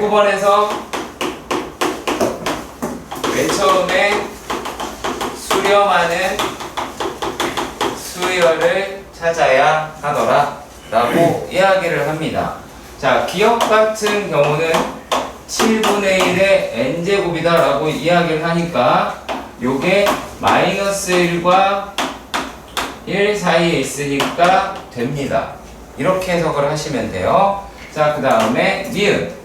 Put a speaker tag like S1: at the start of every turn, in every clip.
S1: 109번에서 맨 처음에 수렴하는 수열을 찾아야 하더라 라고 이야기를 합니다. 자, 기억 같은 경우는 7분의 1의 n제곱이다 라고 이야기를 하니까 요게 마이너스 1과 1 사이에 있으니까 됩니다. 이렇게 해석을 하시면 돼요. 자, 그 다음에 니은은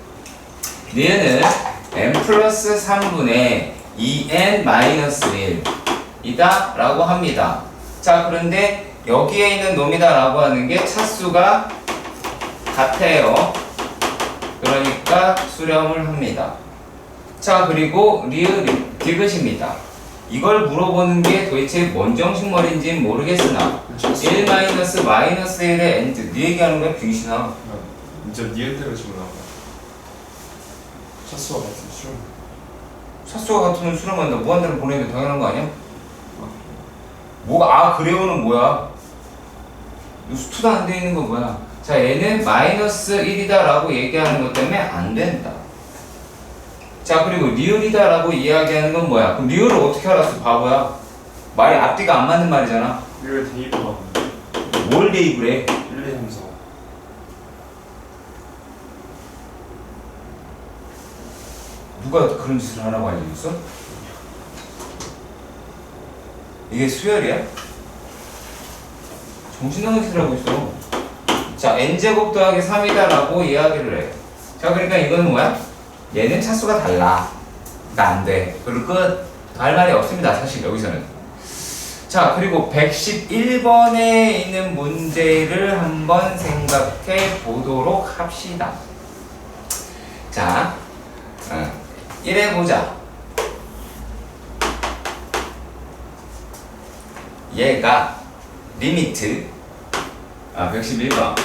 S1: n 플러스 3분의 2n 마이너스 1 이다 라고 합니다. 자, 그런데 여기에 있는 놈이다 라고 하는 게 차수가 같아요. 그러니까 수렴을 합니다. 자, 그리고 디귿입니다. 이걸 물어보는 게 도대체 뭔 정신머리인지는 모르겠으나 1 마이너스 1의 n 네 얘기하는 거야 빙신아.
S2: 진짜 니은대로 지금 나와. 차수와 같은 수렴.
S1: 차수와 같으면 수렴한다. 무한대로 보내는 게 당연한 거 아니야? 뭐가 그래요는 뭐야? 수투도 안 돼 있는 거 뭐야? 자, 얘는 마이너스 1이다 라고 얘기하는 것 때문에 안 된다. 자, 그리고 리을이다 라고 이야기하는 건 뭐야? 그럼 리을을 어떻게 알았어? 바보야. 말이 앞뒤가 안 맞는 말이잖아.
S2: 리을 대입을 하는데.
S1: 뭘 대입을 해?
S2: 1, 2, 3, 4.
S1: 누가 그런 짓을 하라고 알려줬어? 이게 수열이야? 정신나간 짓을 하고 있어. 자, n제곱 더하기 3이다 라고 이야기를 해. 자, 그러니까 이건 뭐야? 얘는 차수가 달라. 그러니까 안 돼. 그리고 끝. 할 말이 없습니다. 사실 여기서는. 자, 그리고 111번에 있는 문제를 한번 생각해 보도록 합시다. 자, 1해 보자. 얘가 리미트 111번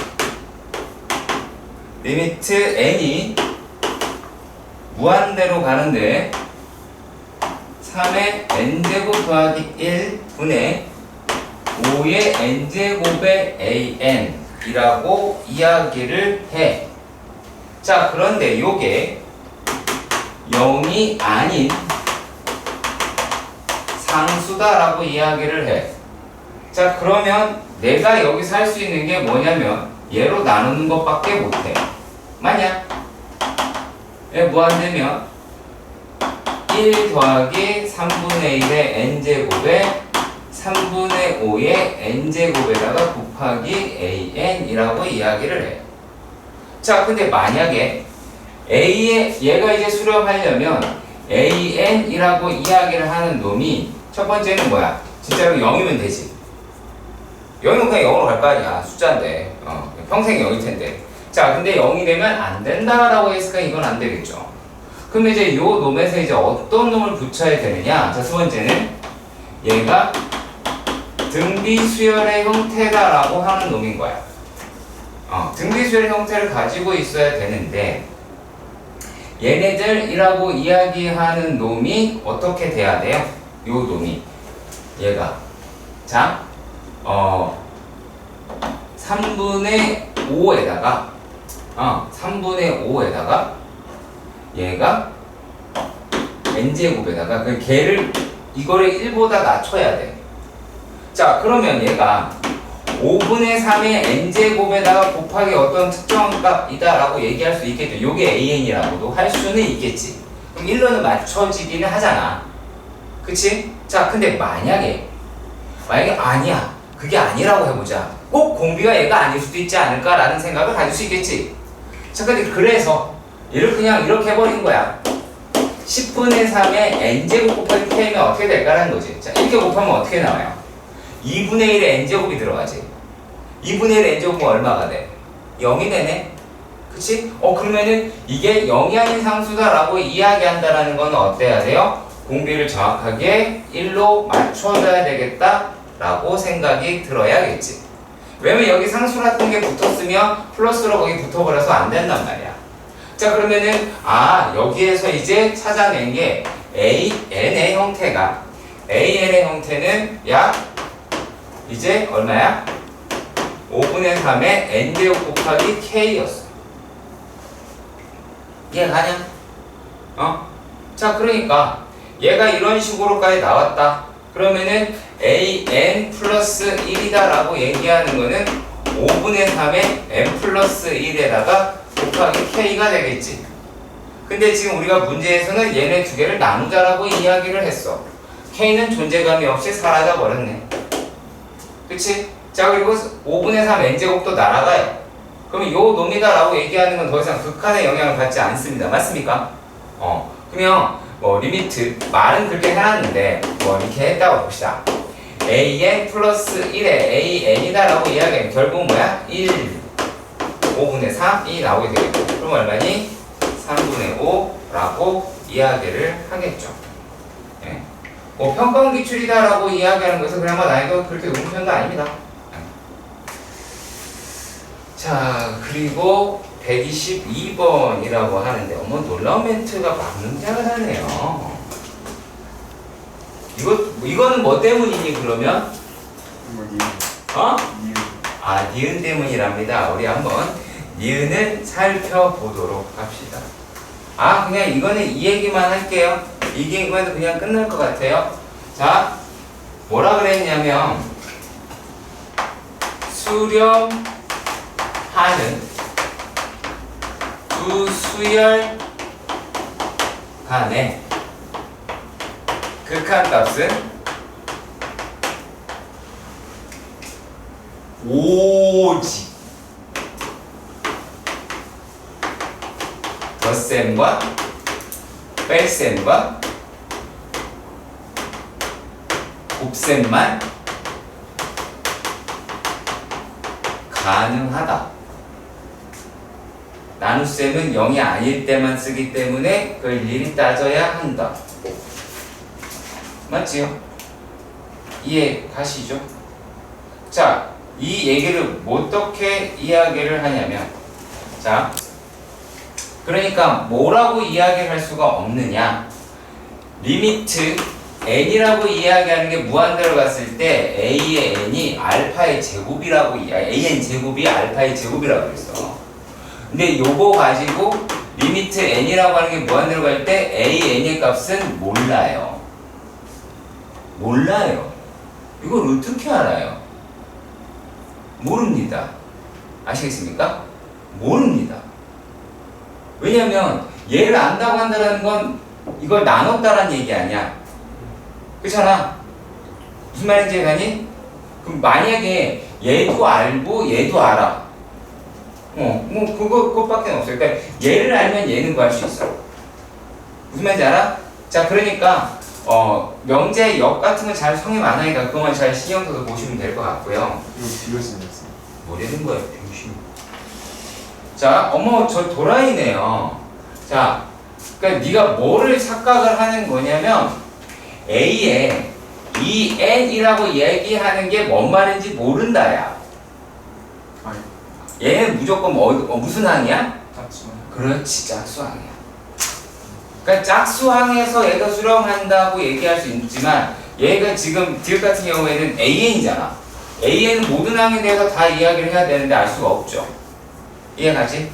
S1: 리미트 n이 무한대로 가는데 3의 n제곱 더하기 1분의 5의 n제곱의 an 이라고 이야기를 해. 자, 그런데 요게 0이 아닌 상수다라고 이야기를 해. 자, 그러면 내가 여기서 할 수 있는 게 뭐냐면 얘로 나누는 것밖에 못해. 만약 무한대면 1 더하기 3분의 1의 n제곱에 3분의 5의 n제곱에다가 곱하기 an이라고 이야기를 해. 자, 근데 만약에 얘가 이제 수렴하려면 an이라고 이야기를 하는 놈이 첫 번째는 뭐야? 진짜로 0이면 되지. 0이면 그냥 0으로 갈 거 아니야. 숫자인데. 평생 0일 텐데. 자, 근데 0이 되면 안 된다라고 했으니까 이건 안 되겠죠. 그럼 이제 요 놈에서 이제 어떤 놈을 붙여야 되느냐? 자, 두 번째는 얘가 등비수열의 형태다라고 하는 놈인 거야. 등비수열의 형태를 가지고 있어야 되는데 얘네들이라고 이야기하는 놈이 어떻게 돼야 돼요? 요 놈이 얘가 자 3분의 5에다가 3분의 5에다가 얘가 n제곱에다가 그 걔를 이거를 1보다 낮춰야 돼. 자, 그러면 얘가 5분의 3의 n제곱에다가 곱하기 어떤 특정한 값이다 라고 얘기할 수 있겠죠. 요게 an이라고도 할 수는 있겠지. 그럼 1로는 맞춰지기는 하잖아. 그치? 자, 근데 만약에 아니야, 그게 아니라고 해보자. 꼭 공비가 얘가 아닐 수도 있지 않을까 라는 생각을 가질 수 있겠지. 자, 근데 그래서 얘를 그냥 이렇게 해버린 거야. 10분의 3의 n제곱 곱하기 k면 어떻게 될까라는 거지. 자, 이렇게 곱하면 어떻게 나와요? 2분의 1의 n제곱이 들어가지. 2분의 1의 n제곱은 얼마가 돼? 0이 되네. 그치? 그러면은 이게 0이 아닌 상수다라고 이야기한다라는 건 어때야 돼요? 공비를 정확하게 1로 맞춰줘야 되겠다라고 생각이 들어야겠지. 왜냐면 여기 상수 같은 게 붙었으면 플러스로 거기 붙어버려서 안 된단 말이야. 자, 그러면은 여기에서 이제 찾아낸 게 an의 형태가 an의 형태는 약 이제 얼마야? 5분의 3의 n제곱 곱하기 k였어. 이해가냐? 자, 그러니까 얘가 이런 식으로까지 나왔다. 그러면은 an 플러스 1이다라고 얘기하는 거는 5분의 3의 n 플러스 1에다가 곱하기 k가 되겠지. 근데 지금 우리가 문제에서는 얘네 두 개를 나누자라고 이야기를 했어. k는 존재감이 없이 사라져 버렸네. 그치? 자, 그리고 5분의 3 n제곱도 날아가요. 그러면 요 놈이다라고 얘기하는 건 더 이상 극한의 영향을 받지 않습니다. 맞습니까? 그러면 뭐 리미트 말은 그렇게 해놨는데 뭐 이렇게 했다고 봅시다. an 플러스 1에 an이다라고 이야기하면 결국은 뭐야? 1 5분의 3이 나오게 되겠고, 그럼 얼마니? 3분의 5라고 이야기를 하겠죠. 예. 뭐 평가원 기출이다라고 이야기하는 것은 그나마 난이도 그렇게 높은 편도 아닙니다. 자, 그리고 122번이라고 하는데 어머 놀라운 멘트가 막 등장을 하네요. 이거는 뭐 때문이니 그러면? 니은 때문이랍니다. 우리 한번 니은을 살펴보도록 합시다. 그냥 이거는 이 얘기만 할게요. 이 얘기만 해도 그냥 끝날 것 같아요. 자, 뭐라 그랬냐면 수렴하는 두 수열 간의 극한값은 오직 덧셈과 뺄셈과 곱셈만 가능하다. 나눗셈은 0이 아닐 때만 쓰기 때문에 그걸 일일이 따져야 한다. 맞지요? 이해 가시죠? 자, 이 얘기를 어떻게 이야기를 하냐면, 자, 그러니까 뭐라고 이야기를 할 수가 없느냐? 리미트 n이라고 이야기하는 게 무한대로 갔을 때 a의 n이 알파의 제곱이라고 an 제곱이 알파의 제곱이라고 그랬어. 근데 요거 가지고 리미트 n이라고 하는 게 무한대로 갈 때 a n의 값은 몰라요. 몰라요. 이걸 어떻게 알아요? 모릅니다. 아시겠습니까? 모릅니다. 왜냐면 얘를 안다고 한다는 건 이걸 나눴다라는 얘기 아니야. 그렇잖아. 무슨 말인지 가니? 그럼 만약에 얘도 알고 얘도 알아. 뭐 그것밖에 없어요. 그러니까 얘를 알면 얘는 구할 수 있어. 무슨 말인지 알아? 자, 그러니까 명제 역 같은 거 잘 성이 많으니까 그것만 잘 신경 써서 보시면 될 것 같고요.
S2: 이거 비교심이었어.
S1: 뭐라는 거야, 병신. 자, 어머 저 도라이네요. 자, 그러니까 네가 뭐를 착각을 하는 거냐면 A에 이 N이라고 얘기하는 게 뭔 말인지 모른다야. 얘는 무조건 무슨 항이야?
S2: 짝수.
S1: 그렇지, 짝수항이야. 그러니까 짝수항에서 얘가 수렴한다고 얘기할 수 있지만 얘가 지금 디귿 같은 경우에는 AN이잖아. AN은 모든 항에 대해서 다 이야기를 해야 되는데 알 수가 없죠. 이해가지?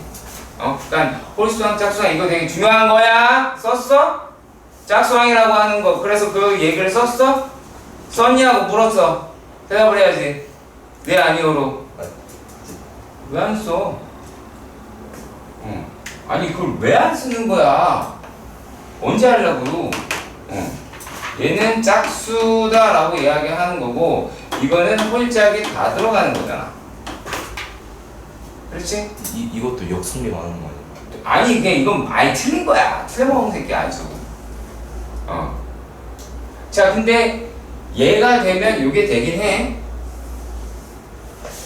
S1: 그러니까 홀수항, 짝수항 이거 되게 중요한 거야. 썼어? 짝수항이라고 하는 거. 그래서 그 얘기를 썼어? 썼냐고 물었어. 대답을 해야지. 네, 아니오로. 왜 안 써? 아니 그걸 왜 안 쓰는 거야? 언제 하려고? 얘는 짝수다라고 이야기하는 거고 이거는 홀짝이 다 들어가는 거잖아. 그렇지?
S3: 이것도 역순리 많은 거 아니야?
S1: 아니 그냥 이건 많이 틀린 거야. 틀려먹은 새끼 아주. 자, 근데 얘가 되면 이게 되긴 해.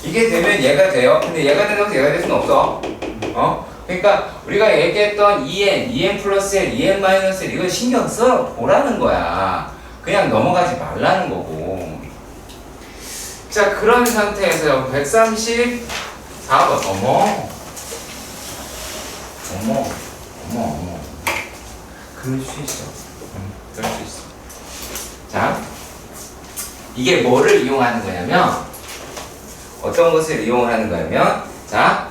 S1: 이게 되면 얘가 돼요. 근데 얘가 되면서 얘가 될 수는 없어. 그러니까 우리가 얘기했던 EN 플러스 L, EN 마이너스 L 이거 신경 써 보라는 거야. 그냥 넘어가지 말라는 거고. 자, 그런 상태에서 134번. 어머. 그럴 수 있어. 그럴 수 있어. 자, 이게 뭐를 이용하는 거냐면 어떤 것을 이용을 하는 거냐면 자,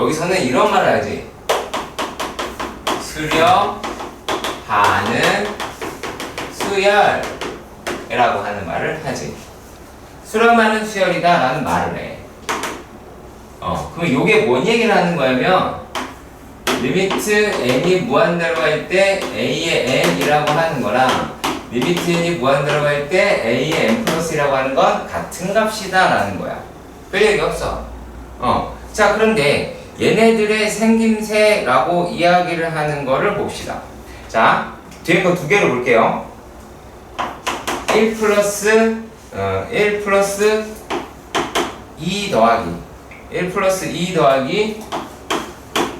S1: 여기서는 이런 말을 하지. 수렴하는 수열이라고 하는 말을 하지. 수렴하는 수열이다 라는 말을 해. 그럼 요게 뭔 얘기를 하는 거냐면 리미트 n이 무한대로 갈 때 a의 n이라고 하는 거랑 리미트 n이 무한대로 갈 때 a의 n 플러스 1이라고 하는 건 같은 값이다 라는 거야. 별 얘기 없어. 자, 그런데 얘네들의 생김새라고 이야기를 하는 거를 봅시다. 자, 뒤에 거 두 개로 볼게요. 1 플러스 2 더하기 1 플러스 2 더하기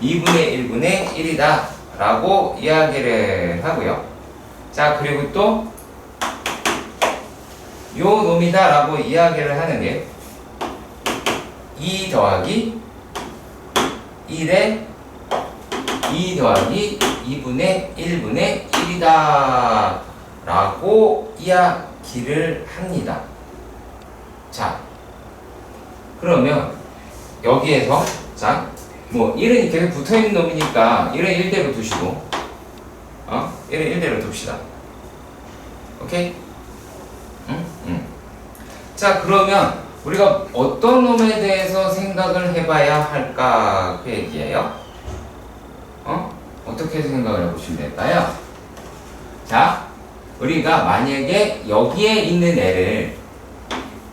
S1: 2분의 1분의 1이다 라고 이야기를 하고요. 자, 그리고 또 요 놈이다 라고 이야기를 하는 게 2 더하기 1에 2 더하기 2분의 1분의 1이다 라고 이야기를 합니다. 자, 그러면 여기에서 자, 뭐 1은 계속 붙어있는 놈이니까 1은 1대로 두시고 1은 1대로 둡시다. 오케이? 자, 그러면 우리가 어떤 놈에 대해서 생각을 해봐야 할까 그 얘기예요. 어떻게 생각을 해보시면 될까요? 자, 우리가 만약에 여기에 있는 애를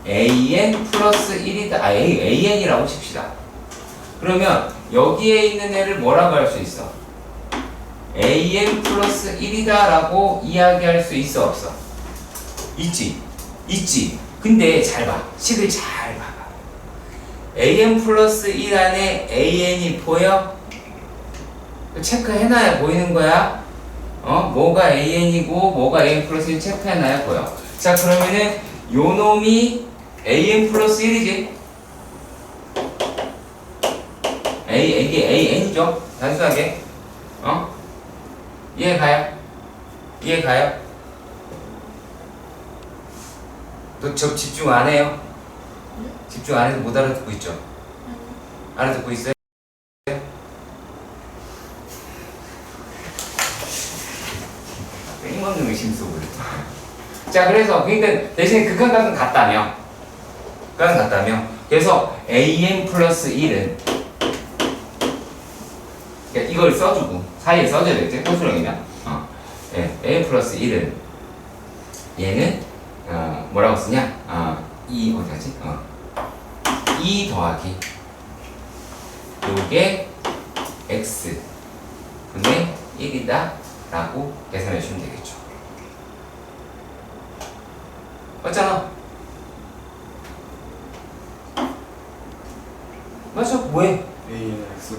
S1: an 플러스 1이다, an이라고 칩시다. 그러면 여기에 있는 애를 뭐라고 할 수 있어? an 플러스 1이다 라고 이야기할 수 있어, 없어? 있지. 근데 잘 봐. 식을 잘 봐봐. an 플러스 1 안에 an이 보여? 체크해놔야 보이는 거야. 뭐가 an이고 뭐가 an 플러스 1 체크해놔야 보여. 자, 그러면은 요 놈이 an 플러스 1이지. 이게 an이죠. 단순하게. 이해가요? 너 저 집중 안 해요? 집중 안 해서 못 알아듣고 있죠? 알아듣고 있어요? 뺑없는 의심 속을. 자, 그래서 그러니까 대신에 극한값은 같다며. 그래서 an 플러스 1은 그러니까 이걸 써주고 사이에 써줘야 되겠지? 호수령이면 a 플러스 1은 얘는 뭐라고 쓰냐? 어디 가지? 2 더하기 요게 x 분의 1이다 라고 계산해 주시면 되겠죠. 맞잖아. 맞아. 뭐해?
S2: A는 X.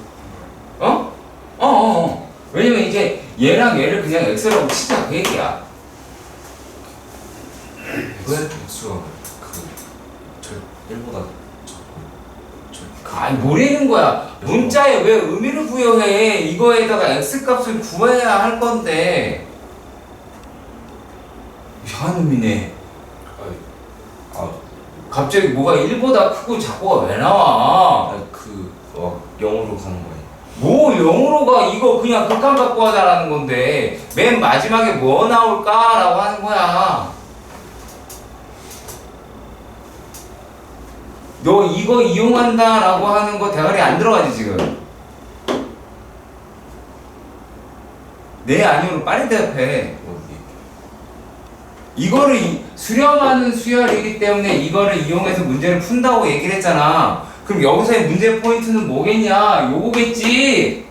S1: 왜냐면 이제 얘랑 얘를 그냥 x라고 치자 그 얘기야.
S3: 왜? X가 저 1보다
S1: 아니 뭐라는 거야. 문자에 왜 의미를 부여해. 이거에다가 x값을 구해야 할 건데. 이상한 놈이네. 갑자기 뭐가 1보다 크고 작고가 왜 나와?
S3: 0으로 가는 거예요.
S1: 뭐 0으로 가. 이거 그냥 극한 갖고 하자라는 건데 맨 마지막에 뭐 나올까라고 하는 거야. 너 이거 이용한다라고 하는 거 대가리 안 들어가지 지금? 네 아니오로 빨리 대답해. 이거를 수렴하는 수열이기 때문에 이거를 이용해서 문제를 푼다고 얘기를 했잖아. 그럼 여기서의 문제 포인트는 뭐겠냐? 요거겠지.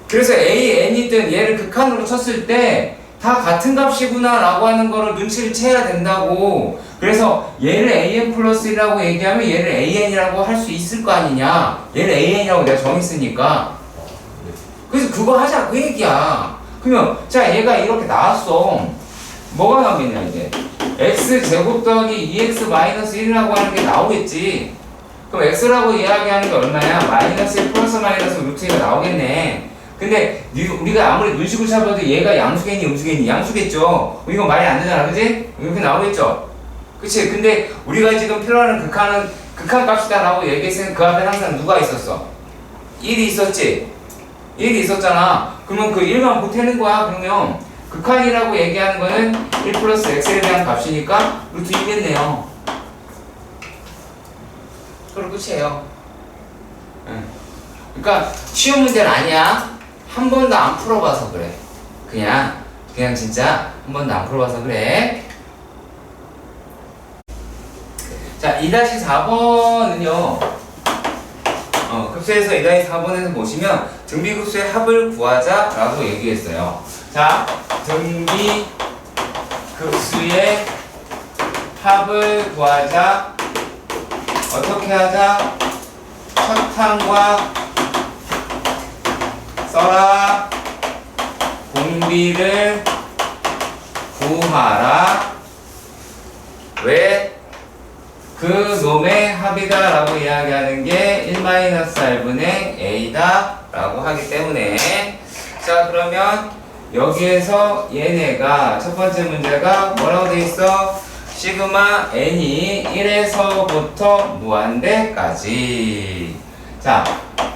S1: 그래서 a, n이든 얘를 극한으로 쳤을 때 다 같은 값이구나 라고 하는 거를 눈치를 채야 된다고. 그래서 얘를 an 플러스 1이라고 얘기하면 얘를 an이라고 할 수 있을 거 아니냐. 얘를 an이라고 내가 정했으니까. 그래서 그거 하자 그 얘기야. 그러면 자 얘가 이렇게 나왔어. 뭐가 나오겠냐 이제 x제곱 더하기 2x 마이너스 1이라고 하는 게 나오겠지. 그럼 x라고 이야기하는 게 얼마야? 마이너스 1 플러스 마이너스 루트 2가 나오겠네. 근데 우리가 아무리 눈식을 잡아도 얘가 양수겠니 음수겠니? 양수겠죠. 이거 말이 안 되잖아, 그지? 이렇게 나오겠죠. 그치? 근데 우리가 지금 필요하는 극한값이다 라고 얘기했으면 그 앞에 항상 누가 있었어? 1이 있었지? 1이 있었잖아. 그러면 그 1만 보태는 거야. 그러면 극한이라고 얘기하는 거는 1 플러스 x에 대한 값이니까 루트 2겠네요. 그럼 끝이에요. 그러니까 쉬운 문제는 아니야. 한 번도 안 풀어봐서 그래. 그냥 진짜 한 번도 안 풀어봐서 그래. 자, 2-4번은요. 급수에서 2-4번에서 보시면 등비급수의 합을 구하자라고 얘기했어요. 자, 등비급수의 합을 구하자. 어떻게 하자? 첫 항과 써라. 공비를 구하라. 왜? 그 놈의 합이다 라고 이야기하는 게 1-r분의 a다 라고 하기 때문에, 자, 그러면 여기에서 얘네가 첫 번째 문제가 뭐라고 돼 있어? 시그마 n이 1에서부터 무한대까지. 자,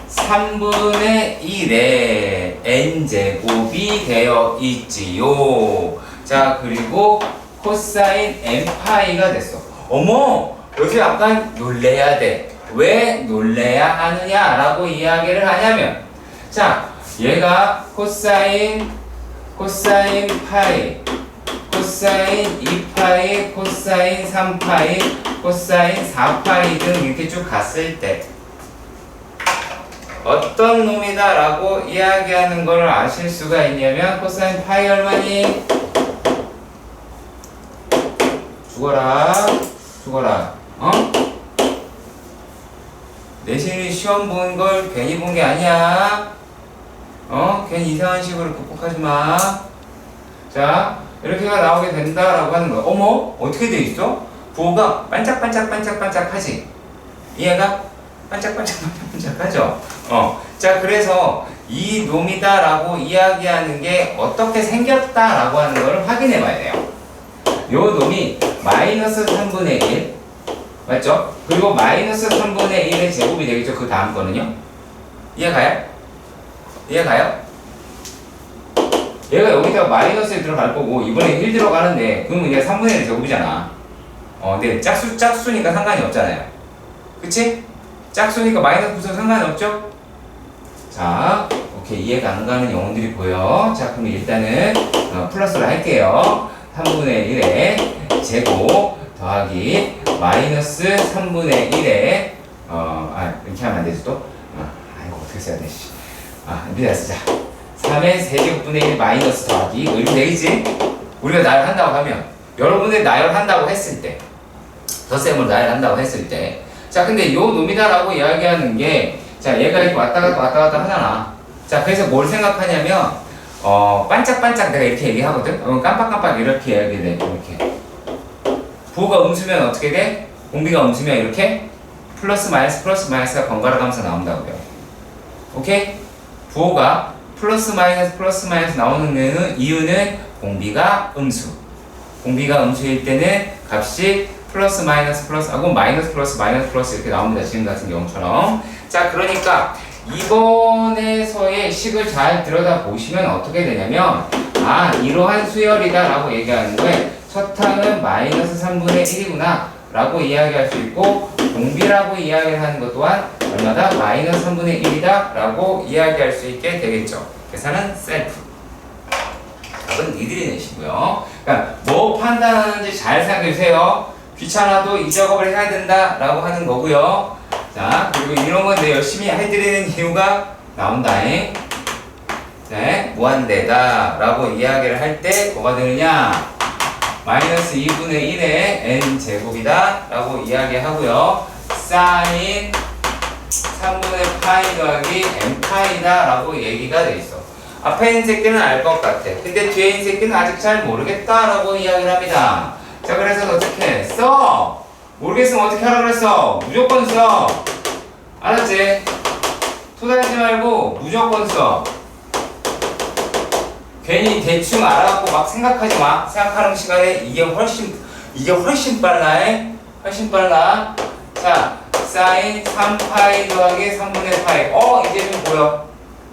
S1: 3분의 1에 n제곱이 되어 있지요. 자, 그리고 코사인 n파이가 됐어. 어머! 여기서 약간 놀래야 돼. 왜 놀래야 하느냐라고 이야기를 하냐면, 자, 얘가 코사인 파이, 코사인 2파이, 코사인 3파이, 코사인 4파이 등 이렇게 쭉 갔을 때 어떤 놈이다 라고 이야기하는 걸 아실 수가 있냐면, 코사인 파이 얼마니? 죽어라. 내신이 시험 본 걸 괜히 본 게 아니야. 괜히 이상한 식으로 극복하지 마. 자, 이렇게가 나오게 된다라고 하는 거야. 어머? 어떻게 돼 있어? 부호가 반짝반짝반짝반짝하지? 이해가? 반짝반짝반짝하죠? 자, 그래서 이 놈이다라고 이야기하는 게 어떻게 생겼다라고 하는 걸 확인해 봐야 돼요. 요 놈이 마이너스 3분의 1 맞죠? 그리고 마이너스 3분의 1의 제곱이 되겠죠? 그 다음 거는요? 이해가요? 얘가 여기다가 마이너스에 들어갈 거고 이번에 1 들어가는데 그러면 얘가 3분의 1 제곱이잖아. 근데 짝수니까 상관이 없잖아요. 그치? 짝수니까 마이너스 붙어도 상관이 없죠? 자, 오케이. 이해가 안 가는 영혼들이 보여. 자, 그럼 일단은 플러스로 할게요. 3분의 1의 제곱 더하기 마이너스 3분의 1의 이렇게 하면 안 되지 또? 이거 어떻게 써야 돼? 미리 쓰자. 3의 세제곱분의 1 마이너스 더하기 이렇게 되겠지? 우리가 나열한다고 하면 여러분들 나열한다고 했을 때 덧셈으로 나열한다고 했을 때, 자, 근데 요 놈이다라고 이야기하는 게, 자, 얘가 이렇게 왔다 갔다 하잖아. 자, 그래서 뭘 생각하냐면 반짝반짝 내가 이렇게 얘기하거든? 깜빡깜빡 이렇게 얘기해. 이렇게 부호가 음수면 어떻게 돼? 공비가 음수면 이렇게 플러스 마이너스가 번갈아 가면서 나온다고요. 오케이? 부호가 플러스 마이너스 나오는 이유는 공비가 음수일 때는 값이 플러스 하고 마이너스 플러스 이렇게 나옵니다. 지금 같은 경우처럼. 자, 그러니까 이번에서의 식을 잘 들여다보시면 어떻게 되냐면, 이러한 수열이다 라고 얘기하는 거에 첫 항은 마이너스 3분의 1이구나 라고 이야기할 수 있고, 공비라고 이야기를 하는 것 또한 얼마다? 마이너스 3분의 1이다 라고 이야기할 수 있게 되겠죠. 계산은 셀프. 답은 니들이 내시고요. 그러니까 뭐 판단하는지 잘 생각해주세요. 귀찮아도 이 작업을 해야 된다 라고 하는 거고요. 자, 그리고 이런 건 내 열심히 해드리는 이유가 나온다잉. 네, 무한대다 라고 이야기를 할 때 뭐가 되느냐? 마이너스 2분의 1의 n제곱이다 라고 이야기하고요. 사인 3분의 파이 더하기 n파이다 라고 얘기가 돼 있어. 앞에 있는 새끼는 알 것 같아. 근데 뒤에 있는 새끼는 아직 잘 모르겠다 라고 이야기를 합니다. 자, 그래서 어떻게 써? 모르겠으면 어떻게 하라 그랬어? 무조건 써. 알았지? 토달지 말고 무조건 써. 괜히 대충 알아갖고 막 생각하지 마. 생각하는 시간에 이게 훨씬 빨라. 훨씬 빨라. 자, 사인 3파이 더하기 3분의 파이. 이제 좀 보여.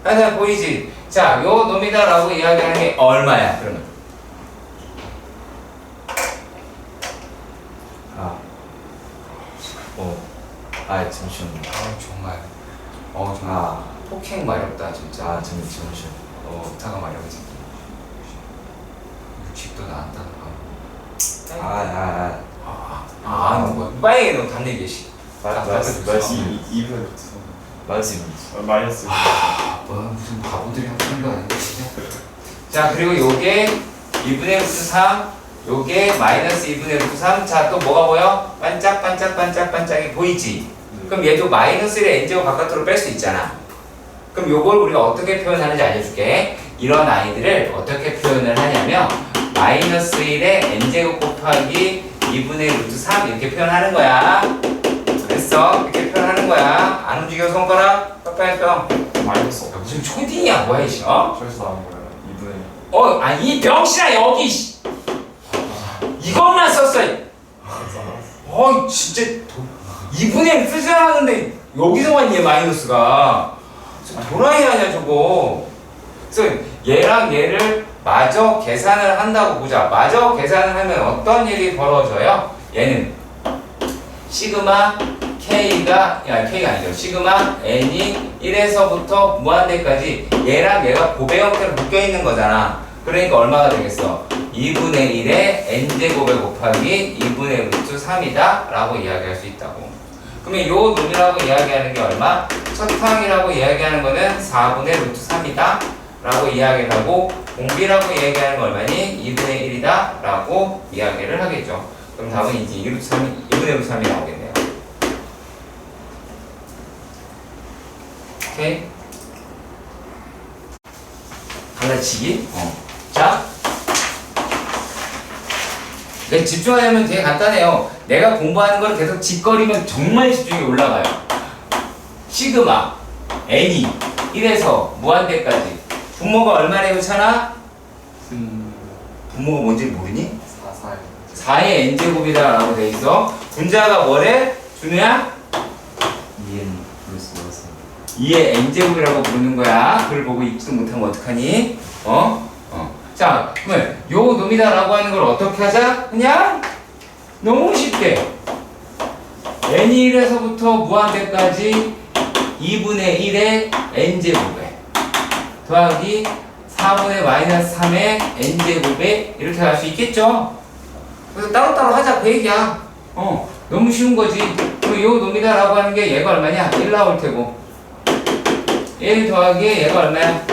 S1: 하여튼 보이지? 자, 요 놈이다라고 이야기하는 게 얼마야, 그러면?
S3: 잠시만요.
S1: 정말. 정말. 폭행 마렵다, 진짜.
S3: 잠시만요.
S1: 부타가 마렵지. 60도 나왔다. 하는 거야. 빨리 너답 얘기시.
S2: 이분의 루트 3.
S3: 마이너스
S2: 마이너스.
S1: 무슨 바보들이 하는 거 아닌가 진짜. 자, 그리고 요게 2분의 루트 3, 요게 마이너스 2분의 루트 3. 자, 또 뭐가 보여? 반짝반짝반짝반짝이 보이지? 그럼 얘도 마이너스를 n제곱 바깥으로 뺄 수 있잖아. 그럼 요걸 우리가 어떻게 표현하는지 알려줄게. 이런 아이들을 어떻게 표현을 하냐면 마이너스 1에 n제곱 곱하기 2분의 루트 3 이렇게 표현하는 거야. 됐어? 이렇게 표현하는 거야. 안 움직여 손가락? 빡빡했어.
S2: 마이너스.
S1: 무슨 초딩이야 뭐야 이씨.
S2: 저기서 나온 거야. 2분의.
S1: 이 병신아 여기 이것만 썼어. 진짜 2분의 1 쓰자는데 여기서만 얘 마이너스가 도라이 아니야 저거. 그래서 얘랑 얘를 마저 계산을 한다고 보자. 마저 계산을 하면 어떤 일이 벌어져요? 얘는 시그마 K가 아니죠. 시그마 N이 1에서부터 무한대까지 얘랑 얘가 고배 형태로 묶여있는 거잖아. 그러니까 얼마가 되겠어? 2분의 1에 n제곱에 곱하기 2분의 루트 3이다 라고 이야기할 수 있다고. 그러면 요 놈이라고 이야기하는 게 얼마? 첫 항이라고 이야기하는 거는 4분의 루트 3이다 라고 이야기를 하고, 공비라고 이야기하는 건 얼마니? 2분의 1이다 라고 이야기를 하겠죠. 그럼 답은 이제 2분의 루트 3이 나오겠네요. 오케이? 갈라치기? 자, 집중하려면 되게 간단해요. 내가 공부하는 걸 계속 짓거리면 정말 집중이 올라가요. 시그마 n이 1에서 무한대까지 분모가 얼마래요, 찬아? 분모가 뭔지 모르니? 4의 n제곱이다 라고 돼 있어. 분자가 뭐래? 준우야?
S3: 2n 플러스 마이너스
S1: 2의 n제곱이라고 부르는 거야. 그걸 보고 읽지도 못하면 어떡하니? 자, 그러면 요 놈이다라고 하는 걸 어떻게 하자? 그냥 너무 쉽게 n이 1에서부터 무한대까지 2분의 1의 n제곱에 더하기 4분의 마이너스 3의 n제곱에 이렇게 할 수 있겠죠? 그래서 따로따로 하자 그 얘기야. 너무 쉬운 거지. 그럼 요 놈이다라고 하는 게 얘가 얼마냐? 1 나올 테고 1 더하기 얘가 얼마야?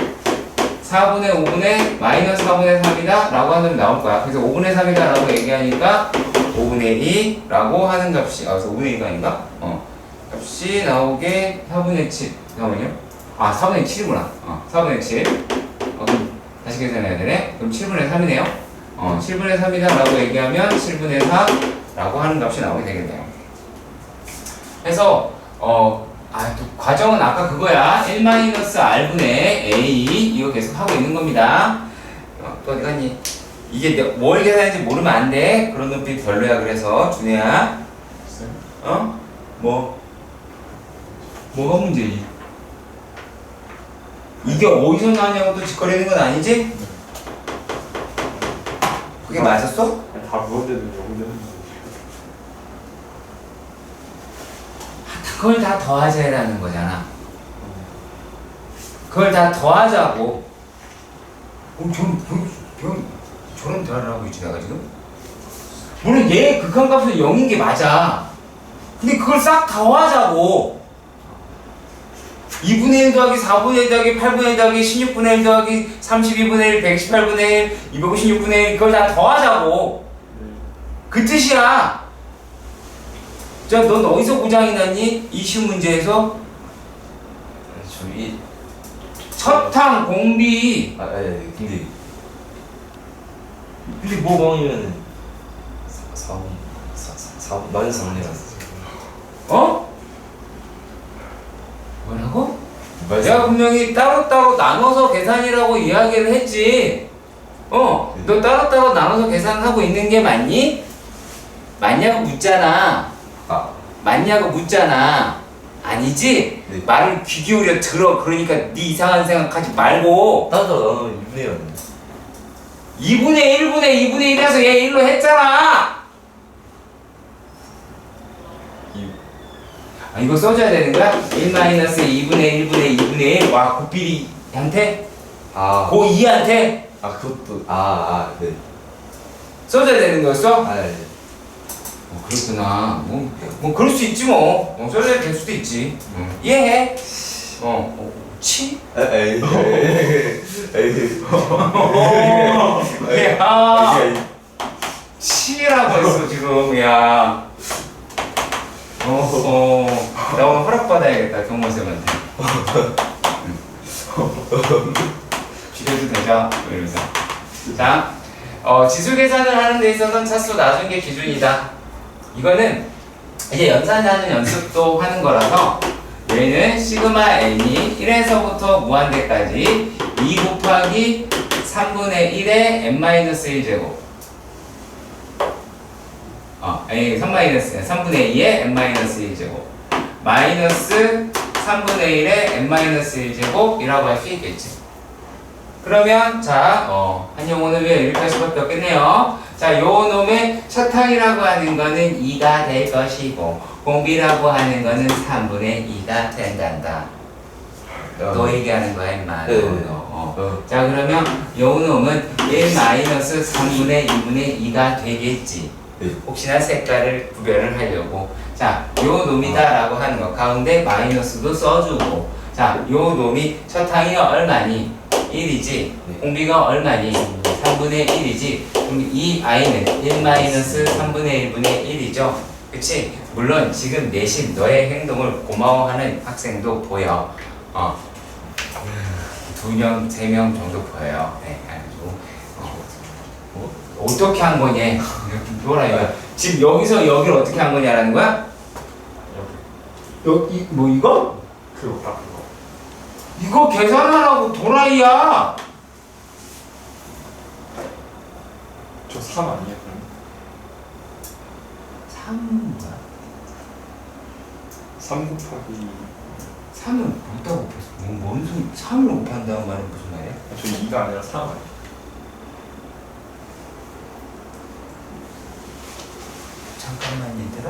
S1: 4분의 5분의 마이너스 4분의 3이다 라고 하는 놈이 나올 거야. 그래서 5분의 3이다 라고 얘기하니까 5분의 2 라고 하는 값이 그래서 5분의 2가 아닌가? 값이 나오게 4분의 7 잠깐만요. 4분의 7이구나. 4분의 7 그럼 다시 계산해야 되네. 그럼 7분의 3이네요. 7분의 3이다 라고 얘기하면 7분의 4 라고 하는 값이 나오게 되겠네요. 그래서 또 과정은 아까 그거야. 1-r분의 a 이거 계속 하고 있는 겁니다. 또 어디 갔니? 이게 뭘 계산했는지 모르면 안 돼. 그런 눈빛 별로야. 그래서 준혜야. 뭐가 문제지? 이게 어디서 나왔냐고 또 짓거리는 건 아니지? 그게 맞았어?
S2: 다 무한대는 영대는.
S1: 그걸 다 더하자라는 거잖아. 그걸 다 더하자고. 저런 대화를 하고 있지 내가 지금? 물론 얘 극한값은 0인 게 맞아. 근데 그걸 싹 더하자고. 2분의 1 더하기 4분의 1 더하기 8분의 1 더하기 16분의 1 더하기 32분의 1 118분의 1 256분의 1 그걸 다 더하자고. 그 뜻이야. 자, 넌 어디서 고장이 났니? 이 쉬운 문제에서?
S3: 저기
S1: 첫항 공비.
S3: 근데 뭐 방이면은 4 마이너스 3네요.
S1: 뭐라고? 내가 분명히 따로따로 나눠서 계산이라고 이야기를 했지. 너 따로따로 나눠서 계산하고 있는 게 맞니? 맞냐고 묻잖아. 맞냐고 묻잖아. 아니지?
S3: 네.
S1: 말을 귀 기울여 들어. 그러니까 네 이상한 생각하지 말고.
S3: 나도 6분의 1.
S1: 2분의 1분의 2분의 1에서 얘 1로 했잖아. 아, 이거 써줘야 되는 거야? 1 마이너스 2분의 1분의 2분의 1. 와, 고삐리한테?
S3: 아.
S1: 고2한테?
S3: 아 그것도 네.
S1: 써줘야 되는 거였어?
S3: 아 네.
S1: 그렇구나. 뭐 그럴 수 있지 뭐. 써줘야 될 수도 있지. 이해해? 치?
S3: 에이.
S1: 야, 치라고 했어 지금. 야. 나 오늘 허락받아야겠다 경모쌤한테. 죽여도 되죠? 이러면서. 자, 지수 계산을 하는 데 있어서는 차수 낮은 게 기준이다. 이거는 이제 연산하는 연습도 하는 거라서 얘는 시그마 n이 1에서부터 무한대까지 2 곱하기 3분의 1의 n-1제곱 3분의 2의 n-1제곱 마이너스 3분의 1의 n-1제곱이라고 할 수 있겠지. 그러면 자, 한 용어는 왜 이렇게 할 수밖에 없겠네요. 자, 요 놈의 셔탕이라고 하는 거는 2가 될 것이고 공비라고 하는 거는 3분의 2가 된단다. 너 얘기하는 거야 임마.
S3: 네.
S1: 자, 그러면 요 놈은 1 마이너스 3분의 2분의 2가 되겠지.
S3: 네.
S1: 혹시나 색깔을 구별을 하려고. 자, 요 놈이다라고 하는 거 가운데 마이너스도 써주고. 자, 요 놈이 셔탕이 얼마니? 1이지.
S3: 네.
S1: 공비가 얼마니? 3분의 1이지. 그럼 이 i는 1 마이너스 3분의 1분의 1이죠. 그치? 물론 지금 내신 너의 행동을 고마워하는 학생도 보여. 2명, 3명 정도 보여요. 네, 아주. 어떻게 한 거냐? 뭐라 이거. 지금 여기서 여기를 어떻게 한 거냐라는 거야? 여기 뭐 이거?
S2: 그거 딱 그거.
S1: 이거 계산하라고 도라이야.
S2: 저 3 아니에요 그럼?
S1: 3 뭐야?
S2: 3 곱하기
S1: 3을 어디다 곱했어? 뭔 소리? 3을 곱한다는 말은 무슨 말이야?
S2: 저 2가 아니라 3 아니에요?
S1: 잠깐만 얘들아.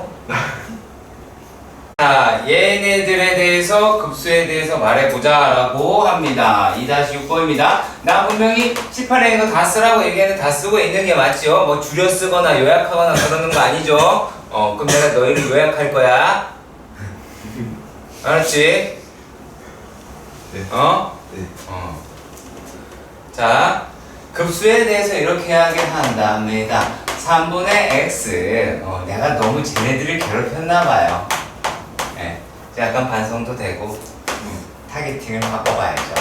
S1: 자, 얘네들에 대해서 급수에 대해서 말해보자라고 합니다. 2-6번입니다. 나 분명히 18에 이거 다 쓰라고 얘기했는데 다 쓰고 있는 게 맞죠? 뭐 줄여 쓰거나 요약하거나 그러는 거 아니죠? 그럼 내가 너희를 요약할 거야. 알았지?
S3: 네.
S1: 네. 자, 급수에 대해서 이렇게 이야기한답니다. 3분의 x. 내가 너무 쟤네들을 괴롭혔나봐요. 네. 약간 반성도 되고, 타겟팅을 바꿔봐야죠.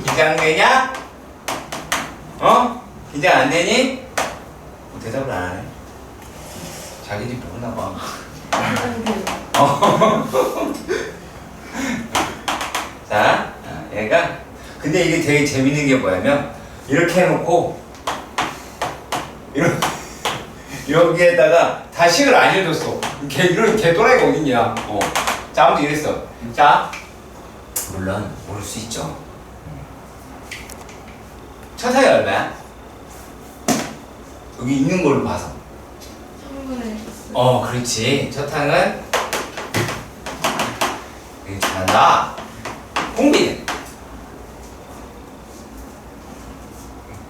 S1: 긴장되냐? 긴장 안 되니? 대답을 안 하네. 자기들이 모르나봐. 자, 얘가 근데 이게 되게 재밌는 게 뭐냐면 이렇게 해놓고 여기에다가 다 식을 안 해줬어. 이런 개또라이가 어딨냐. 자, 아무튼 이랬어. 자, 물론 모를 수 있죠. 처사이 얼마야? 여기 있는 걸로 봐서.
S4: 3분의
S1: 그렇지. 첫탕은 여기 잘한다. 공비는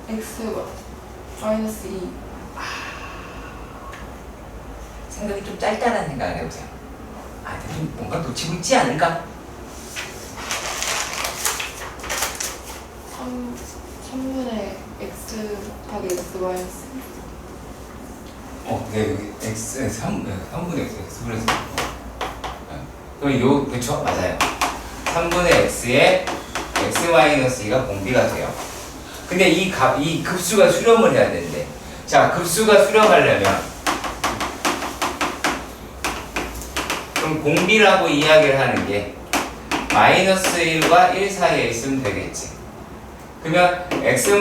S4: x 마이너스 2.
S1: 생각이 좀 짧다는 생각을 해보세요. 좀 뭔가 놓치고 있지 않을까?
S4: 3분의 x 곱하기 x 마이너스
S1: 네, 여기 x 3분의 x분의 x. 그럼 그쵸? 맞아요. 3분의 x에 x-2가 공비가 돼요. 근데 이 급수가 수렴을 해야 되는데, 자, 급수가 수렴하려면 그럼 공비라고 이야기를 하는 게 마이너스 1과 1 사이에 있으면 되겠지. 그러면 x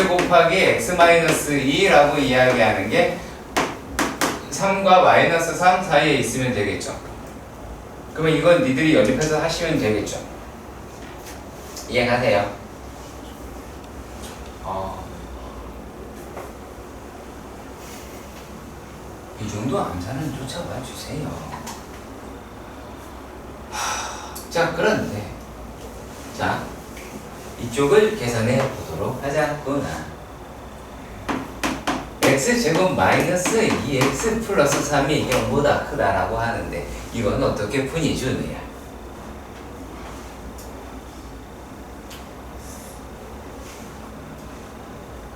S1: 곱하기 x-2라고 이야기하는 게 3과 마이너스 3 사이에 있으면 되겠죠. 그러면 이건 니들이 연립해서 하시면 되겠죠. 이해가세요? 이 정도 암산은 쫓아가 주세요. 자, 그런데 자, 이쪽을 계산해 보도록 하자꾸나. x제곱 마이너스 2x 플러스 3이 0보다 크다라고 하는데 이건 어떻게 푸니 준우야?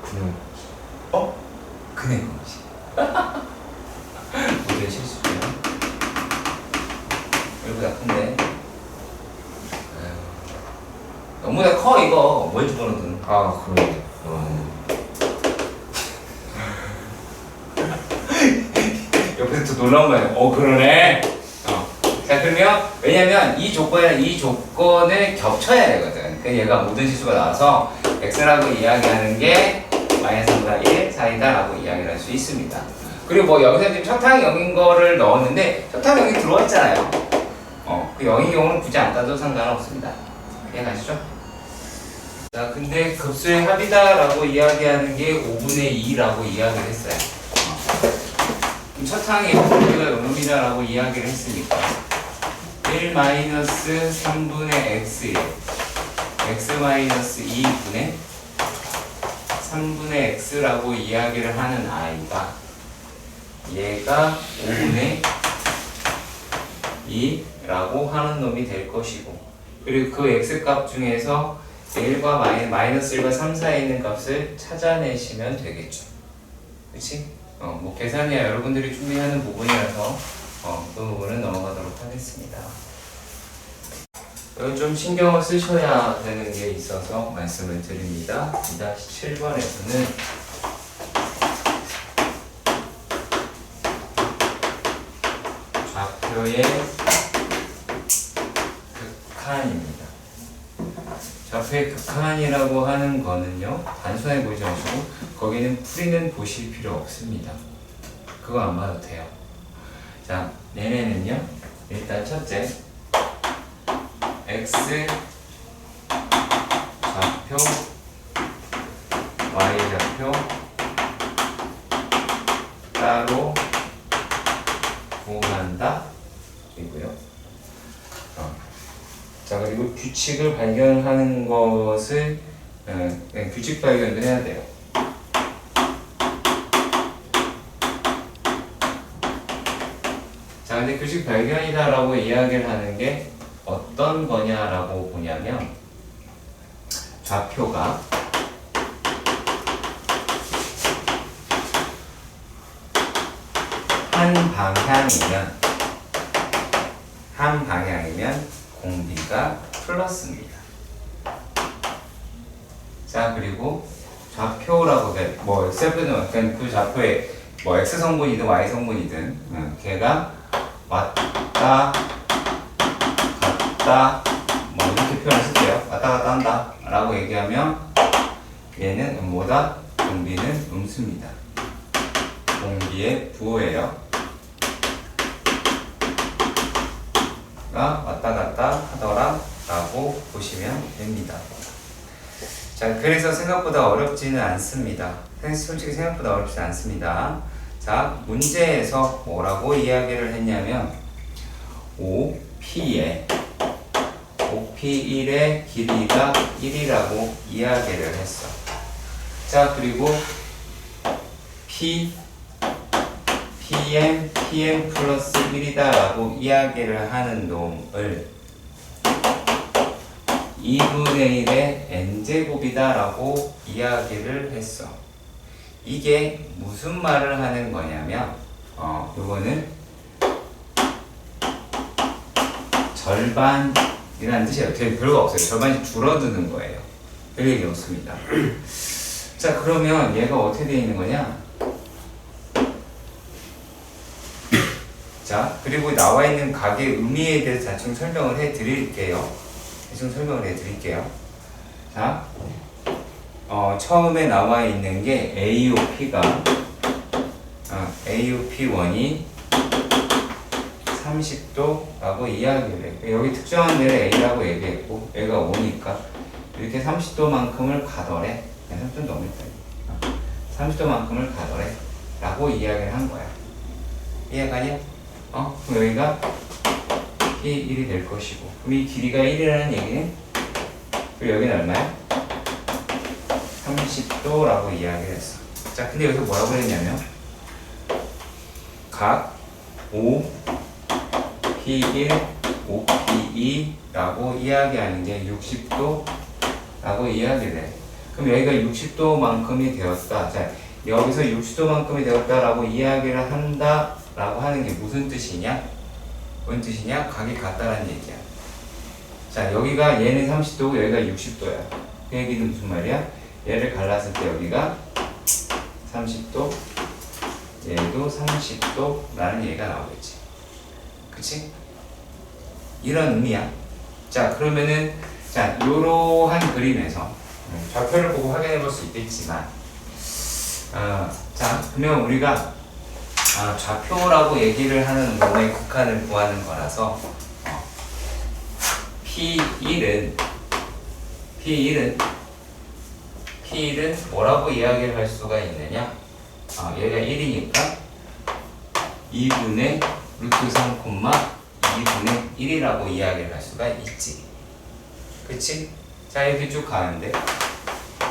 S3: 그냥
S1: 그네 공식. 모든 실수죠. 1보다 큰데. 너무나 커 이거. 뭘 집어넣든.
S3: 아 그러네.
S1: 옆에서 또 놀라운 말이야. 그러네. 자, 그러면 왜냐면 이 조건이랑 이 조건을 겹쳐야 되거든. 그 얘가 모든 실수가 나와서 x라고 이야기하는 게 마이너스 3분의 1 사이다라고 이야기를 할 수 있습니다. 그리고 뭐 여기서 지금 첫항 0인 거를 넣었는데 첫항 0이 들어와 있잖아요. 그 0인 경우는 굳이 안 따도 상관없습니다. 이해가시죠? 자, 근데 급수의 합이다라고 이야기하는 게 5분의 2라고 이야기를 했어요. 첫항이 우리가 요놈이다라고 이야기를 했으니까 1 마이너스 3분의 x에 x 마이너스 2분의 3분의 x라고 이야기를 하는 아이가 얘가 5분의 2라고 하는 놈이 될 것이고, 그리고 그 x값 중에서 1과 마이너스 1과 3 사이에 있는 값을 찾아내시면 되겠죠. 그치? 뭐 계산이야 여러분들이 준비하는 부분이라서 그 부분은 넘어가도록 하겠습니다. 좀 신경을 쓰셔야 되는 게 있어서 말씀을 드립니다. 2-7번에서는 좌표의 극한입니다. 좌표의 극한이라고 하는 거는요, 단순하게 보지 마시고 거기는 풀이는 보실 필요 없습니다. 그거 안 봐도 돼요. 자, 얘네는요, 일단 첫째 x 좌표 y 좌표 따로 구한다 이고요. 자, 그리고 규칙을 발견하는 것을 규칙 발견도 해야 돼요. 자, 근데 규칙 발견이다라고 이야기를 하는 게 어떤 거냐라고 보냐면, 좌표가 한 방향이면 공비가 플러스입니다. 자, 그리고 좌표라고 뭐 x표는 그 좌표에 뭐 x 성분이든 y 성분이든 걔가 왔다 갔다 뭐 이렇게 표현을 쓸게요. 왔다 갔다 한다 라고 얘기하면 얘는 뭐다? 공비는 음수입니다. 공비의 부호예요. 왔다 갔다 하더라 라고 보시면 됩니다. 자, 그래서 생각보다 어렵지는 않습니다. 솔직히 생각보다 어렵지 않습니다. 자, 문제에서 뭐라고 이야기를 했냐면 OP1의 길이가 1이라고 이야기를 했어. 자, 그리고 PM 플러스 1이다 라고 이야기를 하는 놈을 2분의 1의 n제곱이다 라고 이야기를 했어. 이게 무슨 말을 하는 거냐면 요거는 절반이라는 뜻이에요. 되게 별거 없어요. 절반이 줄어드는 거예요. 별 얘기 없습니다. 자, 그러면 얘가 어떻게 되어 있는 거냐? 자, 그리고 나와 있는 각의 의미에 대해서 대충 설명을 해 드릴게요. 자, 처음에 나와 있는 게 AOP가 AUP1이 30도라고 이야기를 해. 여기 특정한 데를 A라고 얘기했고 여기가 5니까 이렇게 30도만큼을 가더래. 30도 넘었다. 30도만큼을 가더래 라고 이야기를 한 거야. 이해가냐? 그럼 여기가 P1이 될 것이고 그럼 이 길이가 1이라는 얘기는 그리고 여기는 얼마야? 30도라고 이야기를 했어. 자, 근데 여기서 뭐라고 했냐면 각 O, P1, OP2라고 이야기하는 게 60도라고 이야기를 해. 그럼 여기가 60도만큼이 되었다. 자, 여기서 60도만큼이 되었다라고 이야기를 한다라고 하는 게 무슨 뜻이냐? 뭔 뜻이냐? 각이 같다라는 얘기야. 자, 여기가 얘는 30도고 여기가 60도야. 그 얘기는 무슨 말이야? 얘를 갈랐을 때 여기가 30도, 얘도 30도라는 얘기가 나오겠지. 그치? 이런 의미야. 자, 그러면은 자, 요러한 그림에서 좌표를 보고 확인해 볼 수 있겠지만 자, 그러면 우리가 좌표라고 얘기를 하는 몸의 극한을 구하는 거라서 P1은 뭐라고 이야기를 할 수가 있느냐? 얘가 1이니까 2분의 루트 3, 2분의 1이라고 이야기를 할 수가 있지. 그치? 자, 이렇게 쭉 가는데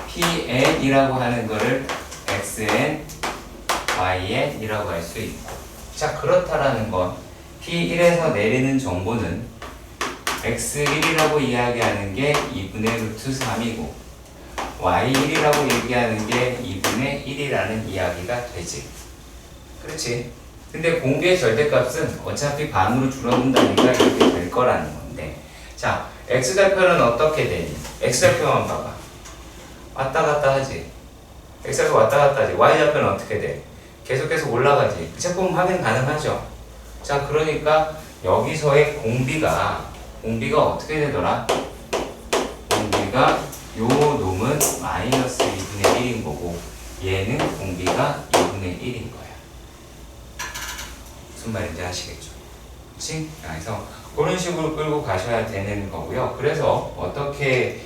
S1: PN이라고 하는 거를 XN, YN이라고 할 수 있고 자, 그렇다라는 건 P1에서 내리는 정보는 X1이라고 이야기하는 게 2분의 루트 3이고 Y1이라고 얘기하는 게 2분의 1이라는 이야기가 되지. 그렇지? 근데 공비의 절대값은 어차피 반으로 줄어든다니까 이렇게 될 거라는 건데 자, X좌표는 어떻게 되니? X좌표만 봐봐. 왔다 갔다 하지. X좌표 왔다 갔다 하지. Y좌표는 어떻게 돼? 계속해서 올라가지. 그 제품 확인 가능하죠? 자, 그러니까 여기서의 공비가 어떻게 되더라? 공비가 요 놈은 마이너스 2분의 1인 거고 얘는 공비가 2분의 1인 거야. 무슨 말인지 아시겠죠? 그치? 그래서 그런 식으로 끌고 가셔야 되는 거고요. 그래서 어떻게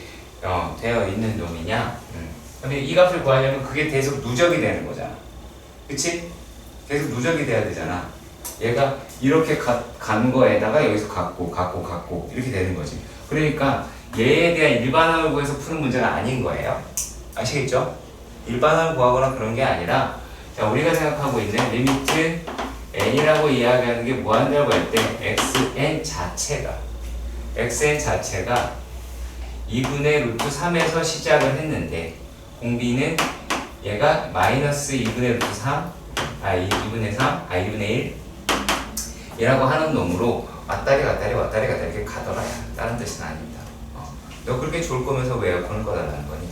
S1: 되어 있는 놈이냐? 근데 이 값을 구하려면 그게 계속 누적이 되는 거잖아. 그치? 계속 누적이 돼야 되잖아. 얘가 이렇게 간 거에다가 여기서 갖고 이렇게 되는 거지. 그러니까 얘에 대한 일반항을 구해서 푸는 문제가 아닌 거예요. 아시겠죠? 일반항을 구하거나 그런 게 아니라 자, 우리가 생각하고 있는 리미트 n이라고 이야기하는 게 무한대라고 할 때 xn 자체가 2분의 루트 3에서 시작을 했는데 공비는 얘가 마이너스 2분의 루트 3 2분의 1 이라고 하는 놈으로 왔다리 갔다리 이렇게 가더라. 다른 뜻은 아닙니다. 너 그렇게 좋을 거면서 왜 에어컨을 꺼달라는 거니?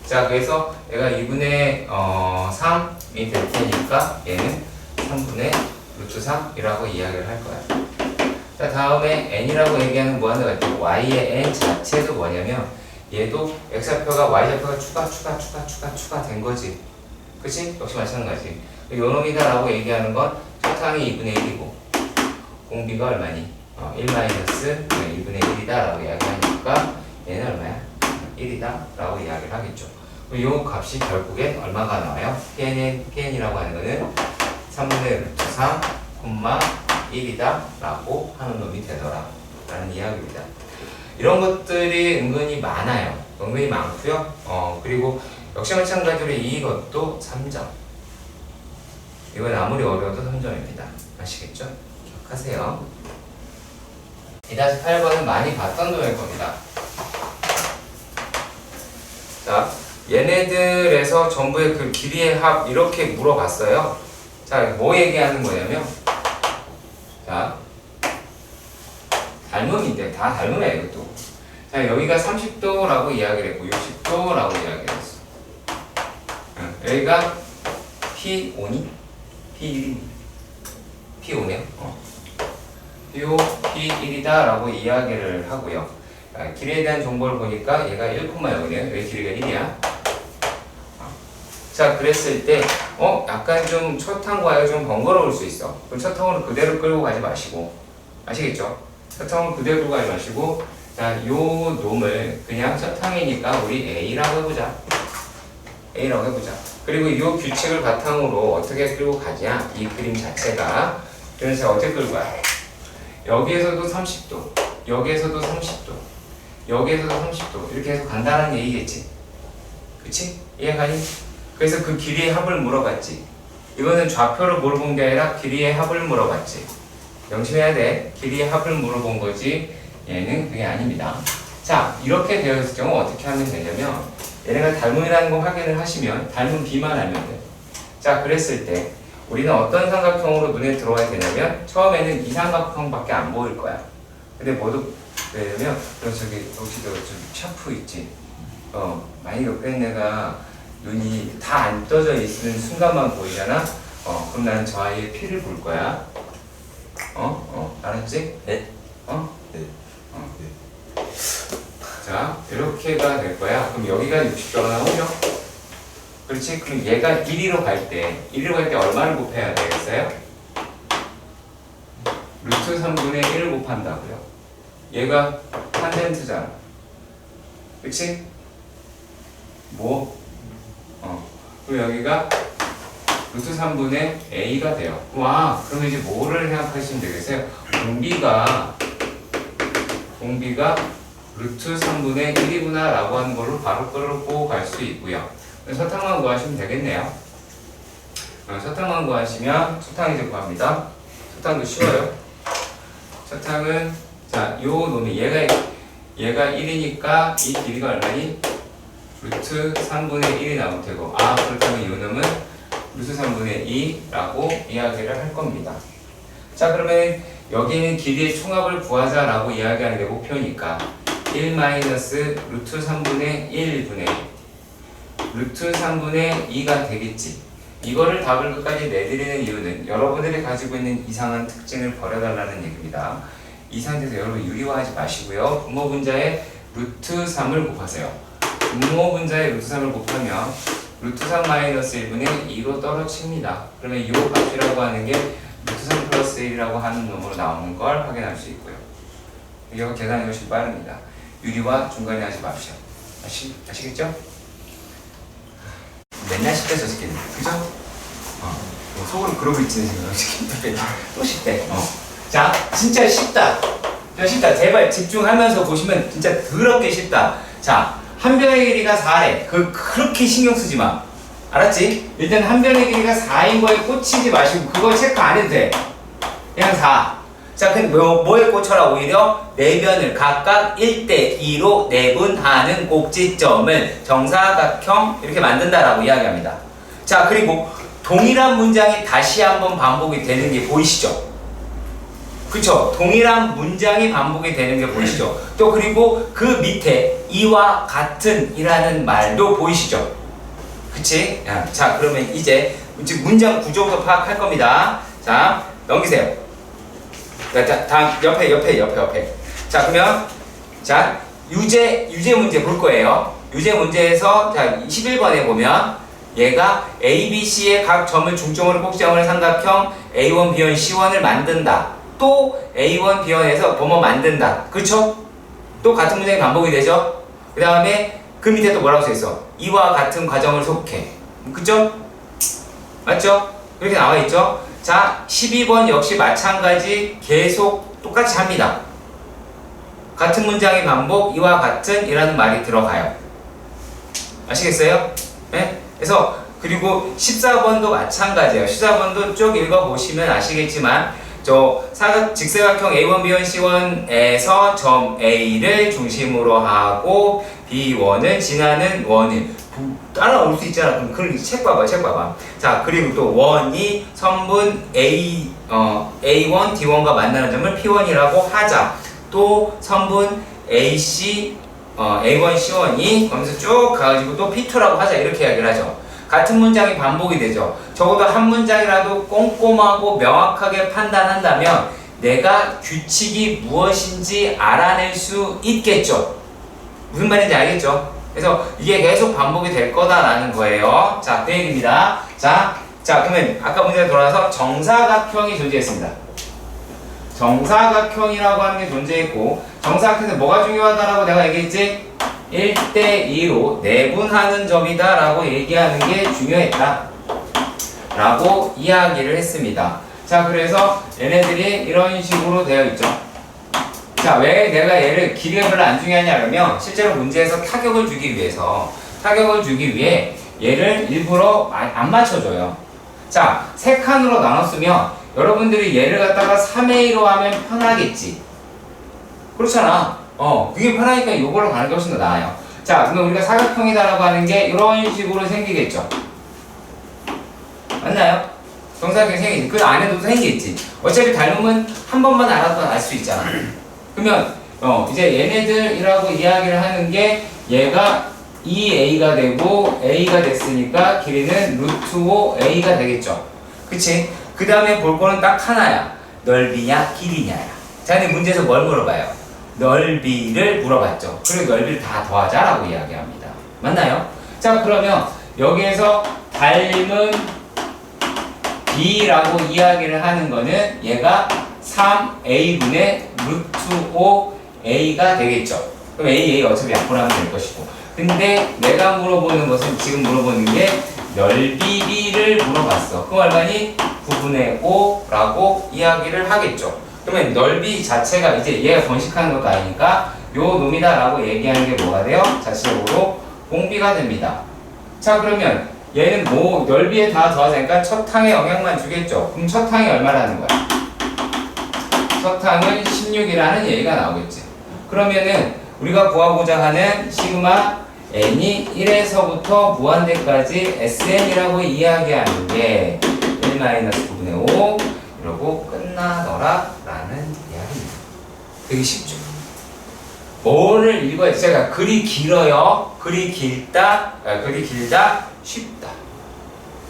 S1: 자, 그래서 얘가 2분의 3이 될 테니까 얘는 3분의 루트 3이라고 이야기를 할 거야. 자, 다음에 n이라고 얘기하는 무한대가 있고 y의 n 자체도 뭐냐면 얘도 x좌표가 y좌표가 추가 된 거지. 그치? 역시 마찬가지. 요 놈이다라고 얘기하는 건 첫 항이 2분의 1이고 공비가 얼마니? 1-2분의 1이다라고 이야기하니까 얘는 얼마야? 1이다라고 이야기를 하겠죠. 이 값이 결국엔 얼마가 나와요? PN이라고 하는 거는 3분의 루트 3, 1이다라고 하는 놈이 되더라 라는 이야기입니다. 이런 것들이 은근히 많아요. 은근히 많고요. 그리고 역시 마찬가지로 이것도 3점. 이건 아무리 어려워도 3점입니다. 아시겠죠? 기억하세요. 2-8번은 많이 봤던 놈일 겁니다. 자, 얘네들에서 전부의 그 길이의 합 이렇게 물어봤어요. 자, 뭐 얘기하는 거냐면 자, 닮음인데 다 닮음이야 이것도. 자, 여기가 30도라고 이야기를 했고 60도라고 이야기를 했어. 여기가 P5니? P1이 P5네요. P1이다 라고 이야기를 하고요. 길이에 대한 정보를 보니까 얘가 1,0이네요. 여기 길이가 1이야. 자, 그랬을 때 약간 좀 첫 항과가 좀 번거로울 수 있어. 그럼 첫 항으로 그대로 끌고 가지 마시고, 아시겠죠? 첫 항으로 그대로 끌고 가지 마시고, 자, 요 놈을 그냥 첫 항이니까 우리 A라고 해보자. A라고 해보자. 그리고 이 규칙을 바탕으로 어떻게 끌고 가냐? 이 그림 자체가. 그래서 어떻게 끌고 가요? 여기에서도 30도, 여기에서도 30도, 여기에서도 30도 이렇게 해서 간단한 얘기겠지. 그치? 이해가니? 그래서 그 길이의 합을 물어봤지. 이거는 좌표를 물어본 게 아니라 길이의 합을 물어봤지. 명심해야 돼. 길이의 합을 물어본 거지 얘는 그게 아닙니다. 자, 이렇게 되어 있을 경우 어떻게 하면 되냐면 얘네가 닮음이라는 거 확인을 하시면 닮은 B만 알면 돼. 자, 그랬을 때 우리는 어떤 삼각형으로 눈에 들어와야 되냐면 처음에는 이 삼각형밖에 안 보일 거야. 근데 뭐도 왜냐면 저기 혹시 저기 샤프 있지? 많이 옆에 애가 눈이 다 안 떠져 있는 순간만 보이잖아. 그럼 나는 저 아이의 피를 볼 거야. 알았지?
S3: 네.
S1: 네.
S3: 네.
S1: 자, 이렇게가 될 거야. 그럼 여기가 60도가 나오죠? 그렇지? 그럼 얘가 1위로 갈 때, 1위로 갈 때 얼마를 곱해야 되겠어요? 루트 3분의 1을 곱한다고요. 얘가 탄젠트잖아. 그치? 그럼 여기가 루트 3분의 A가 돼요. 와, 그럼 이제 뭐를 생각하시면 되겠어요? 공비가 루트 3분의 1이구나 라고 하는 걸로 바로 끌고 갈 수 있고요. 서탕만 구하시면 되겠네요. 서탕만 구하시면 서탕 이제 구합니다. 서탕도 쉬워요. 서탕은 자, 요 놈이 얘가 1이니까 이 길이가 얼마니? 루트 3분의 1이 나올 테고, 그렇다면 이 놈은 루트 3분의 2라고 이야기를 할 겁니다. 자, 그러면 여기는 길이의 총합을 구하자라고 이야기하는 게 목표니까 1 마이너스 루트 3분의 1분의 루트 3분의 2가 되겠지. 이거를 답을 끝까지 내드리는 이유는 여러분들이 가지고 있는 이상한 특징을 버려달라는 얘기입니다. 이 상태에서 여러분 유리화하지 마시고요. 분모분자에 루트 3을 곱하세요. 분모분자에 루트 3을 곱하면 루트 3 마이너스 1분의 2로 떨어집니다. 그러면 이 값이라고 하는 게 루트 3 플러스 1이라고 하는 놈으로 나오는 걸 확인할 수 있고요. 이거 계산이 훨씬 빠릅니다. 유리화 중간에 하지 마십시오. 아시겠죠? 맨날 쉽대 저 새끼는. 그죠? 속으로 그러고 있지 지금. 또 쉽대. 자, 진짜 쉽다. 쉽다. 제발 집중하면서 보시면 진짜 더럽게 쉽다. 자, 한 변의 길이가 4래. 그렇게 신경 쓰지 마. 알았지? 일단 한 변의 길이가 4인 거에 꽂히지 마시고 그거 체크 안 해도 돼. 그냥 4. 자, 근데 뭐에 꽂혀라? 오히려 네 변을 각각 1대2로 내분하는 꼭지점을 정사각형 이렇게 만든다라고 이야기합니다. 자, 그리고 동일한 문장이 다시 한번 반복이 되는 게 보이시죠? 그쵸? 동일한 문장이 반복이 되는 게 보이시죠? 또 그리고 그 밑에 이와 같은 이라는 말도 보이시죠? 그치? 자, 그러면 이제 문장 구조부터 파악할 겁니다. 자, 넘기세요. 자, 다음 옆에. 자, 그러면 자, 유제 문제 볼 거예요. 유제 문제에서 자, 21번에 보면 얘가 A, B, C의 각 점을 중점으로 꼭지점을 삼각형 A1, B1, C1을 만든다. 또 A1, B1에서 뭐뭐 만든다. 그렇죠? 또 같은 문장이 반복이 되죠? 그 다음에 그 밑에 또 뭐라고 써있어? 이와 같은 과정을 속해. 그죠? 맞죠? 그렇게 나와있죠? 자, 12번 역시 마찬가지 계속 똑같이 합니다. 같은 문장의 반복, 이와 같은 이라는 말이 들어가요. 아시겠어요? 네? 그래서 그리고 14번도 마찬가지예요. 14번도 쭉 읽어보시면 아시겠지만 저 직사각형 A1, B1, C1에서 점 A를 중심으로 하고 B1을 지나는 원을 따라올 수 있잖아. 그럼 그걸 책 봐봐. 자, 그리고 또 원이 선분 A1, D1과 만나는 점을 P1이라고 하자. 또 선분 AC, A1, C1이 거기서 쭉 가가지고 또 P2라고 하자. 이렇게 이야기를 하죠. 같은 문장이 반복이 되죠. 적어도 한 문장이라도 꼼꼼하고 명확하게 판단한다면 내가 규칙이 무엇인지 알아낼 수 있겠죠. 무슨 말인지 알겠죠? 그래서 이게 계속 반복이 될 거다라는 거예요. 자, 그 얘기입니다. 자, 그러면 아까 문제에 돌아와서 정사각형이 존재했습니다. 정사각형이라고 하는 게 존재했고, 정사각형에서 뭐가 중요하다라고 내가 얘기했지? 1대2로 내분하는 점이다 라고 얘기하는 게 중요했다 라고 이야기를 했습니다. 자, 그래서 얘네들이 이런 식으로 되어 있죠. 자, 왜 내가 얘를 길이가 별로 안 중요하냐면 실제로 문제에서 타격을 주기 위해 얘를 일부러 안 맞춰줘요. 자, 세 칸으로 나눴으면 여러분들이 얘를 갖다가 3A로 하면 편하겠지. 그렇잖아. 그게 편하니까 요거로 가는 게 훨씬 더 나아요. 자, 그러면 우리가 사각형이다라고 하는 게 이런 식으로 생기겠죠. 맞나요? 정사각형이 생기지. 그 안에도 생기겠지. 어차피 닮으면 한 번만 알아도 알 수 있잖아. 그러면 이제 얘네들이라고 이야기를 하는 게 얘가 2a가 되고 a가 됐으니까 길이는 루트 5a가 되겠죠. 그치? 그 다음에 볼 거는 딱 하나야. 넓이냐 길이냐야. 자, 근데 문제에서 뭘 물어봐요? 넓이를 물어봤죠. 그리고 넓이를 다 더하자라고 이야기합니다. 맞나요? 자, 그러면 여기에서 닮은 b라고 이야기를 하는 거는 얘가 3a분의 루트 5a가 되겠죠. 그럼 a 어차피 약분하면 될 것이고. 근데 내가 물어보는 것은 지금 물어보는 게 넓이를 물어봤어. 그럼 얼마니? 9분의 5라고 이야기를 하겠죠. 그러면 넓이 자체가 이제 얘가 번식하는 것도 아니니까 요 놈이다 라고 얘기하는 게 뭐가 돼요? 자체적으로 공비가 됩니다. 자, 그러면 얘는 뭐 넓이에 다 더하자니까 첫 항에 영향만 주겠죠. 그럼 첫 항이 얼마라는 거야? 첫 항은 16이라는 얘기가 나오겠지. 그러면은 우리가 구하고자 하는 시그마 n이 1에서부터 무한대까지 sn이라고 이야기하는 게 1-9분의 5 이러고 끝나더라 라는 이야기입니다. 되게 쉽죠? 뭐를 읽어야 제가 글이 길어요. 글이 길다 쉽다.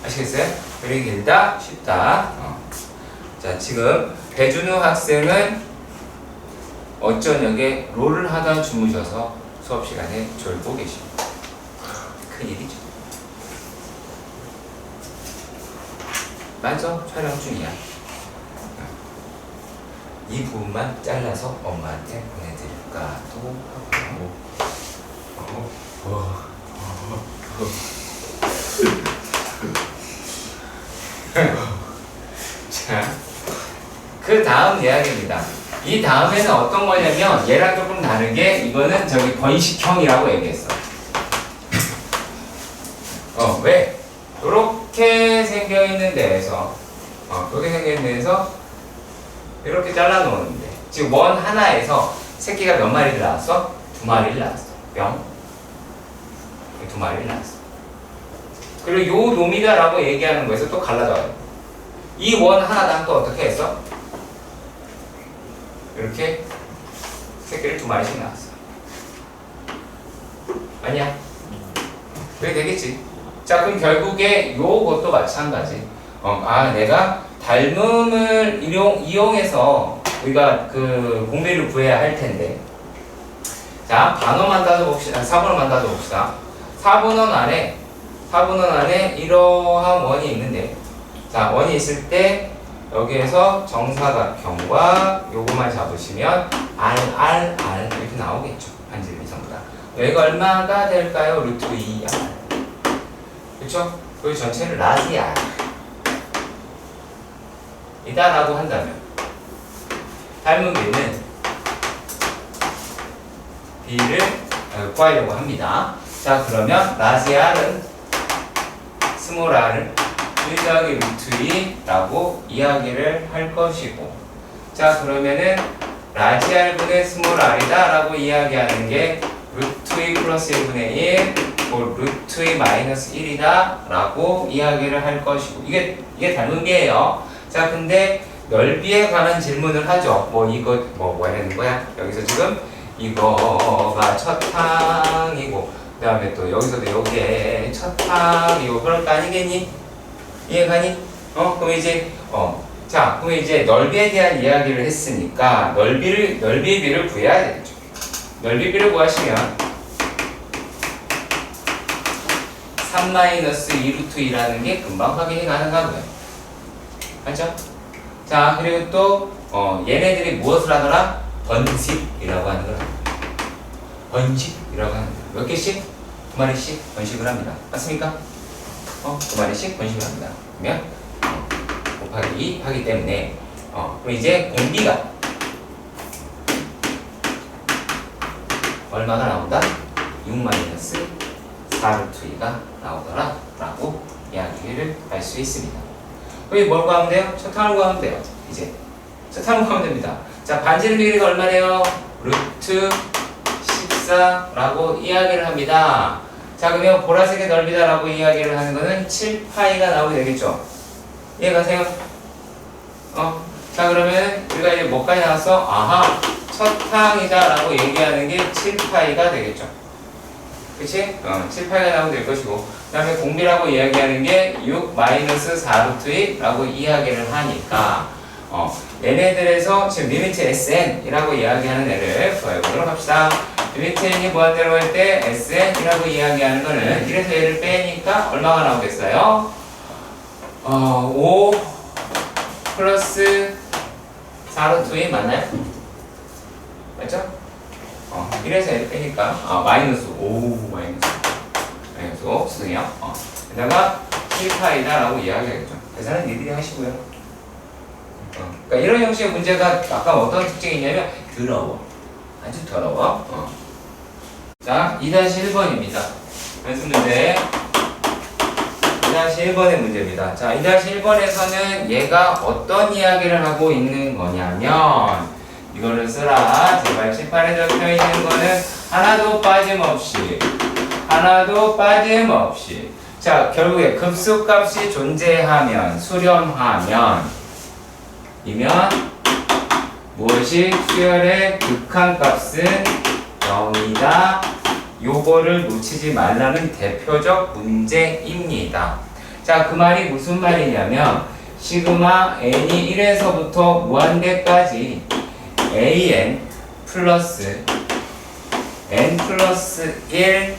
S1: 아시겠어요? 글이 길다 쉽다. 자, 지금 배준우 학생은 어쩌녁에 롤을 하다 주무셔서 수업 시간에 졸고 계십니다. 큰일이죠. 맞아, 촬영 중이야. 이 부분만 잘라서 엄마한테 보내드릴까 또 하고. 자, 그 다음 이야기입니다. 이 다음에는 어떤 거냐면 얘랑 조금 다른 게 이거는 저기 번식형이라고 얘기했어. 왜? 이렇게 생겨있는 데에서 이렇게 생겨있는 데에서 이렇게 잘라놓는데 지금 원 하나에서 새끼가 몇 마리를 낳았어? 2마리를 낳았어. 뿅. 2마리를 낳았어. 그리고 요 놈이다라고 얘기하는 거에서 또 갈라져요. 이 원 하나당 또 어떻게 했어? 이렇게 새끼를 2마리씩 낳았어. 아니야? 그게 되겠지. 자, 그럼 결국에 요것도 마찬가지. 내가 닮음을 이용해서 우리가 그 공비를 구해야 할 텐데. 자, 반원만 따져봅시다. 4번원만 따져봅시다. 4번원 안에 이러한 원이 있는데, 자, 원이 있을 때 여기에서 정사각형과 요거만 잡으시면 R 이렇게 나오겠죠. 반지름이 전부 다. 여기가 얼마가 될까요? 루트 2R. 그쵸? 그 전체를 라지R 이다라고 한다면 닮은 B는 B를 구하려고 합니다. 자, 그러면 라지R은 스몰 r을 1 루트 2라고 이야기를 할 것이고, 자, 그러면은 라지R분의 스몰 r이다 라고 이야기하는 게 루트 2 플러스 1분의 1 루트 2 마이너스 1이다 라고 이야기를 할 것이고, 이게 닮은 게예요. 자, 근데 넓이에 관한 질문을 하죠. 이거 뭐 하는 거야? 여기서 지금 이거가 첫 항이고, 그 다음에 또 여기서도 여기에 첫 항이고, 그럴 거 아니겠니? 이해가니? 그럼 이제 자, 그럼 이제 넓이에 대한 이야기를 했으니까 넓이의 비를 구해야 되겠죠. 넓이 비를 구하시면 3-2루트2라는 게 금방 확인이 가능하고요. 맞죠? 자, 그리고 또 얘네들이 무엇을 하더라? 번식이라고 하는 걸 합니다. 번식이라고 하는 거. 몇 개씩? 2마리씩 번식을 합니다. 맞습니까? 2마리씩 번식을 합니다. 그러면 곱하기 2 하기 때문에 그럼 이제 공비가 얼마가 나온다? 6-4루트2가 나오더라 라고 이야기를 할 수 있습니다. 그럼 뭘 구하면 돼요? 첫 항을 구하면 돼요. 이제 첫 항을 구하면 됩니다. 자, 반지름 길이가 얼마래요? 루트 14라고 이야기를 합니다. 자, 그러면 보라색의 넓이다 라고 이야기를 하는 거는 7파이가 나오게 되겠죠. 이해가세요? 자, 그러면 우리가 이제 뭐까지 나왔어? 아하, 첫 항이다 라고 얘기하는 게 7파이가 되겠죠. 그치? 7파이가 나오게 될 것이고, 그 다음에 공비라고 이야기하는 게 6-4루트2 라고 이야기를 하니까 얘네들에서 지금 리미트 SN이라고 이야기하는 애를 구해보도록 합시다. 리미트 N이 무한대로 할 때 SN이라고 이야기하는 거는 이래서 얘를 빼니까 얼마가 나오겠어요? 5 플러스 4루트2 맞나요? 맞죠? 이래서 얘를 빼니까 마이너스 5 마이너스 5 수능이요. 게다가 7파이다 라고 이야기하겠죠. 계산은 니들이 하시고요. 그러니까 이런 형식의 문제가 아까 어떤 특징이 있냐면 더러워. 아주 더러워. 자, 2-1번입니다. 연습 문제. 2-1번의 문제입니다. 자, 2-1번에서는 얘가 어떤 이야기를 하고 있는 거냐면 이거를 쓰라. 제발 칠판에 적혀 있는 거는 하나도 빠짐없이. 자, 결국에 급수값이 존재하면, 수렴하면 이면 무엇이 수열의 극한값은 0이다. 요거를 놓치지 말라는 대표적 문제입니다. 자, 그 말이 무슨 말이냐면 시그마 n이 1에서부터 무한대까지 an 플러스 n 플러스 1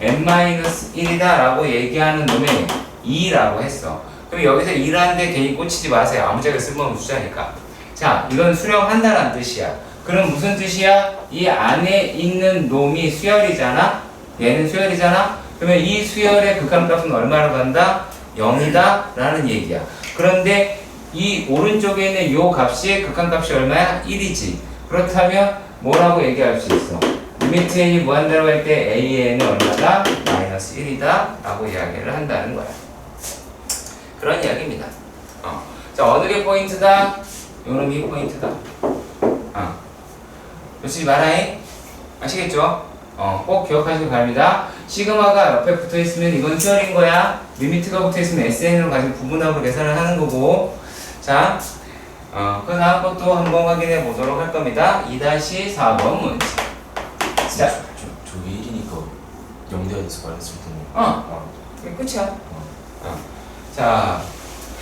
S1: n-1이다 라고 얘기하는 놈의 2라고 했어. 그럼 여기서 2라는데 괜히 꽂히지 마세요. 아무짝에 쓸모없는 숫자니까. 자, 이건 수렴한다라는 뜻이야. 그럼 무슨 뜻이야? 이 안에 있는 놈이 수열이잖아? 얘는 수열이잖아? 그러면 이 수열의 극한값은 얼마로 간다? 0이다 라는 얘기야. 그런데 이 오른쪽에 있는 요 값이 극한값이 얼마야? 1이지. 그렇다면 뭐라고 얘기할 수 있어? 리미트 n이 무한대로 할 때 an은 얼마다? 마이너스 1이다 라고 이야기를 한다는 거야. 그런 이야기입니다. 자, 어느 게 포인트다? 요런 게 포인트다. 놓치지 마라잉. 아시겠죠? 꼭 기억하시기 바랍니다. 시그마가 옆에 붙어 있으면 이건 수열인 거야. 리미트가 붙어 있으면 SN으로 가지고 부분합으로 계산을 하는 거고. 자, 그 다음 것도 한번 확인해 보도록 할 겁니다. 2-4번 문제. 자,
S3: 저게 1이니까 0대에서 마이너스 1
S1: 이게 끝이야. 자,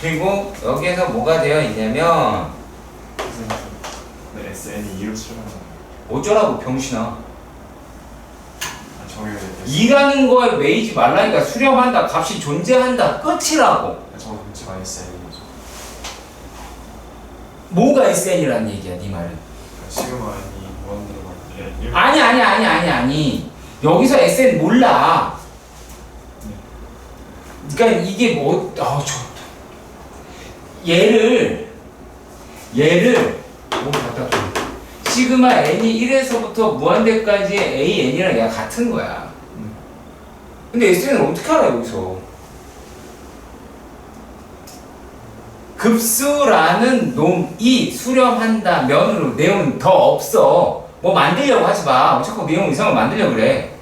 S1: 그리고 여기에서 뭐가 되어 있냐면
S2: 네, SN이 2로 수렴하는
S1: 어쩌라고 병신아.
S2: 정의를
S1: 2라는 거에 매이지 말라니까. 수렴한다, 값이 존재한다, 끝이라고.
S2: 저 문제가 SN인 거죠.
S1: 뭐가 SN이라는 얘기야, 네 말은.
S2: 시그마 n이 무한대로 갈 때
S1: 아니. 여기서 SN 몰라. 그러니까 이게 뭐, 얘를 뭐 갖다 줘. 시그마 n이 1에서부터 무한대까지의 AN이랑 얘가 같은 거야. 근데 SN을 어떻게 알아, 여기서? 급수라는 놈이 수렴한다 면으로 내용 더 없어. 뭐 만들려고 하지 마. 자꾸 내용 이상을 만들려고 그래.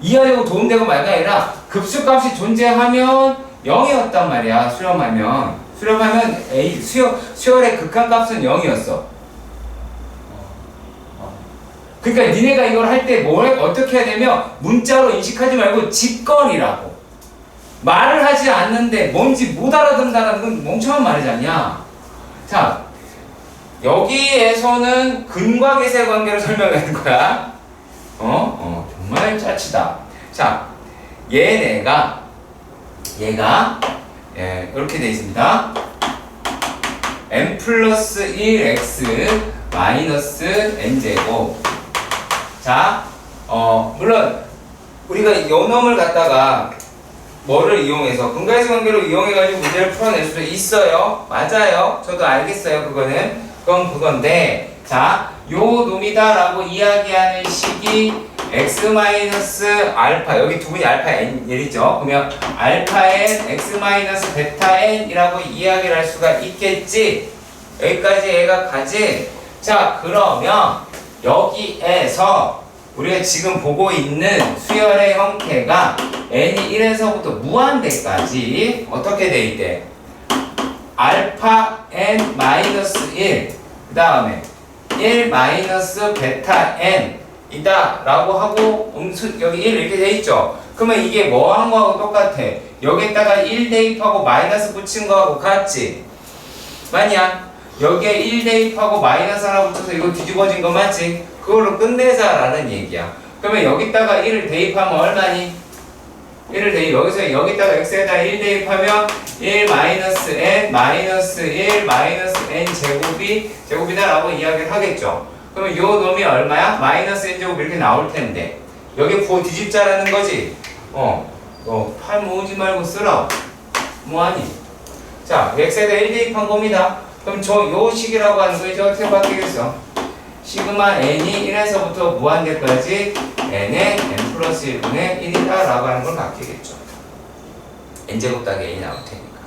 S1: 이해하려고 도움되고 말가 아니라 급수값이 존재하면 0이었단 말이야. 수렴하면 A 수열의 극한값은 0이었어. 그러니까 니네가 이걸 할 때 뭘 어떻게 해야 되면 문자로 인식하지 말고 직권이라고. 말을 하지 않는데 뭔지 못 알아듣는다는 건 멍청한 말이지 않냐. 자, 여기에서는 근과 계세 관계를 설명하는 거야. 정말 짜치다. 자, 얘가 예, 이렇게 돼 있습니다. n 플러스 1x 마이너스 n제곱. 자, 물론 우리가 요 놈을 갖다가 뭐를 이용해서 근거해서 관계로 이용해가지고 문제를 풀어낼 수도 있어요. 맞아요. 저도 알겠어요. 그건 그건데, 자, 요 놈이다라고 이야기하는 식이 x 마이너스 알파, 여기 두 분이 알파 n이죠. 그러면 알파 n x 마이너스 베타 n이라고 이야기를 할 수가 있겠지. 여기까지 얘가 가지. 자, 그러면 여기에서 우리가 지금 보고 있는 수열의 형태가 n이 1에서부터 무한대까지 어떻게 돼 있대? 알파 n 마이너스 1, 그 다음에 1 마이너스 베타 n 이다 라고 하고 여기 1 이렇게 돼 있죠. 그러면 이게 뭐 한 거하고 똑같아? 여기에다가 1 대입하고 마이너스 붙인 거하고 같지? 맞냐? 여기에 1 대입하고 마이너스 하나 붙여서 이거 뒤집어진 거 맞지? 그걸로 끝내자라는 얘기야. 그러면 여기다가 1을 대입하면 얼마니? 1을 여기서 여기다가 x에다 1 대입하면 1 마이너스 n 마이너스 1 마이너스 n 제곱이다 라고 이야기를 하겠죠. 그러면 요 놈이 얼마야? 마이너스 n 제곱 이렇게 나올 텐데 여기 보 뒤집자라는 거지. 팔 모으지 말고 쓰라. 뭐하니? 자, x에다 1 대입한 겁니다. 그럼 요 식이라고 하는 거 이제 어떻게 바뀌겠어? 시그마 n이 1에서부터 무한대까지 n의 n 플러스 1분의 1이다 라고 하는 걸 바뀌겠죠. n제곱 따기 n이 나올 테니까.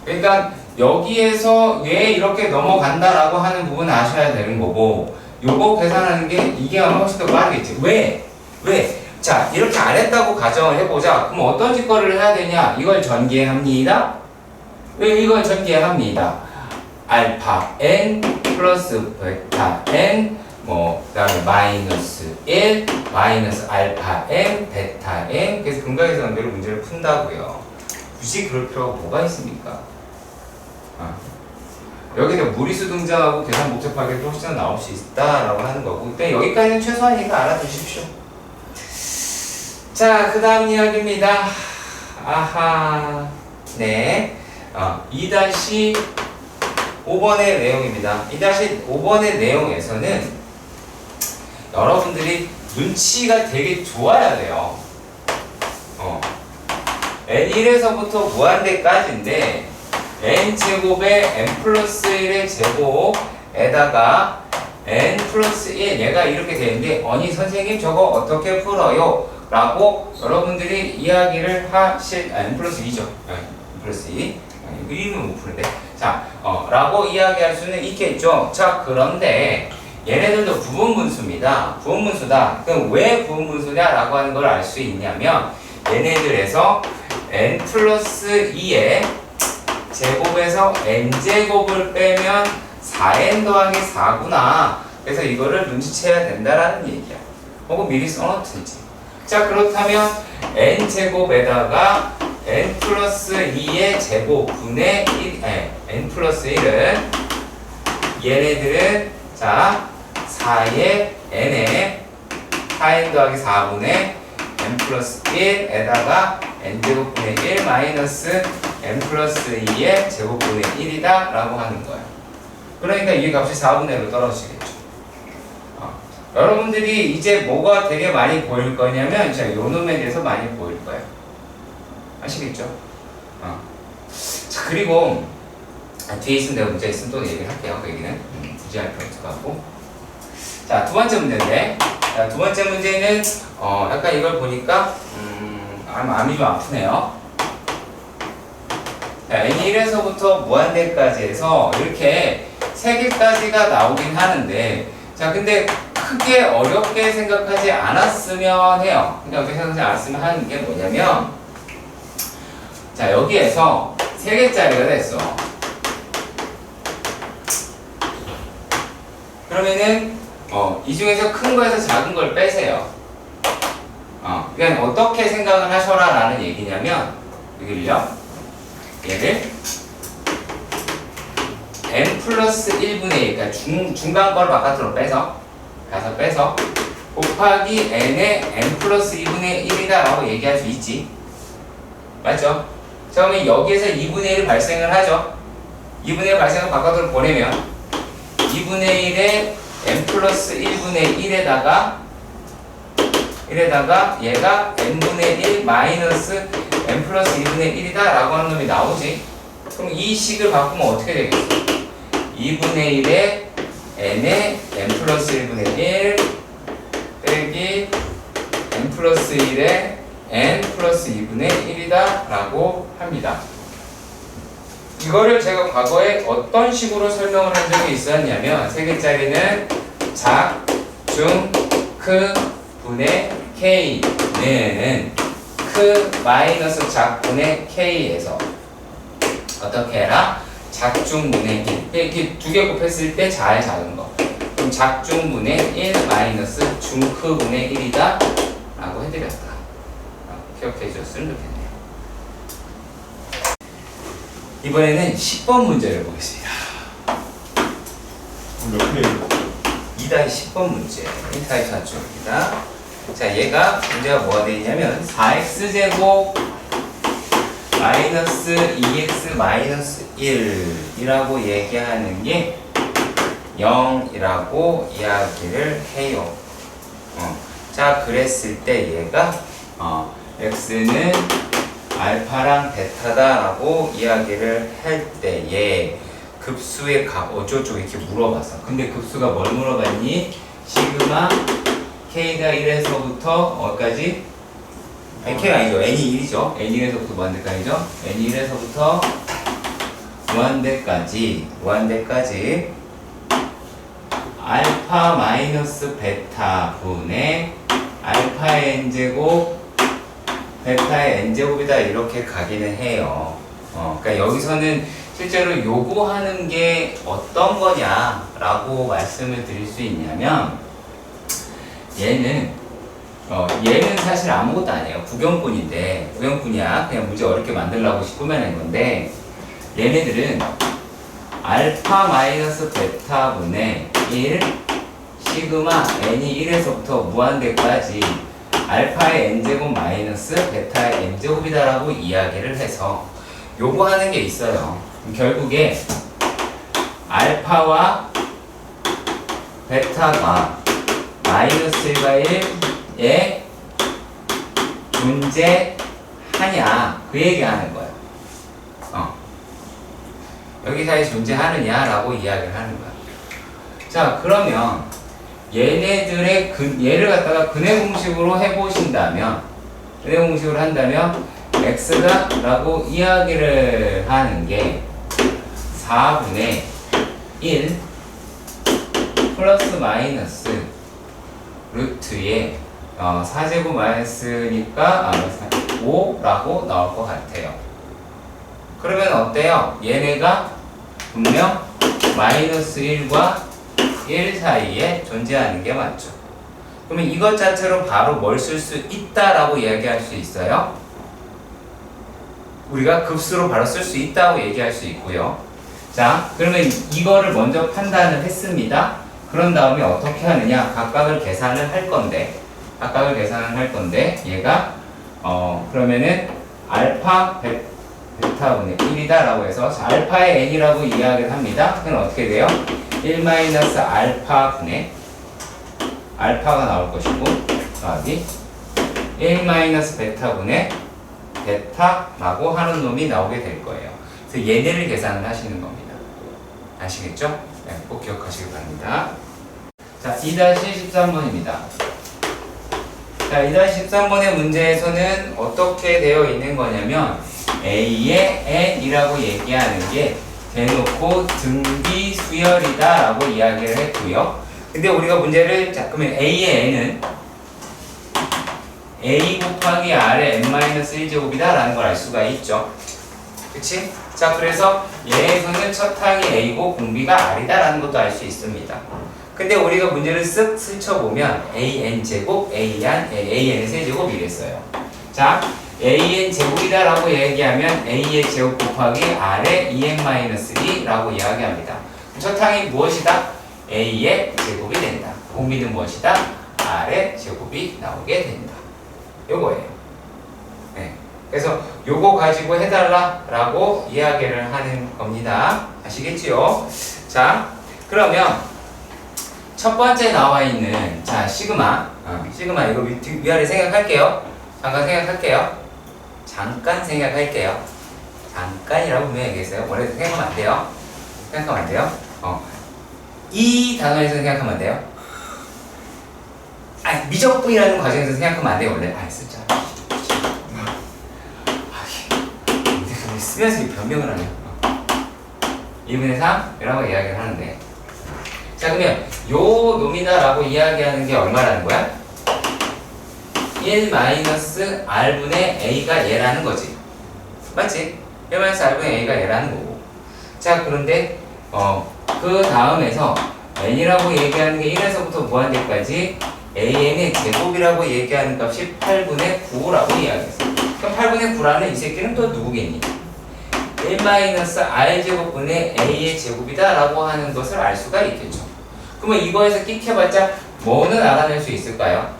S1: 그러니까 여기에서 왜 이렇게 넘어간다라고 하는 부분을 아셔야 되는 거고, 요거 계산하는 게 이게 아마 훨씬 더 빠르겠지. 왜? 자, 이렇게 안 했다고 가정을 해보자. 그럼 어떤 짓거리를 해야 되냐? 이걸 전개합니다. 왜 이걸 전개합니다? 알파 n 플러스 베타 n 그 다음에 마이너스 1 마이너스 알파 n 베타 n. 그래서 근거에서 관계로 문제를 푼다고요. 굳이 그럴 필요가 뭐가 있습니까? 여기다 무리수 등장하고 계산 복잡하게 또 훨씬 더 나올 수 있다라고 하는 거고, 일단 여기까지는 최소한이니까 알아두십시오. 자, 그 다음 이야기입니다. 아하, 네, 2-5번의 내용입니다. 2-5번의 내용에서는 여러분들이 눈치가 되게 좋아야 돼요. n1에서부터 무한대까지인데 n제곱에 n 플러스 1의 제곱에다가 n 플러스 1 얘가 이렇게 되는데, 아니 선생님 저거 어떻게 풀어요? 라고 여러분들이 이야기를 하실, n 플러스 2죠. n 플러스 2. 1이면 못 푸는데. 자, 라고 이야기할 수는 있겠죠. 자, 그런데 얘네들도 부분분수입니다. 부분분수다. 그럼 왜 부분분수냐라고 하는 걸 알 수 있냐면, 얘네들에서 n 플러스 2의 제곱에서 n제곱을 빼면 4n 더하기 4구나. 그래서 이거를 눈치채야 된다라는 얘기야. 혹은 미리 써놓든지. 자, 그렇다면 n제곱에다가 n 플러스 2의 제곱분의 1, n 플러스 1은 얘네들은 자 4의 n에 4n 더하기 4분의 n 플러스 1에다가 n제곱분의 1 마이너스 n 플러스 2의 제곱분의 1이다 라고 하는 거예요. 그러니까 이 값이 4분의 1로 떨어지겠죠. 여러분들이 이제 뭐가 되게 많이 보일 거냐면, 자, 요 놈에 대해서 많이 보일 거예요. 아시겠죠? 자, 그리고 뒤에 있으면 내가 문제 있으면 또 얘기를 할게요. 그 얘기는 굳이 할 필요 없을 것 같고. 자, 두 번째 문제인데, 자, 두 번째 문제는 약간 이걸 보니까 마음이 좀 아프네요. 자, n1에서부터 무한대까지 해서 이렇게 3개까지가 나오긴 하는데, 자, 근데 크게 어렵게 생각하지 않았으면 해요. 근데 어떻게 생각하지 않았으면 하는 게 뭐냐면, 자, 여기에서 3개짜리가 됐어. 그러면은 이 중에서 큰 거에서 작은 걸 빼세요. 그러니까 어떻게 생각을 하셔라 라는 얘기냐면, 여기를요, 얘를 n 플러스 1분의 1, 그러니까 중간 걸 바깥으로 빼서 곱하기 n의 n 플러스 2분의 1이다 라고 얘기할 수 있지. 맞죠? 자, 그러면 여기에서 2분의 1 발생을 하죠. 2분의 1 발생을 바깥으로 보내면 2분의 1에 n 플러스 1분의 1에다가 얘가 n분의 1 마이너스 n 플러스 2분의 1이다 라고 하는 놈이 나오지. 그럼 이 식을 바꾸면 어떻게 되겠어? 2분의 1에 n에 n 플러스 1분의 1 빼기 n 플러스 1에 n 플러스 2분의 1이다 라고 합니다. 이거를 제가 과거에 어떤 식으로 설명을 한 적이 있었냐면 세 개짜리는 작, 중, 크 분의 k는 크 마이너스 작분의 k에서 어떻게 해라? 작중분의 1 이렇게 두 개 곱했을 때 잘 작은 거. 그럼 작중분의 1 마이너스 중크분의 1이다 라고 해드렸다. 기억해 주셨으면 좋겠네요. 이번에는 10번 문제를 보겠습니다.
S2: 몇 페이지?
S1: 2-10번 문제 사이사주입니다. 자, 얘가 문제가 뭐가 되어 있냐면 4x제곱 마이너스 2x 마이너스 1이라고 얘기하는 게 0이라고 이야기를 해요. 자, 그랬을 때 얘가 x는 알파랑 베타다라고 이야기를 할 때에 급수의 값 어쩌고 이렇게 물어봤어. 근데 급수가 뭘 물어봤니? 시그마 k가 1에서부터 어디까지? 아니 k가 아니죠. n이 1이죠. n이 1에서부터 무한대까지죠. n이 1에서부터 무한대까지 알파 마이너스 베타 분의 알파의 n제곱 베타의 n제곱이다 이렇게 가기는 해요. 그러니까 여기서는 실제로 요구하는 게 어떤 거냐라고 말씀을 드릴 수 있냐면 얘는 사실 아무것도 아니에요. 구경꾼이야. 그냥 문제 어렵게 만들려고 꾸며낸 건데 얘네들은 알파 마이너스 베타 분의 1 시그마 n이 1에서부터 무한대까지 알파의 n제곱 마이너스 베타의 n제곱이다 라고 이야기를 해서 요구하는 게 있어요. 결국에 알파와 베타가 마이너스 1과 1에 존재하냐 그 얘기하는 거예요. 여기 사이에 존재하느냐 라고 이야기를 하는 거야. 자, 그러면 얘네들의 얘를 갖다가 근해 공식으로 해보신다면 근해 공식으로 한다면 x가 라고 이야기를 하는 게 4분의 1 플러스 마이너스 루트에 4제곱 마이너스니까 5라고 나올 것 같아요. 그러면 어때요? 얘네가 분명 마이너스 1과 1 사이에 존재하는 게 맞죠. 그러면 이것 자체로 바로 뭘 쓸 수 있다라고 이야기할 수 있어요. 우리가 급수로 바로 쓸 수 있다고 얘기할 수 있고요. 자, 그러면 이거를 먼저 판단을 했습니다. 그런 다음에 어떻게 하느냐? 각각을 계산을 할 건데 얘가 그러면은 알파 베타분의 1이다 라고 해서 알파의 n이라고 이야기를 합니다. 그럼 어떻게 돼요? 1 마이너스 알파 분의 알파가 나올 것이고 더하기 1 마이너스 베타 분의 베타라고 하는 놈이 나오게 될 거예요. 그래서 얘네를 계산을 하시는 겁니다. 아시겠죠? 네, 꼭 기억하시기 바랍니다. 자, 2-13번입니다. 자, 2-13번의 문제에서는 어떻게 되어 있는 거냐면 A의 n이라고 얘기하는 게 대놓고 등비 수열이다 라고 이야기를 했고요. 근데 우리가 문제를 자, 그러면 A의 n은 A 곱하기 R의 n-1제곱이다 라는 걸 알 수가 있죠. 그치? 자, 그래서 얘에서는 첫 항이 A고 공비가 R이다 라는 것도 알 수 있습니다. 근데 우리가 문제를 쓱 스쳐보면 AN제곱, AN의 세제곱 이랬어요. 자, AN 제곱이다 라고 얘기하면 A의 제곱 곱하기 R의 2n-2 라고 이야기합니다. 첫 항이 무엇이다? A의 제곱이 된다. 공비는 무엇이다? R의 제곱이 나오게 됩니다. 요거예요. 네. 그래서 요거 가지고 해달라라고 이야기를 하는 겁니다. 아시겠지요? 자, 그러면 첫 번째 나와 있는 자 시그마, 시그마 이거 위아래 생각할게요. 잠깐 생각할게요. 잠깐이라고 분명히 얘기했어요. 원래도 생각하면 안 돼요. 생각하면 안 돼요. 이 단어에서 생각하면 안 돼요. 아니 미적분이라는 과정에서 생각하면 안 돼요. 원래 쓰자. 근데 쓰면서 변명을 하네요. 2분의 3이라고 이야기를 하는데, 자 그러면 요 놈이다라고 이야기하는 게 얼마라는 거야? 1-r분의 a가 얘라는 거지. 맞지? 1-r분의 a가 얘라는 거고. 자 그런데 그 다음에서 n이라고 얘기하는 게 1에서부터 무한대까지 an의 제곱이라고 얘기하는 값이 8분의 9라고 이야기했어. 그럼 8분의 9라는 이 새끼는 또 누구겠니? 1-r제곱분의 a의 제곱이다 라고 하는 것을 알 수가 있겠죠. 그러면 이거에서 끽해봤자 뭐는 알아낼 수 있을까요?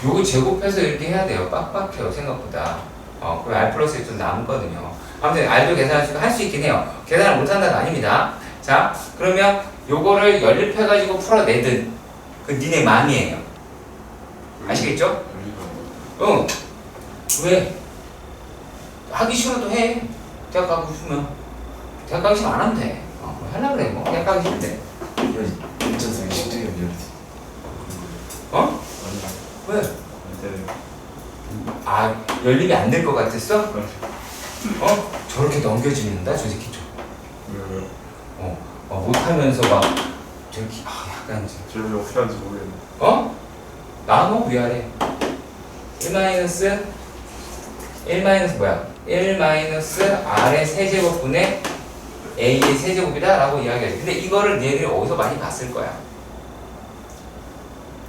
S1: 요거 제곱해서 이렇게 해야 돼요. 빡빡해요 생각보다. 그럼 r 플러스 좀 남거든요. 아무튼 r도 계산할 할 수 있긴 해요. 계산을 못한다가 아닙니다. 자 그러면 요거를 연립해가지고 풀어내든 그 니네 마음이에요. 아시겠죠? 응. 왜? 하기 싫어도 해. 대학 가고 싶으면. 대학 가기 싫으면 안 하면 돼. 뭐 하려고 그래 뭐. 대학 가기 싫은데.
S3: 인천성이 심정이 미안해.
S1: 왜? 연립이 안 될 것 같았어? 저렇게 넘겨지는다 저 새끼 좀. 못하면서 막 저렇게 약간
S2: 저를 어떻게 하는지 모르겠네.
S1: 나눠 위아래 1 뭐야? 1-r의 세제곱분의 a의 세제곱이다 라고 이야기하지. 근데 이거를 얘들이 어디서 많이 봤을 거야.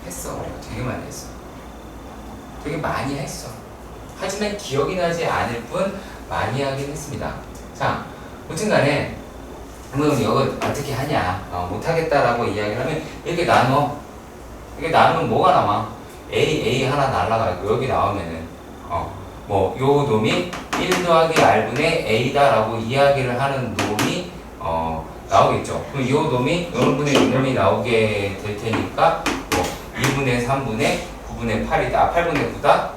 S1: 했어. 우리가 되게 많이 했어. 되게 많이 했어. 하지만 기억이 나지 않을 뿐 많이 하긴 했습니다. 자, 무튼 간에 그러면 이거 어떻게 하냐, 못하겠다라고 이야기를 하면 이렇게 나눠. 이게 나누면 뭐가 남아? A 하나 날라가고 여기 나오면은 뭐 요 놈이 1 더하기 r분의 a다라고 이야기를 하는 놈이 나오겠죠. 그럼 요 놈이 여러분의 요 놈이 나오게 될 테니까 뭐 2분의 3분의 9분의 8이다, 8분의 9다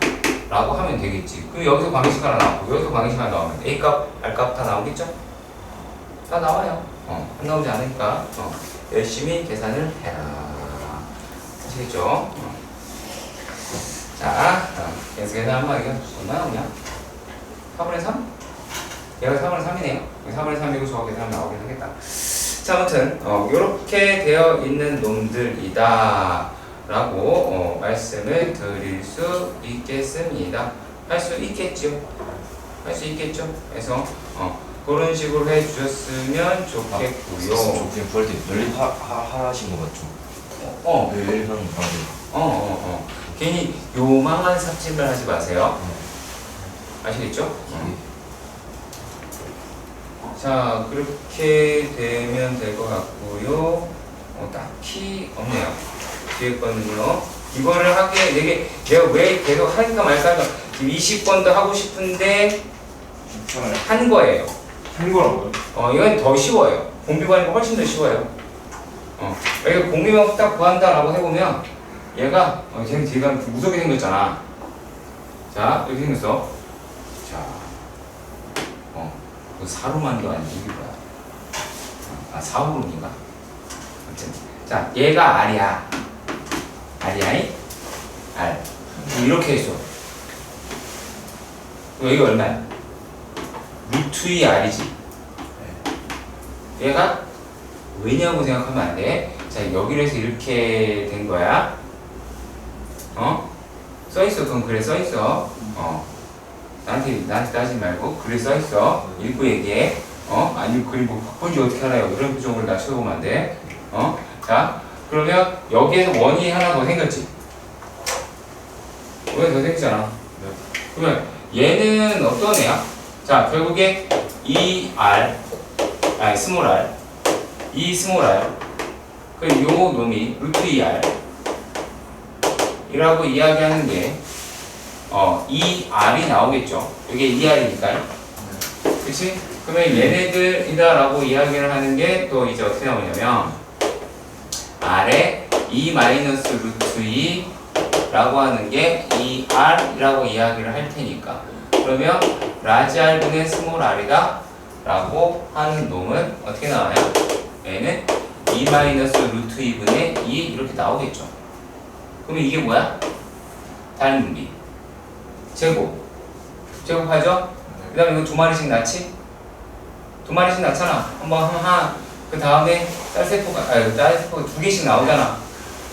S1: 라고 하면 되겠지. 그럼 여기서 방정식 하나 나오고 여기서 방정식 하나 나오면 a값, r값 다 나오겠죠? 다 나와요. 안 나오지 않으니까 열심히 계산을 해라. 아시겠죠? 자, 계속 계산하면 이거 얼마 나오냐? 4분의 3? 얘가 4분의 3이네요. 4분의 3이고 저거 계산하면 나오긴 하겠다. 자, 아무튼 이렇게 되어 있는 놈들이다 라고 말씀을 드릴 수 있겠습니다. 할 수 있겠죠? 할 수 있겠죠? 그래서 그런 식으로 해주셨으면 좋겠고요.
S3: 그냥 구할 때 연립하신 거 맞죠? 연립하는 거.
S1: 괜히 요망한 삽질을 하지 마세요. 아시겠죠? 자, 그렇게 되면 될 것 같고요. 딱히 없네요. 뒤에 거는요. 이거를 하게 내가 왜 계속 할까 말까 하면 지금 20번도 하고 싶은데 한 거예요.
S2: 한 거라고요?
S1: 이건 더 쉬워요. 공비 구하는 거 훨씬 더 쉬워요. 여기 공비만 딱 구한다라고 해보면 얘가 쟤는 뒤가 무섭게 생겼잖아. 자, 이렇게 생겼어. 자, 그 4로만도 아니고 이게 뭐야? 4호로인가? 아무튼 자, 얘가 R이야. R이야? R. 이렇게 했어. 여기가 얼마야? 루트 2 R이지. 얘가 왜냐고 생각하면 안 돼. 자, 여기로 해서 이렇게 된 거야. 써있어. 그럼 그래 써있어. 나한테 따지지 말고 그래 써있어. 읽고 얘기해. 아니 그림 뭐 바꾼지 어떻게 알아요? 이런 표정을 나 쳐다보면 안 돼. 자, 그러면 여기에서 원이 하나 더 생겼지. 원이 더 생겼잖아. 그러면 얘는 어떤 애야? 자, 결국에 이 R, 스몰 r, 이 스몰 r, 요 놈이 루트 2r 이라고 이야기하는 게 2r이 나오겠죠. 이게 2r이니까요. 그치? 그러면 얘네들이다라고 이야기를 하는 게 또 이제 어떻게 나오냐면 r에 2 마이너스 루트 2라고 하는 게 2r이라고 이야기를 할 테니까 그러면 라지 r분의 스몰 r이다 라고 하는 놈은 어떻게 나와요? 얘는 2 마이너스 루트 2분의 2 이렇게 나오겠죠. 그러면 이게 뭐야? 닮은비 제곱하죠? 그 다음에 이거 두 마리씩 낳지? 두 마리씩 낳잖아. 그 다음에 짤세포가 두 개씩 나오잖아.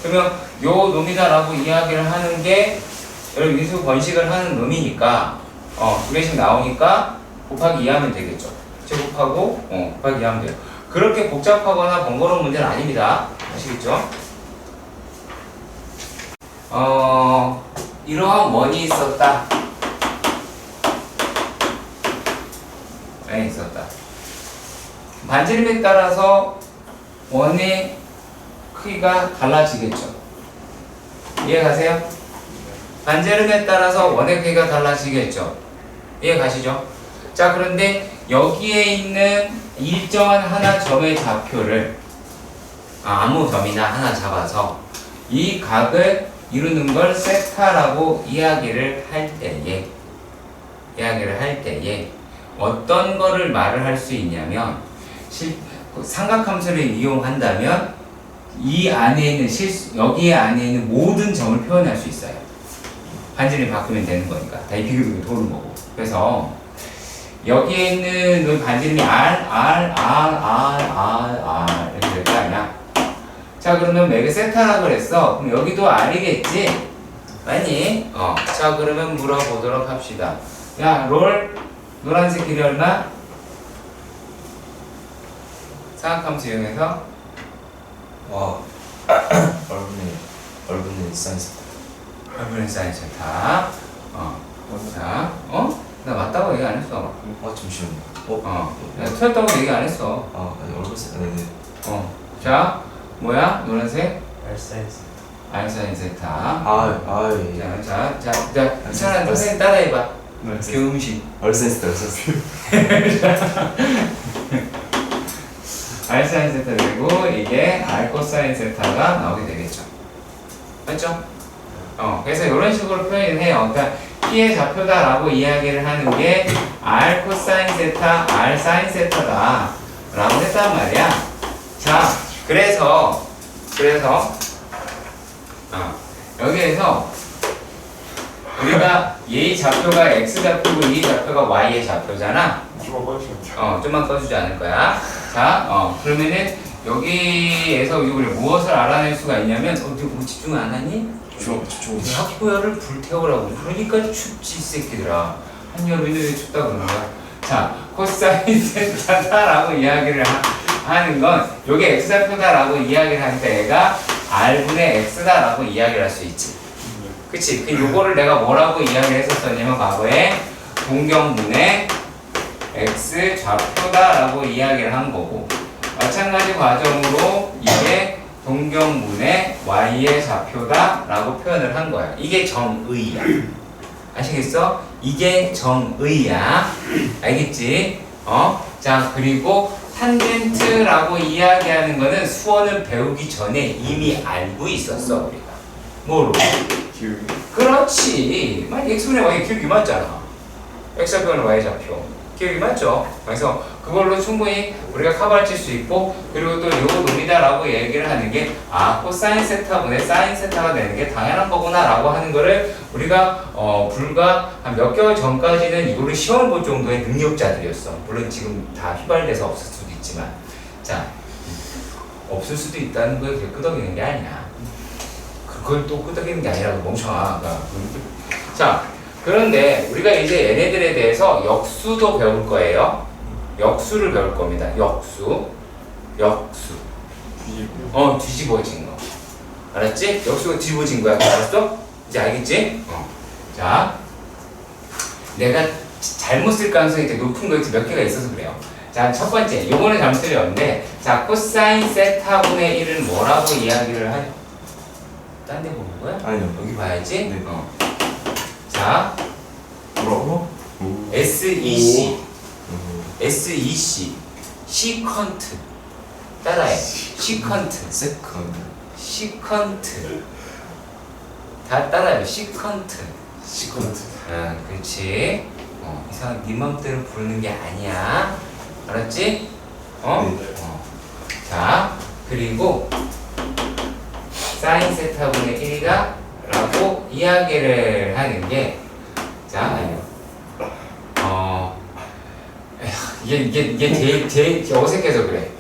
S1: 그러면 요 놈이다라고 이야기를 하는 게 여러분 인수 번식을 하는 놈이니까 두 개씩 나오니까 곱하기 2 하면 되겠죠. 제곱하고 곱하기 2 하면 돼요. 그렇게 복잡하거나 번거로운 문제는 아닙니다. 아시겠죠? 이러한 원이 있었다. 원이 있었다. 반지름에 따라서 원의 크기가 달라지겠죠. 이해 가세요? 반지름에 따라서 원의 크기가 달라지겠죠. 이해 가시죠? 자, 그런데 여기에 있는 일정한 하나 점의 좌표를 아무 점이나 하나 잡아서 이 각을 이루는 걸 세타라고 이야기를 할 때에 어떤 거를 말을 할 수 있냐면 삼각함수를 이용한다면 이 안에 있는 여기에 안에 있는 모든 점을 표현할 수 있어요. 반지를 바꾸면 되는 거니까 다 이 비교비교 도는 거고. 그래서 여기에 있는 반지름이 R 이렇게 될 거 아니야. 자, 그러면 맥을 세타라고 그랬어. 그럼 여기도 R이겠지? 맞니? 자, 그러면 물어보도록 합시다. 야, 노란색 길이 얼마? 삼각함수 이용해서
S3: 와 얼굴의 사이즈
S1: 얼굴의 사인 세타. 자, 나 맞다고 얘기 안 했어.
S3: 잠시만요.
S1: 나 틀렸다고 얘기 안 했어.
S3: 아니 얼굴 사이즈 네네.
S1: 자, 뭐야? 노란색?
S3: R 사이즈.
S1: R 사인 세타.
S3: 예.
S1: 자, 이찬아 선생님 따라해봐.
S2: 네.
S1: 교음식.
S3: R 사이즈.
S1: R 사인 세타 되고 이게 R 코사인 세타가 나오게 되겠죠. 맞죠? 그래서 이런 식으로 표현을 해요. 그러니까 P의 좌표다라고 이야기를 하는 게 R 코사인 세타, R 사인 세타다 라고 했단 말이야. 자, 그래서 여기에서 우리가 얘의 좌표가 X 좌표고 이 좌표가 Y의 좌표잖아.
S2: 좀만 꺼주시면
S1: 좀만 꺼주지 않을 거야. 자, 그러면은 여기에서 우리 무엇을 알아낼 수가 있냐면, 너 집중 안 하니? 학교열을 불태우라고. 그러니까 춥지, 이 새끼들아. 한여름인데 왜 춥다 그러는 거야? 자, 코사인 세타다라고 이야기를 하는 건, 요게 X좌표다라고 이야기를 하니까 얘가 R분의 X다라고 이야기를 할 수 있지. 그치? 요거를 내가 뭐라고 이야기를 했었냐면, 과거에 동경분의 X 좌표다라고 이야기를 한 거고, 마찬가지 과정으로 이게 동경분의 Y의 좌표다라고 표현을 한 거야. 이게 정의야. 아시겠어? 이게 정의야. 알겠지? 자, 그리고 탄젠트라고 이야기하는 거는 수어는 배우기 전에 이미 알고 있었어, 우리가. 뭐로?
S2: 기울기.
S1: 그렇지. 만약 X분의 Y 기울기 맞잖아. X좌표는 Y좌표. 기억이 맞죠? 그래서 그걸로 충분히 우리가 커버할 수 있고, 그리고 또 요거 놈이다라고 얘기를 하는 게 코사인 세타분의 사인 세타가 되는 게 당연한 거구나 라고 하는 거를 우리가 불과 한 몇 개월 전까지는 이거를 시험 볼 정도의 능력자들이었어. 물론 지금 다 휘발돼서 없을 수도 있지만, 자, 없을 수도 있다는 걸 끄덕이는 게 아니야. 그걸 또 끄덕이는 게 아니라고 멍청아. 자, 그런데 우리가 이제 얘네들에 대해서 역수도 배울 거예요. 역수를 배울 겁니다. 역수. 뒤집어진 거. 알았지? 역수가 뒤집어진 거야. 알았어? 이제 알겠지? 자, 내가 잘못 쓸 가능성이 되게 높은 거 몇 개가 있어서 그래요. 자, 자, 첫 번째. 요거는 잘못 들렸는데, 자, 코사인 세타분의 1은 뭐라고 이야기를 하냐? 딴 데 보는 거야?
S3: 아니요.
S1: 여기 봐야지.
S3: 네.
S1: 자,
S2: 뭐라고?
S1: SEC. SEC. 시컨트. 따라해. 시컨트.
S3: 세컨드.
S1: 시컨트. 다 따라해. 시컨트.
S3: 시컨드.
S1: 그렇지. 이상 네 맘대로 부르는 게 아니야. 알았지? 어?
S3: 네.
S1: 자, 그리고 사인 세타분의 1이다 라고 이야기를 하는 게, 자, 이게 제일 어색해서 그래.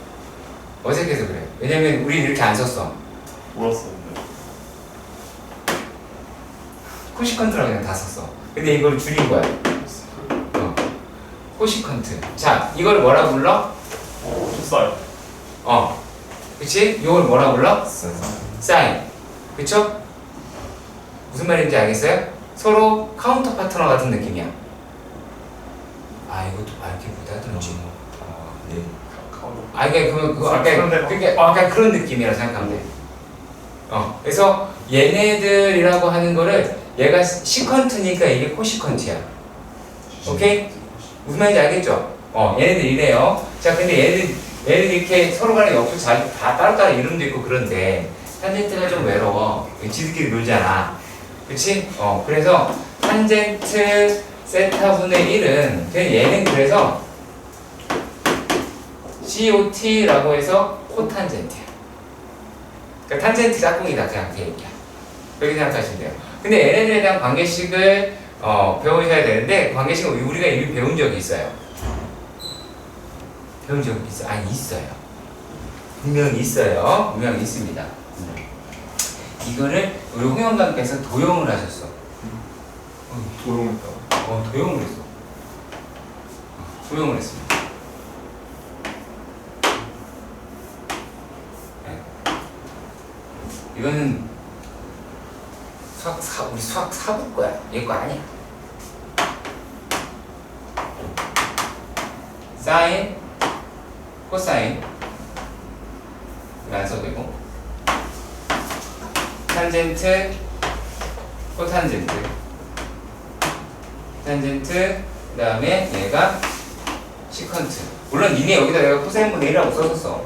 S1: 어색해서 그래. 왜냐면 우리 이렇게 안 썼어.
S2: 몰랐었는데.
S1: 코시컨트라고 그냥 다 썼어. 근데 이걸 줄인 거야. 코시컨트. 자, 이걸 뭐라 불러?
S2: 숫사요.
S1: 그치? 이걸 뭐라 불러?
S3: 사인.
S1: 사인. 그쵸? 무슨 말인지 알겠어요? 서로 카운터 파트너 같은 느낌이야. 이것도 밝게 못하던지.
S3: 네.
S1: 그거 아까 그런 느낌이라 생각하면 돼. 그래서 얘네들이라고 하는 거를 얘가 시컨트니까 이게 코시컨트야. 오케이? 무슨 말인지 알겠죠? 얘네들 이래요. 자, 근데 얘네들 이렇게 서로 간에 역수 다 따로따로 이름도 있고 그런데 탄젠트가 좀 외로워. 지들끼리 놀잖아. 그치? 그래서 탄젠트 세타분의 1은 그냥 얘는 그래서 COT라고 해서 코탄젠트야. 그러니까 탄젠트 짝꿍이다. 그냥 그 얘기야. 그렇게 생각하시면 돼요. 근데 얘네들에 대한 관계식을 배우셔야 되는데 관계식은 우리가 이미 배운 적이 있어요. 배운 적이 있어요? 아니, 있어요. 분명히 있어요. 분명히 있습니다. 이거를 우리 홍영감께서 도용을 하셨어.
S2: 도용했다고.
S1: 도용을 했어. 도용을 했습니다. 네. 이거는 우리 수학 사부 거야. 얘 거 아니야. 사인, 코사인 안 써도 되고, 탄젠트, 코탄젠트, 탄젠트, 그 다음에 얘가 시컨트. 물론 니네 여기다 내가 코사인분의 1이라고 써줬어.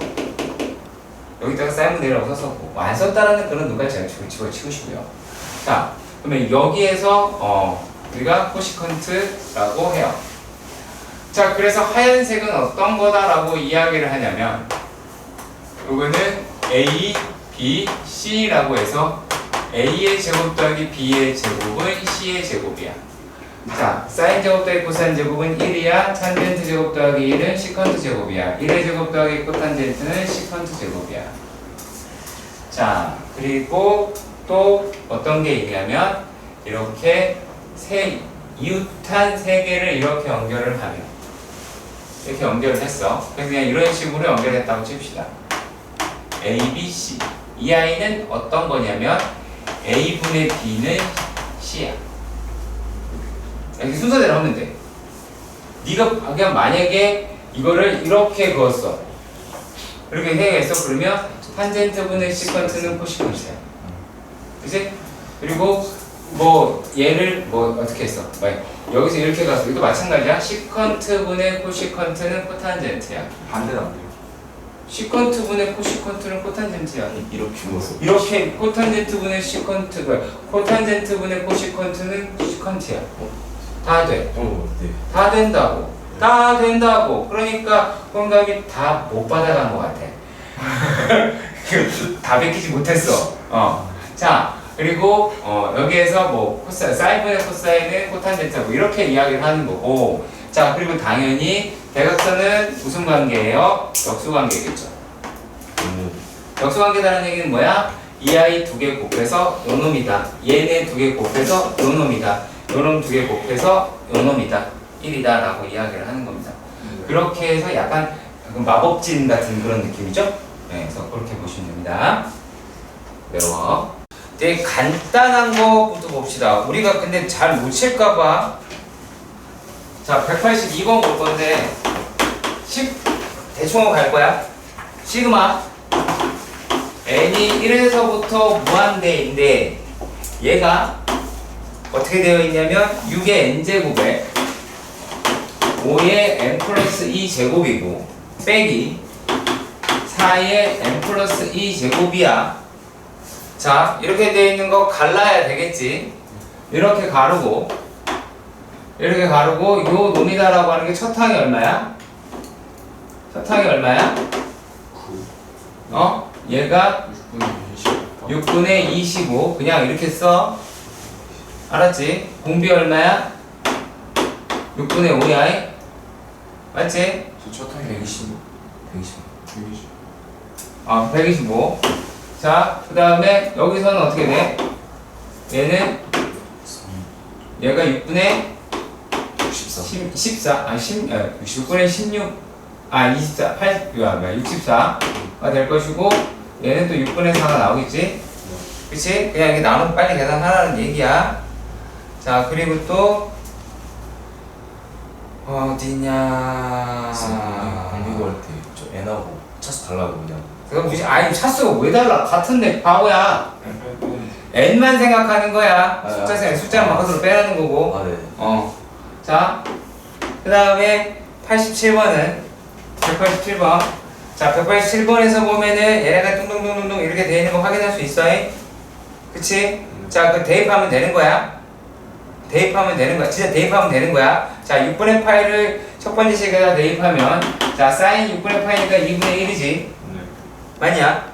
S1: 여기다가 사인분의 1이라고 썼었고, 안 썼다라는 그런 누가 제가 집어치우시고요. 자, 그러면 여기에서 우리가 코시컨트라고 해요. 자, 그래서 하얀색은 어떤 거다라고 이야기를 하냐면, 요거는 A, B, C라고 해서 A의 제곱 더하기 B의 제곱은 C의 제곱이야. 자, 사인 제곱 더하기 코사인 제곱은 1이야. 탄젠트 제곱 더하기 1은 시컨트 제곱이야. 1의 제곱 더하기 코탄젠트는 시컨트 제곱이야. 자, 그리고 또 어떤 게 있냐면 이렇게 이웃한 세 개를 이렇게 연결을 하면 이렇게 연결을 했어. 그냥 이런 식으로 연결했다고 칩시다. A, B, C. 이 아이는 어떤 거냐면 A분의 B는 C야. 이렇게 순서대로 하면 돼. 네가 그냥 만약에 이거를 이렇게 그었어. 이렇게 해서 그러면 탄젠트분의 시컨트는 코시컨트야. 그치? 그리고 뭐 얘를 뭐 어떻게 했어? 여기서 이렇게 가서 이것도 마찬가지야. 시컨트분의 코시컨트는 코탄젠트야.
S2: 반대는 안 돼요.
S1: 시컨트분의 코시컨트는 코탄젠트야.
S3: 이렇게 죽었어.
S1: 이렇게 코탄젠트분의 시컨트가 코탄젠트분의 코시컨트는 시컨트야. 다 돼.
S3: 네.
S1: 다 된다고. 다 된다고. 그러니까 공감이 다 못 받아간 것 같아. 다 베끼지 못했어. 자, 그리고 여기에서 뭐 사인분의 코사인은 코탄젠트고 이렇게 이야기를 하는 거고. 자, 그리고 당연히 대각선은 무슨 관계예요? 역수관계겠죠. 역수관계라는 얘기는 뭐야? 이 아이 두 개 곱해서 요 놈이다. 얘네 두 개 곱해서 요 놈이다. 요 놈 두 개 곱해서 요 놈이다. 1이다 라고 이야기를 하는 겁니다. 그렇게 해서 약간 마법진 같은 그런 느낌이죠? 네, 그래서 그렇게 보시면 됩니다. 외워. 되게 간단한 거부터 봅시다. 우리가 근데 잘 못 칠까봐. 자, 182번 볼 건데 대충 하고 갈 거야. 시그마 n이 1에서부터 무한대인데 얘가 어떻게 되어 있냐면 6의 n제곱에 5의 n 플러스 2 제곱이고 빼기 4의 n 플러스 2 제곱이야. 자, 이렇게 되어 있는 거 갈라야 되겠지. 이렇게 가르고 요 놈이다라고 하는 게 첫 항이 얼마야? 첫 항이 얼마야?
S3: 9
S1: 얘가
S3: 6분의 20
S1: 6분의 25 그냥 이렇게 써. 알았지? 공비 얼마야? 6분의 5야. 맞지?
S3: 저 첫탕이 125 125
S1: 125. 자, 그 다음에 여기서는 어떻게 돼? 얘는 얘가 6분의
S3: 64
S1: 14 6분의 16 24 64가 될 것이고 얘는 또 6분의 4가 나오겠지? 그치? 그냥 이렇게 나눠서 빨리 계산하라는 얘기야. 자, 그리고 또 어디냐?
S3: 공부도 할때저 n하고 차수 달라고 그냥
S1: 그거 무시 아니 차수가 왜 달라? 같은데 바보야. n만 생각하는 거야. 숫자 생각 숫자는 바깥으로 빼라는 거고.
S3: 아 네.
S1: 자, 그 다음에 87번은 187번. 자, 187번에서 보면은 얘네가 뚱뚱뚱뚱뚱 이렇게 되어 있는 거 확인할 수 있어. 그치? 자, 그 대입하면 되는 거야. 진짜 대입하면 되는 거야. 자, 6분의 파이를 첫 번째 식에다 대입하면 자, 사인 6분의 파이니까 2분의 1이지.
S2: 네.
S1: 맞냐?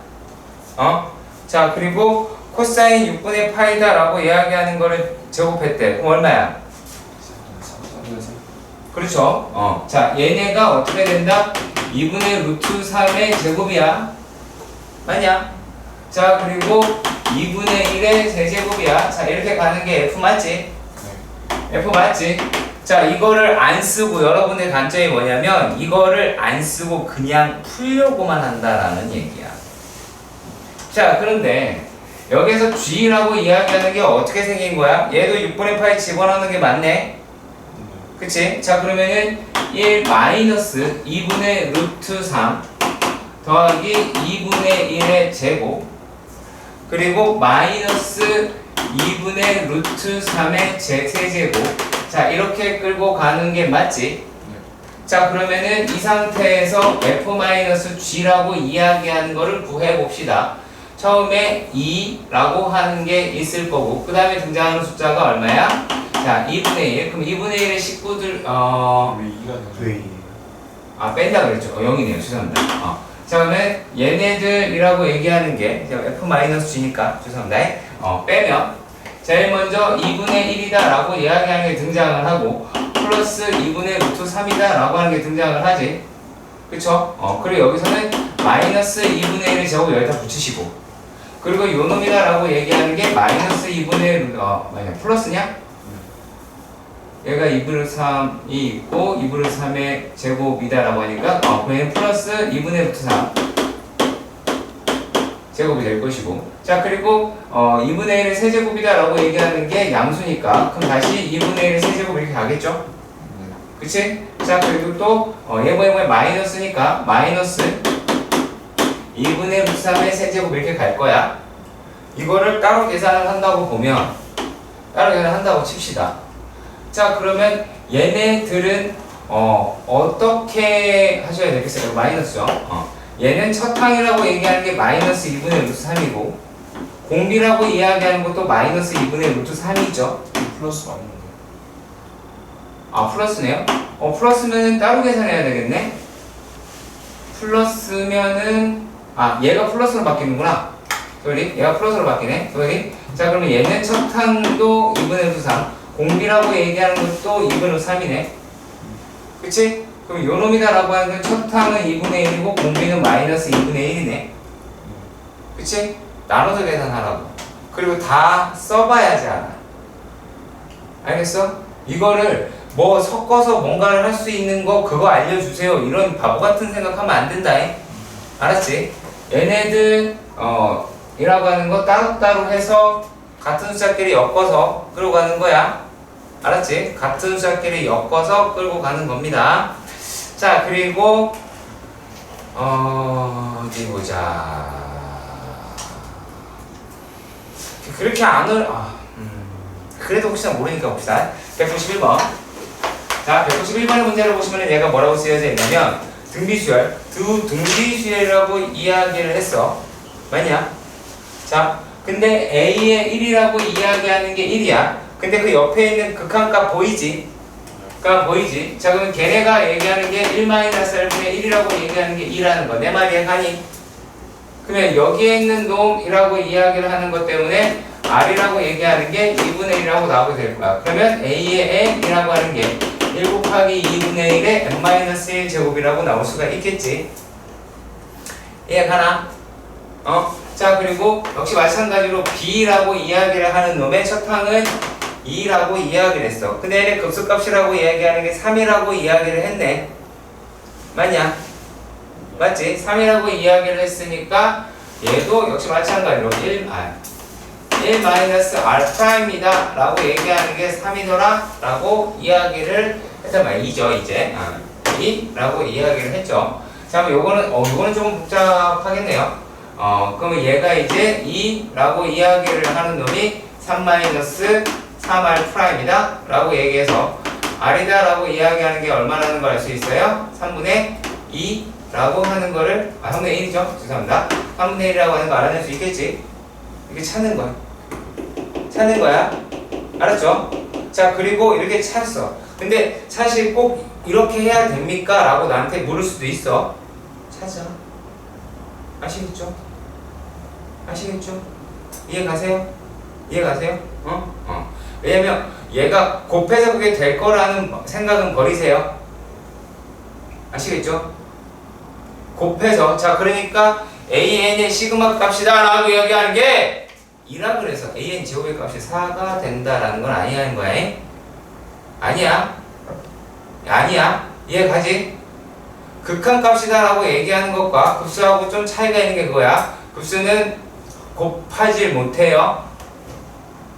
S1: 자, 그리고 코사인 6분의 파이다라고 이야기하는 거를 제곱했대. 그럼 얼마야?
S3: 3분의
S1: 그렇죠. 자, 얘네가 어떻게 된다? 2분의 루트 3의 제곱이야. 맞냐? 자, 그리고 2분의 1의 세제곱이야. 자, 이렇게 가는 게 F 맞지? F 맞지? 자, 이거를 안 쓰고 여러분의 단점이 뭐냐면 이거를 안 쓰고 그냥 풀려고만 한다라는 얘기야. 자, 그런데 여기서 G라고 이야기하는 게 어떻게 생긴 거야? 얘도 6분의 파이 집어넣는 게 맞네? 그치? 자, 그러면은 1 마이너스 2분의 루트 3 더하기 2분의 1의 제곱 그리고 마이너스 2분의 루트 3의 세제곱. 자, 이렇게 끌고 가는 게 맞지? 자, 그러면은 이 상태에서 f-g라고 이야기하는 거를 구해봅시다. 처음에 2라고 하는 게 있을 거고 그 다음에 등장하는 숫자가 얼마야? 자, 2분의 1. 그럼 2분의 1의 식구들
S2: 왜 2가
S1: 뺀다 그랬죠. 0이네요. 죄송합니다. 자, 그러면 얘네들이라고 얘기하는 게 f-g니까 죄송합니다. 빼면 제일 먼저 2분의 1이다 라고 이야기하는 게 등장을 하고 플러스 2분의 루트 3이다 라고 하는 게 등장을 하지. 그쵸? 그리고 여기서는 마이너스 2분의 1을 제곱 여기다 붙이시고 그리고 요놈이다 라고 얘기하는 게 마이너스 2분의 플러스냐? 얘가 2분의 3이 있고 2분의 3의 제곱이다 라고 하니까 그냥 플러스 2분의 루트 3 제곱이 될 것이고 자, 그리고 2분의 1의 세제곱이다 라고 얘기하는 게 양수니까 그럼 다시 2분의 1의 세제곱 이렇게 가겠죠? 그치? 자, 그리고 또 얘 마이너스니까 마이너스 2분의 루트 3의 세제곱 이렇게 갈 거야. 이거를 따로 계산을 한다고 보면 따로 계산한다고 칩시다. 자, 그러면 얘네들은 어떻게 하셔야 되겠어요? 마이너스죠. 얘는 첫 항이라고 얘기하는 게 마이너스 2분의 루트 3이고 공비라고 이야기하는 것도 마이너스 2분의 루트 3이죠.
S2: 플러스 아닌가요?
S1: 플러스네요? 플러스면은 따로 계산해야 되겠네? 플러스면은 얘가 플러스로 바뀌는구나. 소리? 얘가 플러스로 바뀌네. 소리? 자, 그러면 얘는 첫 항도 2분의 루트 3 공비라고 얘기하는 것도 2분의 루트 3이네. 그치? 그럼 요놈이다 라고 하는 건 첫 항은 2분의 1이고 공비는 마이너스 2분의 1이네. 그치? 나눠서 계산하라고. 그리고 다 써봐야지 알아. 알겠어? 이거를 뭐 섞어서 뭔가를 할 수 있는 거 그거 알려주세요. 이런 바보 같은 생각하면 안 된다. 알았지? 얘네들 이라고 하는 거 따로따로 해서 같은 숫자끼리 엮어서 끌고 가는 거야. 알았지? 같은 숫자끼리 엮어서 끌고 가는 겁니다. 자, 그리고 어디 보자. 그렇게 안 올. 그래도 혹시나 모르니까 봅시다. 191번. 자, 191번의 문제를 보시면 얘가 뭐라고 쓰여져 있냐면 등비수열, 두 등비수열이라고 이야기를 했어. 맞냐? 자, 근데 A의 1이라고 이야기하는 게 1이야. 근데 그 옆에 있는 극한값 보이지? 가 보이지? 자, 그러면 걔네가 얘기하는 게 1-R분의 1이라고 얘기하는 게 2라는 거. 내 말이 가니? 그러면 여기에 있는 놈이라고 이야기를 하는 것 때문에 R이라고 얘기하는 게 2분의 1이라고 나오게 될 거야. 그러면 A의 N이라고 하는 게 1 곱하기 2분의 1의 N-1 제곱이라고 나올 수가 있겠지. 이해가나? 자, 그리고 역시 마찬가지로 B라고 이야기를 하는 놈의 첫 항은 2라고 이야기를 했어. 근데 얘네 급수값이라고 이야기하는 게 3이라고 이야기를 했네. 맞냐? 맞지? 3이라고 이야기를 했으니까 얘도 역시 마찬가지로 1-R'이다 라고 얘기하는 게 3이더라 라고 이야기를 했단 말이죠. 이제 2라고 이야기를 했죠. 자, 그럼 요거는 조금 복잡하겠네요. 그러면 얘가 이제 2라고 이야기를 하는 놈이 3-3R'이다 라고 얘기해서 R이다 라고 이야기하는 게 얼마라는 걸 알 수 있어요? 3분의 2 라고 하는 거를 3분의 1이죠? 죄송합니다. 3분의 1이라고 하는 거 알아낼 수 있겠지? 이렇게 찾는 거야. 찾는 거야. 알았죠? 자, 그리고 이렇게 찾았어. 근데 사실 꼭 이렇게 해야 됩니까? 라고 나한테 물을 수도 있어. 찾아. 아시겠죠? 아시겠죠? 이해 가세요? 이해 가세요? 왜냐면 얘가 곱해서 그게 될 거라는 생각은 버리세요. 아시겠죠? 곱해서. 자, 그러니까 AN의 시그마 값이다 라고 이야기하는 게 2라 그래서 AN 제곱의 값이 4가 된다라는 건 아니라는 거야. 아니야. 아니야. 이해 가지? 극한 값이다 라고 얘기하는 것과 급수하고 좀 차이가 있는 게 그거야. 급수는 곱하지 못해요.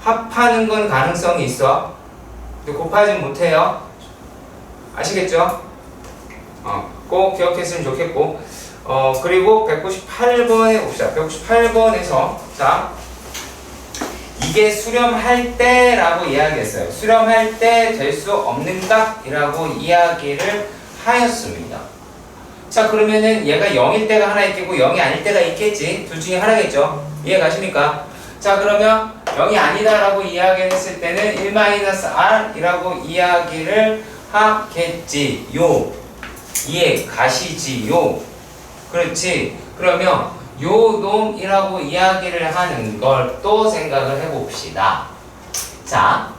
S1: 합하는 건 가능성이 있어. 근데 곱하지 못해요. 아시겠죠? 꼭 기억했으면 좋겠고. 그리고 198번에 봅시다. 198번에서 자, 이게 수렴할 때라고 이야기했어요. 수렴할 때 될 수 없는 값이라고 이야기를 하였습니다. 자, 그러면은 얘가 0일 때가 하나 있겠고 0이 아닐 때가 있겠지. 둘 중에 하나겠죠. 이해 가십니까? 자, 그러면 0이 아니다라고 이야기를 했을 때는 1-R이라고 이야기를 하겠지요. 이해 가시지요. 그렇지. 그러면 요 놈이라고 이야기를 하는 걸 또 생각을 해봅시다. 자,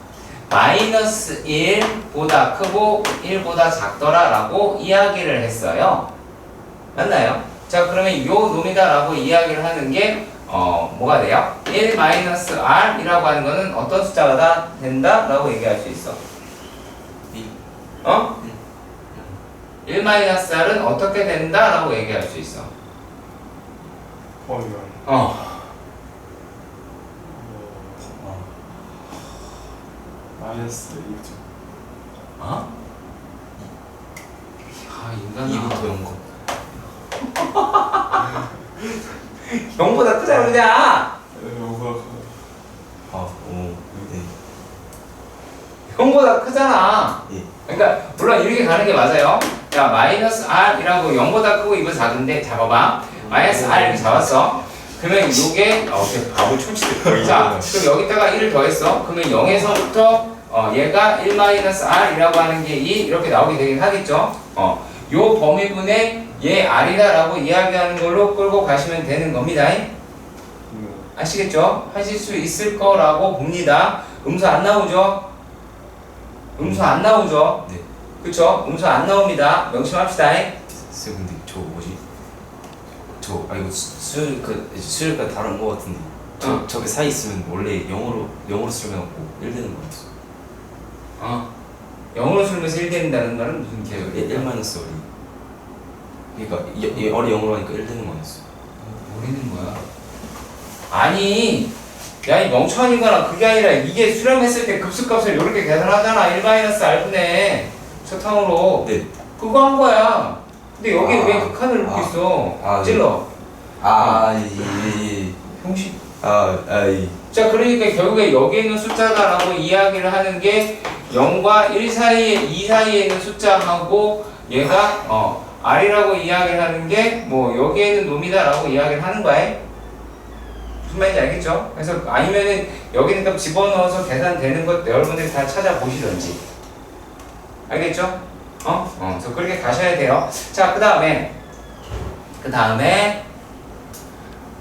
S1: 마이너스 1보다 크고 1보다 작더라 라고 이야기를 했어요. 맞나요? 자, 그러면 요 놈이다 라고 이야기를 하는 게 뭐가 돼요? 1-R이라고 하는 거는 어떤 숫자가 다 된다? 라고 얘기할 수 있어. 1-R은 어떻게 된다? 라고 얘기할 수 있어.
S2: 마이너스 1점.
S1: 인간아.
S3: 2부터 0거
S1: 0보다 크잖아, 그냥!
S3: 오, 네.
S1: 0보다 크잖아.
S3: 예.
S1: 그러니까 물론 이렇게 가는 게 맞아요. 자, 마이너스 R이라고 0보다 크고 2보다 작은데 잡아봐. 마이너스 R 이렇게 잡았어. 그러면 이게 바보 촌치들. 자, 그럼 여기다가 1을 더했어. 그러면 0에서부터 얘가 1-R이라고 하는 게 2 이렇게 나오게 되긴 하겠죠. 요 범위분에 얘 R이다라고 이야기하는 걸로 끌고 가시면 되는 겁니다. 아시겠죠? 하실 수 있을 거라고 봅니다. 음수 안 나오죠? 음수 안 나오죠?
S3: 네.
S1: 그쵸? 음수 안 나옵니다. 명심합시다.
S3: 쌤, 근데 저 뭐지? 이거 수열과 다른 거 같은데. 저게 사이 있으면 원래 영어로 수렴해갖고 1 되는 거였어.
S1: 영어로 쓰면서 1 된다는 말은 무슨 개념이야?
S3: 1-어리. 그러니까 어리 영어로 하니까 1 되는 거였어.
S1: 모르는 거야. 아니, 야, 이 멍청한 인간아, 그게 아니라 이게 수렴했을 때 급수값을 이렇게 계산하잖아. 1-R분의 초탕으로.
S3: 네.
S1: 그거 한 거야. 근데 여기
S3: 아,
S1: 왜 극한을 놓고 있어?
S3: 아,
S1: 찔러.
S3: 형식. 이.
S1: 자, 그러니까 결국에 여기 있는 숫자다라고 이야기를 하는 게 0과 1 사이에 2 사이에 있는 숫자하고 얘가 R이라고 이야기를 하는 게 뭐 여기에 있는 놈이다라고 이야기를 하는 거야. 무슨 말인지 알겠죠? 그래서 아니면은 여기는 값 집어넣어서 계산되는 것 여러분들이 다 찾아보시던지. 알겠죠? 그래서 그렇게 가셔야 돼요. 자, 그 다음에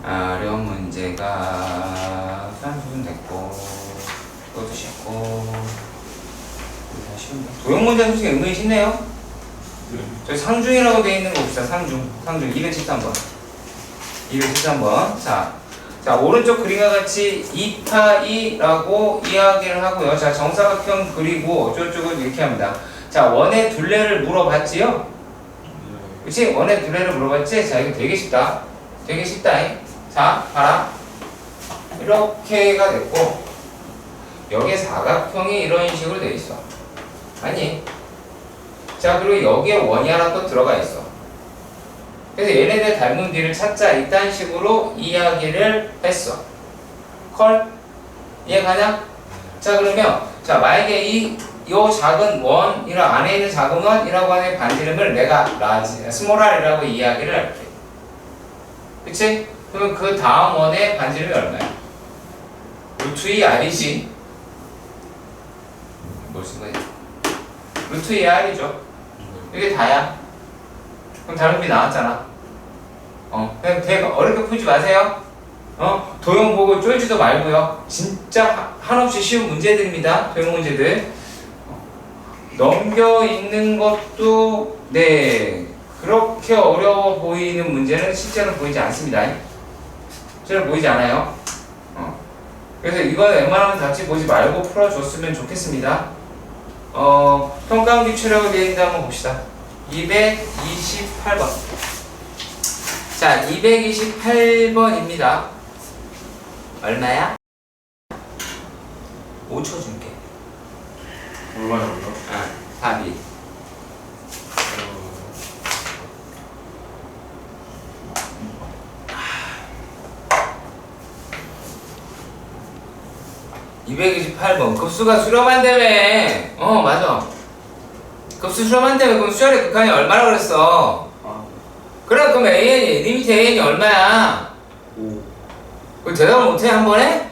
S1: 어려운 문제가 산 됐고 이것도 쉽고 다 쉬운데 도형 문제 솔직히 은근히 쉽네요. 저기 상중이라고 되어 있는 거 봅시다. 상중 273번 273번 자 오른쪽 그림과 같이 2파이라고 이야기를 하고요. 자 정사각형 그리고 어쩌고저쩌고 이렇게 합니다. 자 원의 둘레를 물어봤지요? 그치? 원의 둘레를 물어봤지? 자 이거 되게 쉽다. 자 봐라 이렇게가 됐고 여기에 사각형이 이런 식으로 돼 있어. 아니 자 그리고 여기에 원이 하나 또 들어가 있어. 그래서 얘네들 닮은 뒤를 찾자 이딴 식으로 이야기를 했어. 컬? 이해가냐? 자 그러면 자 만약에 요 작은 원이라 안에 있는 작은 원이라고 하는 반지름을 내가 스몰 r이라고 이야기를 할게. 그치? 그러면 그 다음 원의 반지름이 얼마야? 루트 2 r이지. 뭘 쓴 거지? 루트 2 r이죠. 이게 다야. 그럼 다른 비 나왔잖아. 그냥 되게 어렵게 풀지 마세요. 도형 보고 쫄지도 말고요. 진짜 한없이 쉬운 문제들입니다. 도형 문제들. 넘겨 읽는 것도 네 그렇게 어려워 보이는 문제는 실제로 보이지 않습니다. 실제로 보이지 않아요. 그래서 이건 웬만하면 같이 보지 말고 풀어줬으면 좋겠습니다. 평가원 기출하고 되어 있는데 한번 봅시다. 228번. 자, 228번입니다. 얼마야? 5초 줄게.
S2: 얼마냐고요?
S1: 답이. 어... 228번 급수가 수렴한다며. 맞아. 급수 수렴한다며. 그럼 수열의 극한이 얼마나 그랬어? 그래 그럼 AN이 리미트 AN이 얼마야?
S2: 5.
S1: 그 대답을 못해 한 번에?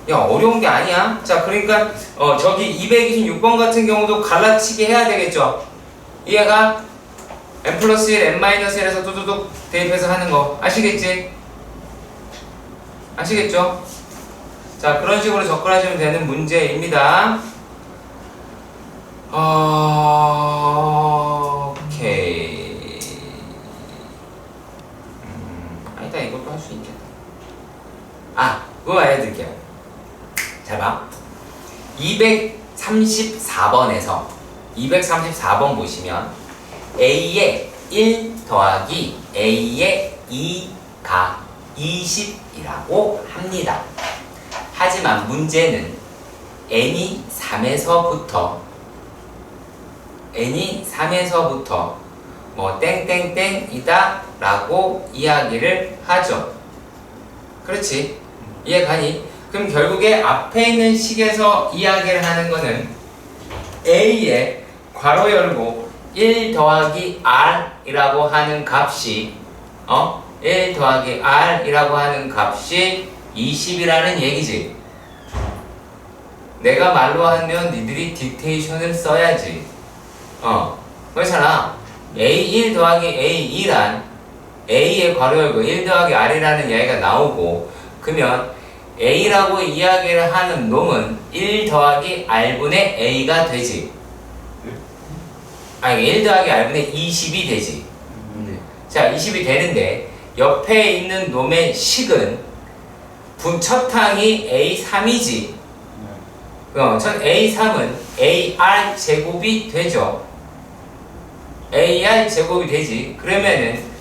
S1: 야 어려운 게 아니야. 자 그러니까 저기 226번 같은 경우도 갈라치기 해야 되겠죠. 이해가? n 플러스 1, n 마이너스 1에서 뚜두둑 대입해서 하는 거 아시겠지? 아시겠죠? 자 그런 식으로 접근하시면 되는 문제입니다. 오케이. 아니다 이것도 할 수 있겠다. 그거 알려드릴게요. 잘 봐. 234번에서 234번 보시면 A의 1 더하기 A의 2가 20이라고 합니다. 하지만 문제는 n이 3에서부터 뭐 땡땡땡이다 라고 이야기를 하죠. 그렇지? 이해가니? 그럼 결국에 앞에 있는 식에서 이야기를 하는 거는 A에 괄호 열고 1 더하기 R이라고 하는 값이 1 더하기 R이라고 하는 값이 20이라는 얘기지. 내가 말로 하면 니들이 딕테이션을 써야지. 그렇잖아. A1 더하기 A2란 A의 괄호 열고 1 더하기 R이라는 이야기가 나오고 그러면 A라고 이야기를 하는 놈은 1 더하기 R분의 A가 되지. 아니 1 더하기 R분의 20이 되지. 자 20이 되는데 옆에 있는 놈의 식은 첫 항이 A3이지. 첫 A3은 AR 제곱이 되죠. AR 제곱이 되지. 그러면은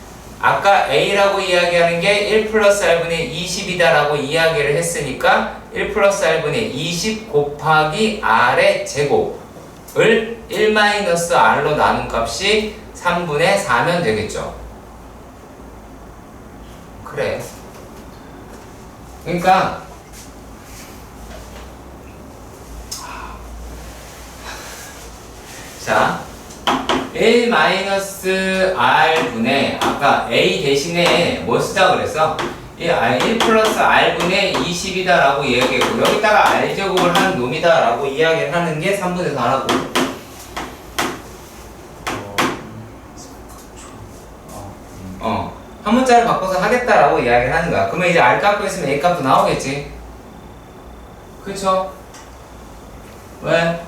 S1: 아까 A라고 이야기하는 게 1 플러스 R분의 20이다 라고 이야기를 했으니까 1 플러스 r분의 20 곱하기 r의 제곱을 1 마이너스 r로 나눈 값이 3분의 4면 되겠죠. 그래. 그러니까 자 1 마이너스 r분의 아까 a 대신에 뭘 쓰자 그랬어? 1 플러스 r분의 20이다 라고 이야기했고 여기다가 r제곱을 한 놈이다 라고 이야기를 하는 게 3분의 4라고. 한 문자를 바꿔서 하겠다라고 이야기를 하는 거야. 그러면 이제 r 값 있으면 a 값도 나오겠지. 그쵸? 왜?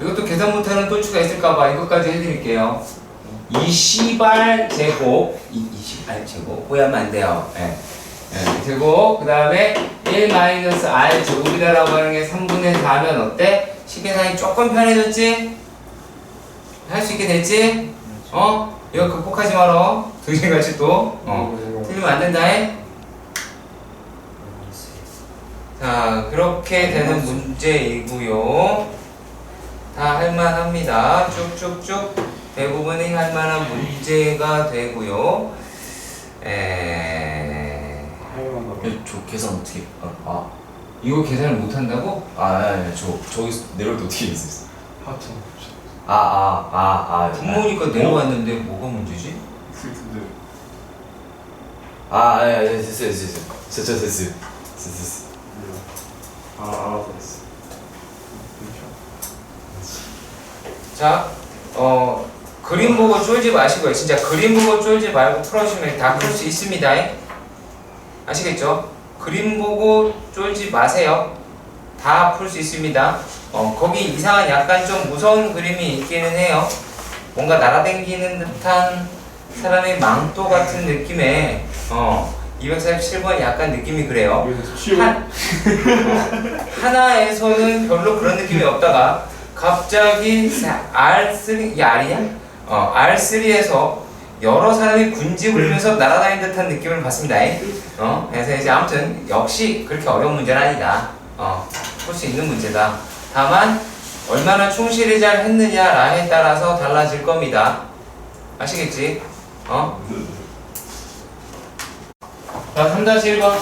S1: 이것도 계산 못하는 똘추가 있을까봐 이것까지 해드릴게요. 20r 제곱 20r 제곱 오해하면 안 돼요. 예. 제곱 그 다음에 1 마이너스 r 제곱이다라고 하는 게 3분의 4면 어때? 식계산이 조금 편해졌지? 할 수 있게 됐지? 이거 극복하지 마라. 동생같이 또 틀리면 안 된다 해. 자 그렇게 되는 문제이고요. 다 할만합니다. 쭉쭉쭉 대부분이 할만한 문제가 되고요.
S3: 저 계산 어떻게
S1: 이거 계산을 못한다고?
S3: 저기서 내려올 때 어떻게 했었어?
S2: 하트.
S1: 분모니까 내려왔는데 뭐가 문제지?
S2: 슬픈데.
S3: 됐어.
S2: 알았어.
S1: 자, 그림 보고 쫄지 마시고요. 진짜 그림 보고 쫄지 말고 풀어주면 다 풀 수 있습니다. 아시겠죠? 그림 보고 쫄지 마세요. 다 풀 수 있습니다. 거기 이상한 약간 좀 무서운 그림이 있기는 해요. 뭔가 날아다니는 듯한 사람의 망토 같은 느낌의 247번 약간 느낌이 그래요. 하나에서는 별로 그런 느낌이 없다가 갑자기 R3, 이게 R이야? R3에서 여러 사람이 군지 불면서 날아다니는 듯한 느낌을 받습니다. 그래서 이제 아무튼 역시 그렇게 어려운 문제는 아니다. 풀 수 있는 문제다. 다만 얼마나 충실히 잘 했느냐에 따라서 달라질 겁니다. 아시겠지? 자, 3-1번.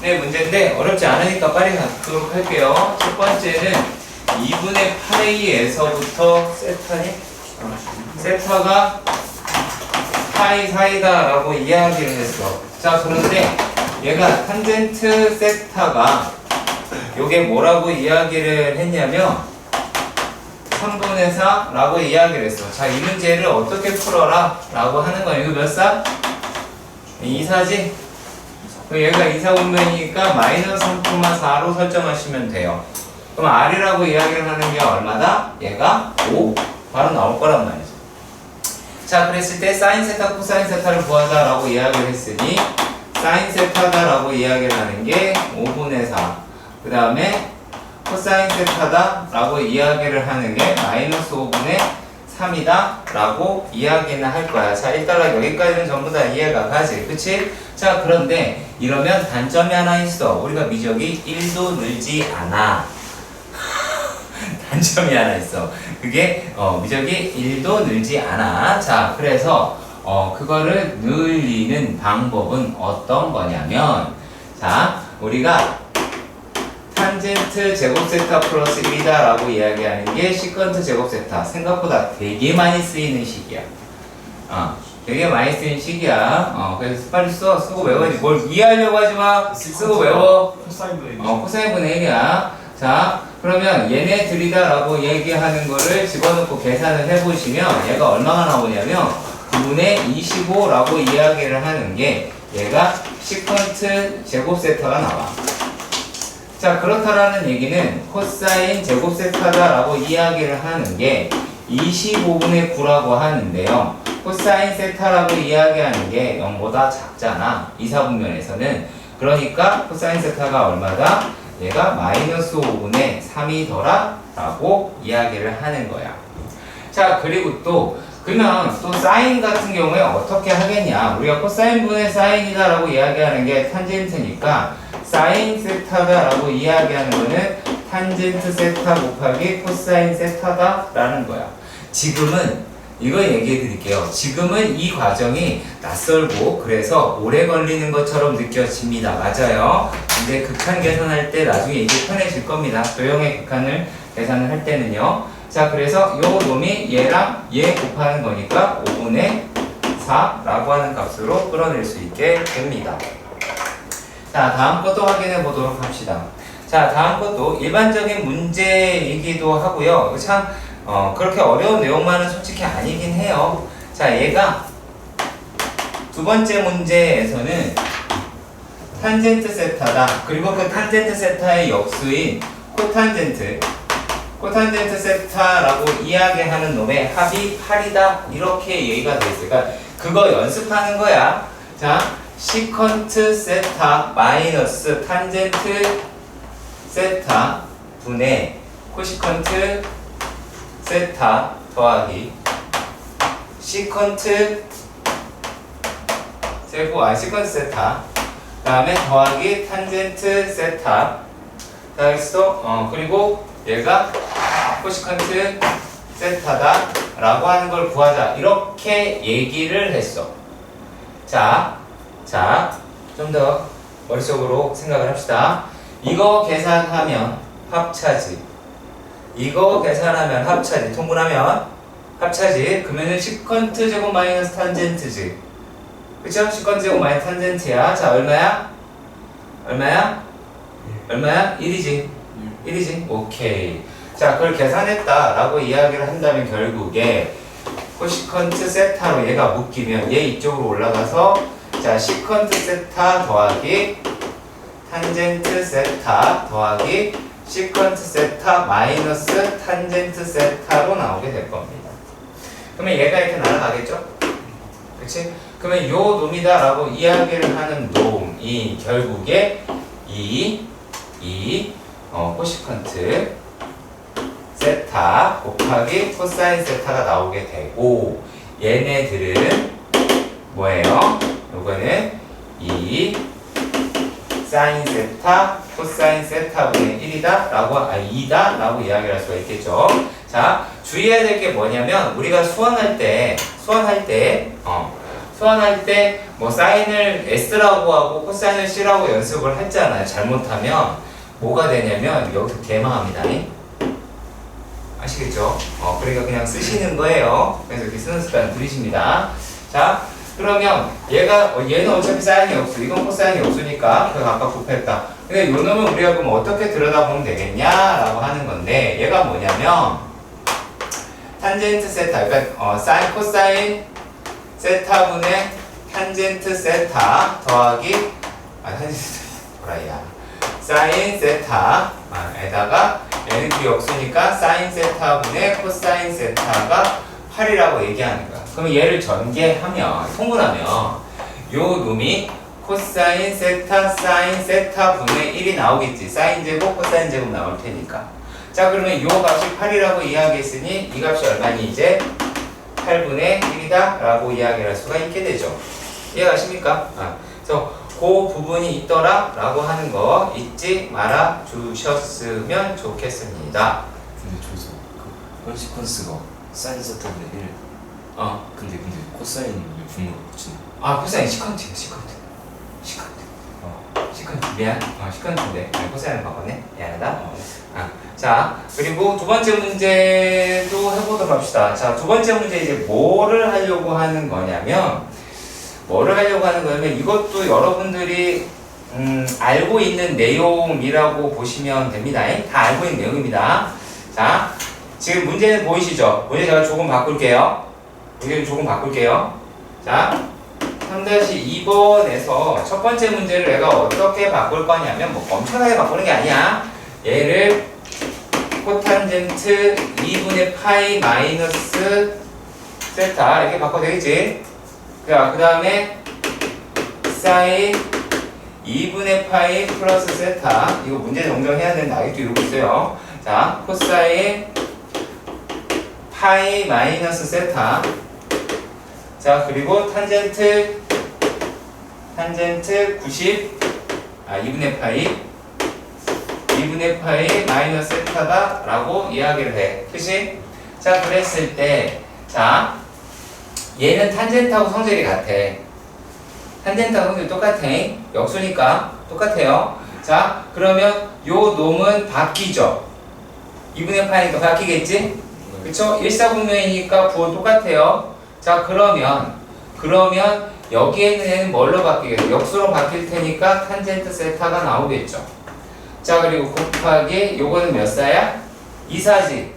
S1: 네, 문제인데 어렵지 않으니까 빨리 가도록 할게요. 첫 번째는 2분의 8a에서부터 세타가 파이 사이다 라고 이야기를 했어. 자, 그런데 얘가 탄젠트 세타가 요게 뭐라고 이야기를 했냐면 3분의 4 라고 이야기를 했어. 자, 이 문제를 어떻게 풀어라 라고 하는 거야. 이거 몇 사? 2사지? 얘가 2사 분면이니까 마이너스 3,4로 설정하시면 돼요. 그럼 R이라고 이야기를 하는 게 얼마다? 얘가 5 바로 나올 거란 말이죠. 자, 그랬을 때 사인 세타, 코사인 세타를 구하자 라고 이야기를 했으니 사인 세타다 라고 이야기를 하는 게 5분의 4. 그 다음에 코사인 세타다 라고 이야기를 하는 게 마이너스 5분의 3이다 라고 이야기는 할 거야. 자, 일단 여기까지는 전부 다 이해가 가지. 그치? 자, 그런데 이러면 단점이 하나 있어. 우리가 미적이 1도 늘지 않아. 단점이 하나 있어. 그게 미적이 1도 늘지 않아. 자, 그래서 그거를 늘리는 방법은 어떤 거냐면, 자, 우리가 탄젠트 제곱 세타 플러스 1이다 라고 이야기하는 게 시컨트 제곱 세타. 생각보다 되게 많이 쓰이는 식이야. 되게 많이 쓰이는 식이야. 그래서 빨리 쓰고 외워야지. 뭘 이해하려고 하지 마. 쓰고 외워. 코사인분의 1이야. 자, 그러면 얘네들이다 라고 얘기하는 거를 집어넣고 계산을 해보시면 얘가 얼마가 나오냐면 9분의 25 라고 이야기를 하는 게 얘가 시컨트 제곱 세타가 나와. 자, 그렇다라는 얘기는 코사인 제곱 세타다 라고 이야기를 하는 게 25분의 9라고 하는데요. 코사인 세타라고 이야기하는 게 0보다 작잖아. 2사분면에서는. 그러니까 코사인 세타가 얼마다? 얘가 마이너스 5분의 3이더라 라고 이야기를 하는 거야. 자, 그리고 또 그러면 또 사인 같은 경우에 어떻게 하겠냐? 우리가 코사인분의 사인이다라고 이야기하는 게 탄젠트니까 사인 세타다라고 이야기하는 거는 탄젠트 세타 곱하기 코사인 세타다라는 거야. 지금은 이거 얘기해 드릴게요. 지금은 이 과정이 낯설고 그래서 오래 걸리는 것처럼 느껴집니다. 맞아요. 근데 극한 계산할 때 나중에 이게 편해질 겁니다. 도형의 극한을 계산을 할 때는요. 자, 그래서 요 놈이 얘랑 얘 곱하는 거니까 5분의 4라고 하는 값으로 끌어낼 수 있게 됩니다. 자, 다음 것도 확인해 보도록 합시다. 자, 다음 것도 일반적인 문제이기도 하고요. 참 그렇게 어려운 내용만은 솔직히 아니긴 해요. 자, 얘가 두 번째 문제에서는 탄젠트 세타다. 그리고 그 탄젠트 세타의 역수인 코탄젠트 세타라고 이야기하는 놈의 합이 8이다. 이렇게 얘기가 돼 있어요. 그러니까 그거 연습하는 거야. 자, 시컨트 세타 마이너스 탄젠트 세타 분의 코시컨트 세타 더하기 시컨트 세타 다음에 더하기 탄젠트 세타 다했어. 그리고 얘가 코시컨트 세타다 라고 하는 걸 구하자 이렇게 얘기를 했어. 자 좀 더 머릿속으로 생각을 합시다. 이거 계산하면 합차지, 이거 계산하면 합차지, 통분하면 합차지. 그러면은 시컨트 제곱 마이너스 탄젠트지, 그쵸? 시컨트 제곱 마이너스 탄젠트야. 자, 얼마야? 1이지. 오케이. 자, 그걸 계산했다 라고 이야기를 한다면 결국에 코시컨트 세타로 얘가 묶이면 얘 이쪽으로 올라가서 자, 시컨트 세타 더하기 탄젠트 세타 더하기 시컨트 세타 마이너스 탄젠트 세타로 나오게 될 겁니다. 그러면 얘가 이렇게 날아가겠죠? 그치? 그러면 요 놈이다 라고 이야기를 하는 놈이 결국에 코시컨트 세타 곱하기 코사인 세타가 나오게 되고, 얘네들은 뭐예요? 요거는 사인 세타 코사인 세타분의 1이다 라고 2다 라고 이야기를 할 수가 있겠죠. 자, 주의해야 될 게 뭐냐면 우리가 수원할 때 뭐 사인을 S라고 하고 코사인을 C라고 연습을 했잖아요. 잘못하면 뭐가 되냐면 여기서 개망합니다. 아시겠죠? 그러니까 그냥 쓰시는 거예요. 그래서 이렇게 쓰는 습관 들이십니다. 자, 그러면 얘는 어차피 사인이 없어. 이건 코사인이 없으니까 그거 아까 곱했다. 근데 요 놈은 우리가 그럼 어떻게 들여다보면 되겠냐라고 하는 건데, 얘가 뭐냐면 탄젠트 세타, 그러니까 사인 코사인 세타분의 탄젠트 세타 더하기 사인 세타에다가 얘는 그 역수니까 사인 세타분의 코사인 세타가 8이라고 얘기하는 거야. 그럼 얘를 전개하면, 통분하면 요 놈이 코사인 세타 사인 세타분의 1이 나오겠지. 사인 제곱 코사인 제곱 나올 테니까. 자, 그러면 요 값이 8이라고 이야기했으니 이 값이 얼마니? 이제 8분의 1이다 라고 이야기할 수가 있게 되죠. 이해가십니까? 그래서 그 부분이 있더라 라고 하는 거 잊지 말아 주셨으면 좋겠습니다.
S3: 근데 저기서 그 컨시퀀스가 사인 세타분의 1. 근데 코사인을 분모로 붙이는.
S1: 코사인 시컨트. 미안. 시컨트인데 코사인을 바꿨네. 미안하다. 자, 그리고 두 번째 문제도 해보도록 합시다. 자, 두 번째 문제 이제 뭐를 하려고 하는 거냐면 이것도 여러분들이 알고 있는 내용이라고 보시면 됩니다. 다 알고 있는 내용입니다. 자, 지금 문제는 보이시죠? 문제 제가 조금 바꿀게요. 자, 3-2번에서 첫 번째 문제를 내가 어떻게 바꿀 거냐면 엄청나게 바꾸는 게 아니야. 얘를 코탄젠트 2분의 파이 마이너스 세타 이렇게 바꿔도 되겠지? 자, 그 다음에 사인 2분의 파이 플러스 세타, 이거 문제 정정해야 되는데 아직도 이러고 있어요. 자, 코사인 파이 마이너스 세타 자, 그리고 탄젠트 90 2분의 파이 마이너스 세타다 라고 이야기를 해. 그치? 자, 그랬을 때, 자, 얘는 탄젠트하고 성질이 같아. 탄젠트하고 성질이 똑같아. 역수니까 똑같아요. 자, 그러면 요 놈은 바뀌죠. 2분의 파이니까 바뀌겠지? 그쵸? 일사분면이니까 부호 똑같아요. 자, 그러면 여기에 있는 애는 뭘로 바뀌겠어? 역수로 바뀔 테니까 탄젠트 세타가 나오겠죠. 자, 그리고 곱하기 요거는 몇 사야? 2사지.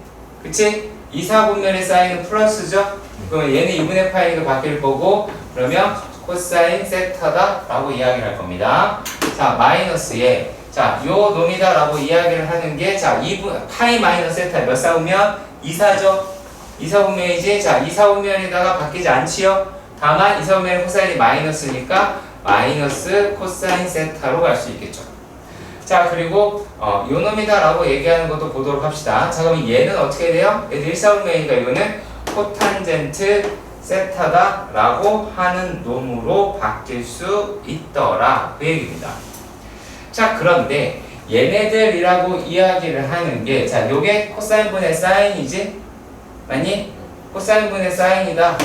S1: 그치? 2사분면의 사인은 플러스죠? 그러면 얘는 2분의 파이가 바뀔 거고, 그러면 코사인 세타다 라고 이야기를 할 겁니다. 자, 마이너스에 자, 요 놈이다 라고 이야기를 하는 게, 자, 2분 파이 마이너스 세타 몇 사분면? 2사죠? 2사분면이지? 자, 2사분면에다가 바뀌지 않지요? 다만 2사분면의 코사인이 마이너스니까 마이너스 코사인 세타로 갈 수 있겠죠. 자, 그리고 요 놈이다 라고 얘기하는 것도 보도록 합시다. 자, 그럼 얘는 어떻게 돼요? 얘는 1사분면이니까 이거는 코탄젠트 세타다 라고 하는 놈으로 바뀔 수 있더라 그 얘기입니다. 자, 그런데 얘네들이라고 이야기를 하는 게, 자, 요게 코사인분의 사인이지? 맞니? 코사인분의 사인이다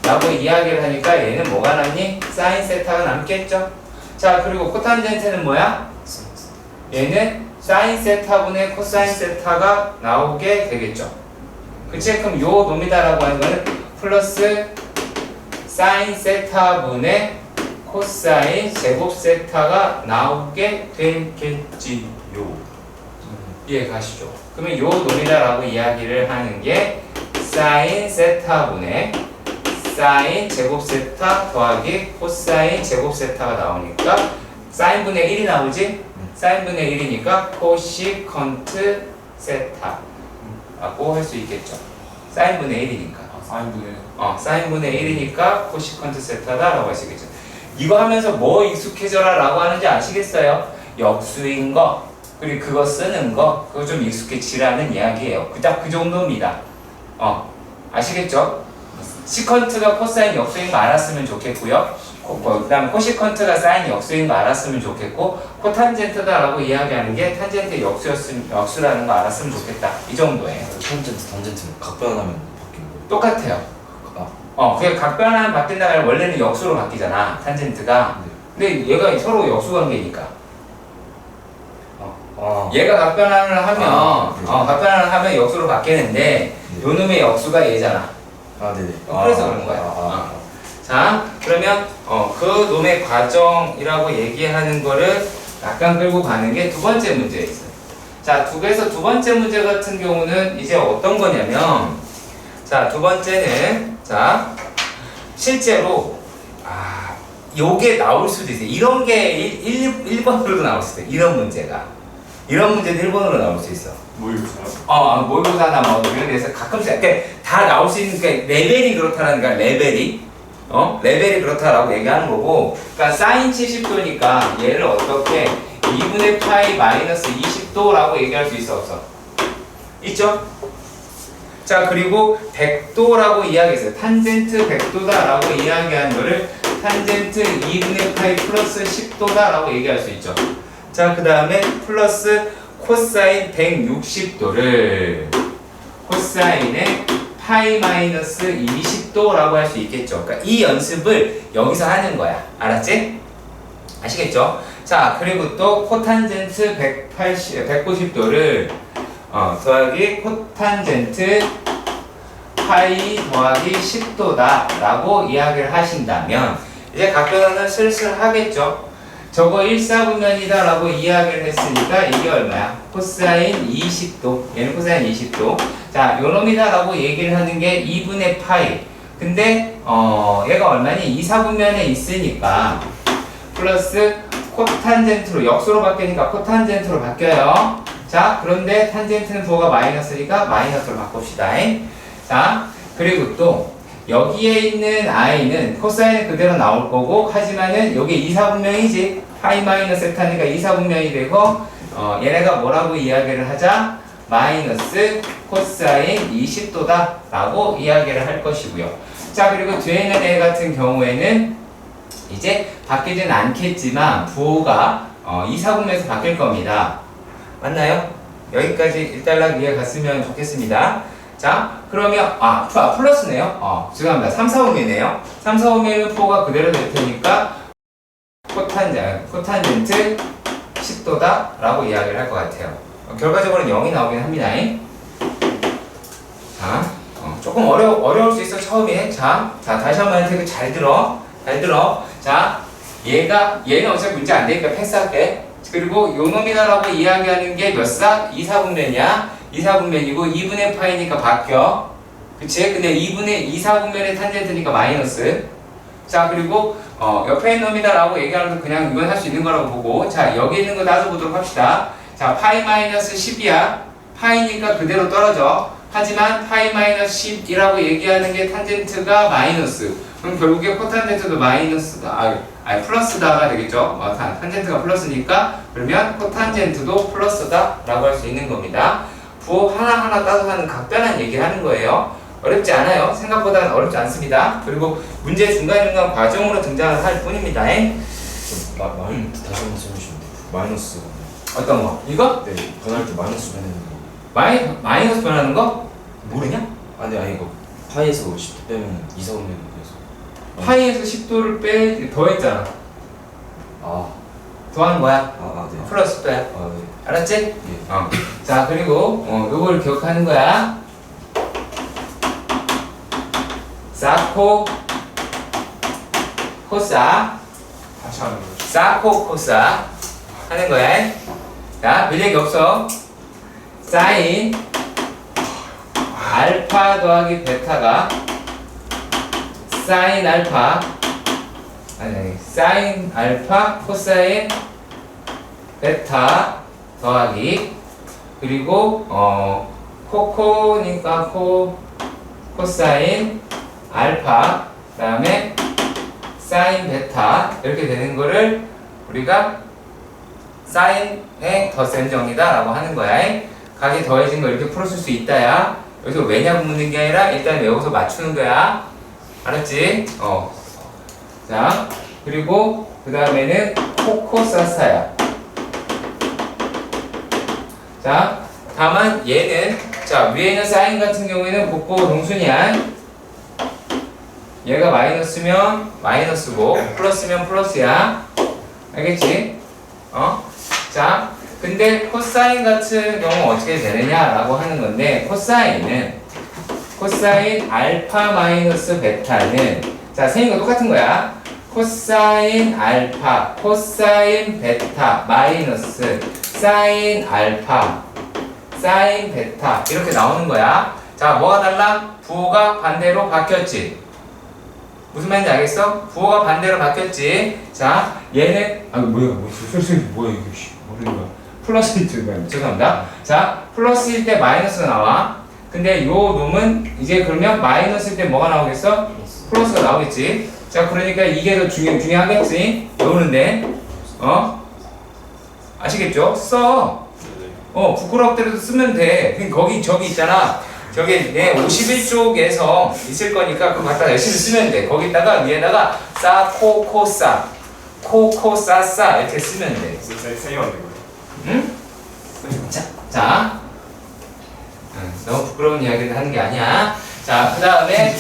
S1: 라고 이야기를 하니까 얘는 뭐가 남니? 사인 세타가 남겠죠? 자, 그리고 코탄젠트는 뭐야? 얘는 사인 세타분의 코사인 세타가 나오게 되겠죠. 그치? 그럼 요 놈이다라고 하는 거는 플러스 사인 세타분의 코사인 제곱 세타가 나오게 되겠지요. 이해 가시죠? 그러면 요 놈이다라고 이야기를 하는 게 사인 세타분의 사인 제곱 세타 더하기 코사인 제곱 세타가 나오니까 사인분의 1이 나오지? 사인분의 1이니까 코시컨트 세타라고 할 수 있겠죠. 사인분의 1이니까. 사인분의 1이니까 코시컨트 세타다라고 하시겠죠. 이거 하면서 뭐 익숙해져라 라고 하는지 아시겠어요? 역수인 거, 그리고 그거 쓰는 거, 그거 좀 익숙해지라는 이야기예요. 딱 그 정도입니다. 아시겠죠? 시컨트가 코사인 역수인 거 알았으면 좋겠고요. 그 다음에 코시컨트가 사인 역수인 거 알았으면 좋겠고, 코탄젠트다라고 이야기하는 게 탄젠트 역수라는 거 알았으면 좋겠다. 이 정도예요.
S3: 탄젠트는 각변하면 바뀌는 거예요?
S1: 똑같아요. 그게 각변하면 바뀐다가 아니라 원래는 역수로 바뀌잖아, 탄젠트가. 근데 얘가 서로 역수 관계니까. 얘가 각변환을 하면, 각변환을 하면 역수로 바뀌는데, 요 놈의 역수가 얘잖아.
S3: 네네.
S1: 그래서 그런 거야. 자, 그러면 그 놈의 과정이라고 얘기하는 거를 약간 끌고 가는 게 두 번째 문제에 있어요. 자, 그래서 두 번째 문제 같은 경우는 이제 어떤 거냐면, 자, 두 번째는, 자, 실제로 요게 나올 수도 있어요. 이런 게 1번으로도 나올 수도 있어요. 이런 문제가. 이런 문제도 1번으로 나올 수 있어.
S2: 모의고사요?
S1: 모의고사나 뭐 이런 데서 가끔씩 다 나올 수 있는 게 레벨이 그렇다는 거야. 레벨이 그렇다라고 얘기하는 거고, 그러니까 사인 70도니까 얘를 어떻게 2분의 파이 마이너스 20도라고 얘기할 수 있어, 없어? 있죠? 자, 그리고 100도라고 이야기했어요. 탄젠트 100도다라고 이야기한 거를 탄젠트 2분의 파이 플러스 10도다라고 얘기할 수 있죠. 자, 그 다음에 플러스 코사인 160도를 코사인의 파이 마이너스 20도라고 할 수 있겠죠. 그러니까 이 연습을 여기서 하는 거야. 알았지? 아시겠죠? 자, 그리고 또 코탄젠트 190도를 더하기 코탄젠트 파이 더하기 10도다 라고 이야기를 하신다면 이제 각변환을 슬슬 하겠죠. 저거 1사분면이다 라고 이야기를 했으니까 이게 얼마야? 코사인 20도. 얘는 코사인 20도. 자, 요놈이다 라고 얘기를 하는 게 2분의 파이. 근데 얘가 얼마니? 2사분면에 있으니까 플러스 코탄젠트로 역수로 바뀌니까 코탄젠트로 바뀌어요. 자, 그런데 탄젠트는 부호가 마이너스니까 마이너스로 바꿉시다. 자, 그리고 또 여기에 있는 i는 코사인은 그대로 나올 거고, 하지만은 여기 2사분면이지. 파이 마이너스 세타니까 2사분면이 되고, 얘네가 뭐라고 이야기를 하자? 마이너스 코사인 20도다 라고 이야기를 할 것이고요. 자, 그리고 뒤에 있는 애 같은 경우에는 이제 바뀌진 않겠지만 부호가 2, 4분면에서 바뀔 겁니다. 맞나요? 여기까지 1달락 이해 갔으면 좋겠습니다. 자, 그러면 플러스네요. 죄송합니다. 3, 4분면이네요. 3, 4분면은 부호가 그대로 될 테니까 코탄젠트 10도다 라고 이야기를 할 것 같아요. 결과적으로는 0이 나오긴 합니다. 자, 조금 어려울 수 있어 처음에. 자 다시 한번 할 테니까 잘 들어. 자, 얘는 어차피 문제 안 되니까 패스할게. 그리고 요 놈이다라고 이야기하는 게 몇 사? 2, 4분면이야. 2, 4분면이고 2분의 파이니까 바뀌어. 그치? 근데 2, 4분면의 탄젠트니까 마이너스. 자, 그리고 옆에 있는 놈이다라고 얘기하면서 그냥 이건 할 수 있는 거라고 보고. 자, 여기 있는 거 따져보도록 합시다. 자, 파이 마이너스 10이야. 파이니까 그대로 떨어져. 하지만 파이 마이너스 10이라고 얘기하는 게 탄젠트가 마이너스. 그럼 결국에 코탄젠트도 마이너스다. 플러스다가 되겠죠. 탄젠트가 플러스니까 그러면 코탄젠트도 플러스다 라고 할 수 있는 겁니다. 부호 하나하나 따서 하는 각별한 얘기를 하는 거예요. 어렵지 않아요. 생각보다는 어렵지 않습니다. 그리고 문제 중간중간 과정으로 등장을 할 뿐입니다.
S3: 다시 한번 써주시면 돼요. 마이너스.
S1: 어떤 거? 이거?
S3: 네, 변할 때 마이너스 변하는 거.
S1: 마이너스 변하는 거? 모르냐?
S3: 아니 이거 파이에서 10도 빼면 2, 4분면 돼서.
S1: 파이에서 10도를 더했잖아. 더한 거야.
S3: 네.
S1: 플러스 빼.
S3: 네.
S1: 알았지?
S3: 예.
S1: 자, 그리고 요걸 기억하는 거야. 사코 코사
S2: 다시 하는 거.
S1: 사코 코사 하는 거야. 자, 별 얘기 없어. 사인 알파 더하기 베타가 사인 알파 사인 알파 코사인 베타 더하기 그리고 코코니까 코사인 알파 그다음에 사인 베타 이렇게 되는 거를 우리가 사인의 덧셈 정리다 라고 하는 거야. 각이 더해진 거 이렇게 풀었을 수 있다야. 여기서 왜냐고 묻는 게 아니라 일단 외워서 맞추는 거야. 알았지? 자, 그리고 그 다음에는 코코사사야. 자, 다만 얘는 자 위에 있는 사인 같은 경우에는 복고 동순이야. 얘가 마이너스면 마이너스고 플러스면 플러스야. 알겠지? 자, 근데 코사인 같은 경우 어떻게 되느냐라고 하는 건데 코사인은 코사인 알파 마이너스 베타는 자 생긴 거 똑같은 거야. 코사인 알파 코사인 베타 마이너스 사인 알파 사인 베타 이렇게 나오는 거야. 자, 뭐가 달라? 부호가 반대로 바뀌었지. 무슨 말인지 알겠어? 부호가 반대로 바뀌었지. 자, 얘는 뭐야 이게 모르는 거야. 플러스일 때 죄송합니다. 자, 플러스일 때 마이너스가 나와. 근데 요 놈은 이제 그러면 마이너스일 때 뭐가 나오겠어? 플러스가 나오겠지. 자, 그러니까 이게 더 중요하겠지. 외우는데 아시겠죠? 써. 부끄럽더라도 쓰면 돼. 그냥 거기 저기 있잖아. 저기 내 51쪽에서 있을 거니까 그거 갖다 열심히 쓰면 돼. 거기다가 위에다가 사코코사 코코사사 이렇게 쓰면 돼.
S2: 세이만 되고요.
S1: 응? 자, 너무 부끄러운 이야기를 하는 게 아니야. 자, 그 다음에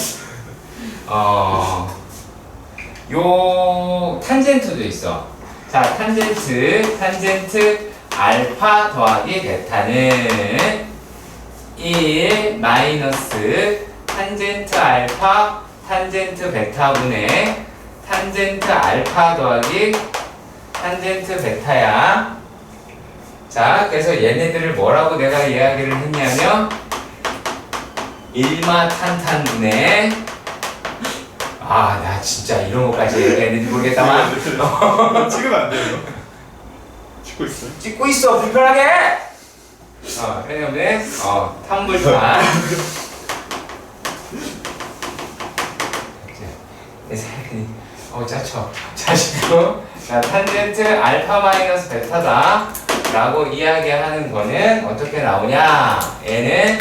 S1: 요 탄젠트도 있어. 자, 탄젠트 알파 더하기 베타는 1 마이너스 탄젠트 알파 탄젠트 베타분의 탄젠트 알파 더하기 탄젠트 베타야. 자, 그래서 얘네들을 뭐라고 내가 이야기를 했냐면 일마탄탄분의 나 진짜 이런 것까지 얘기했는지 모르겠다만
S2: 찍으면 안 돼요. 찍고 있어요?
S1: 찍고 있어 불편하게. 왜냐면 탐불판 자시고 자 탄젠트 알파 마이너스 베타다 라고 이야기하는 거는 어떻게 나오냐. 얘는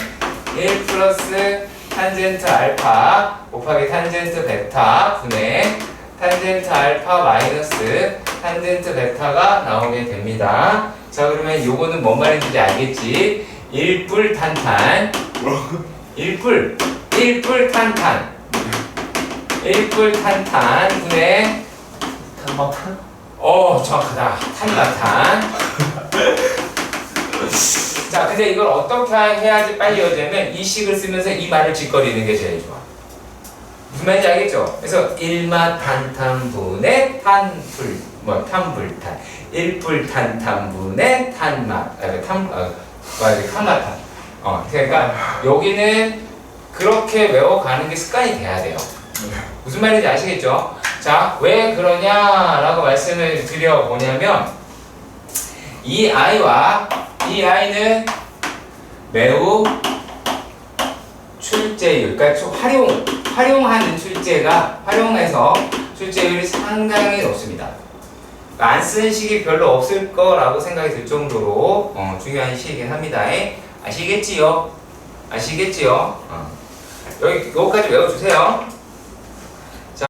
S1: 1 플러스 탄젠트 알파 곱하기 탄젠트 베타 분의 탄젠트 알파 마이너스 탄젠트 베타가 나오게 됩니다. 자, 그러면 요거는 뭔 말인지 알겠지? 일뿔 탄탄 일뿔 탄탄 분의
S2: 탄마탄?
S1: 정확하다. 탄마탄. 자, 근데 이걸 어떻게 해야지 빨리 이어지냐면 이 식을 쓰면서 이 말을 짓거리는 게 제일 좋아. 무슨 말인지 알겠죠? 그래서 일마탄탄분의 탄불탄 일불탄탄분의 탄마탄. 그러니까 여기는 그렇게 외워가는 게 습관이 돼야 돼요. 무슨 말인지 아시겠죠? 자, 왜 그러냐라고 말씀을 드려보냐면 이 아이는 매우 출제율, 그러니까 활용하는 활용해서 출제율이 상당히 높습니다. 안 쓰는 식이 별로 없을 거라고 생각이 들 정도로 중요한 식이긴 합니다. 아시겠지요? 여기까지 외워주세요.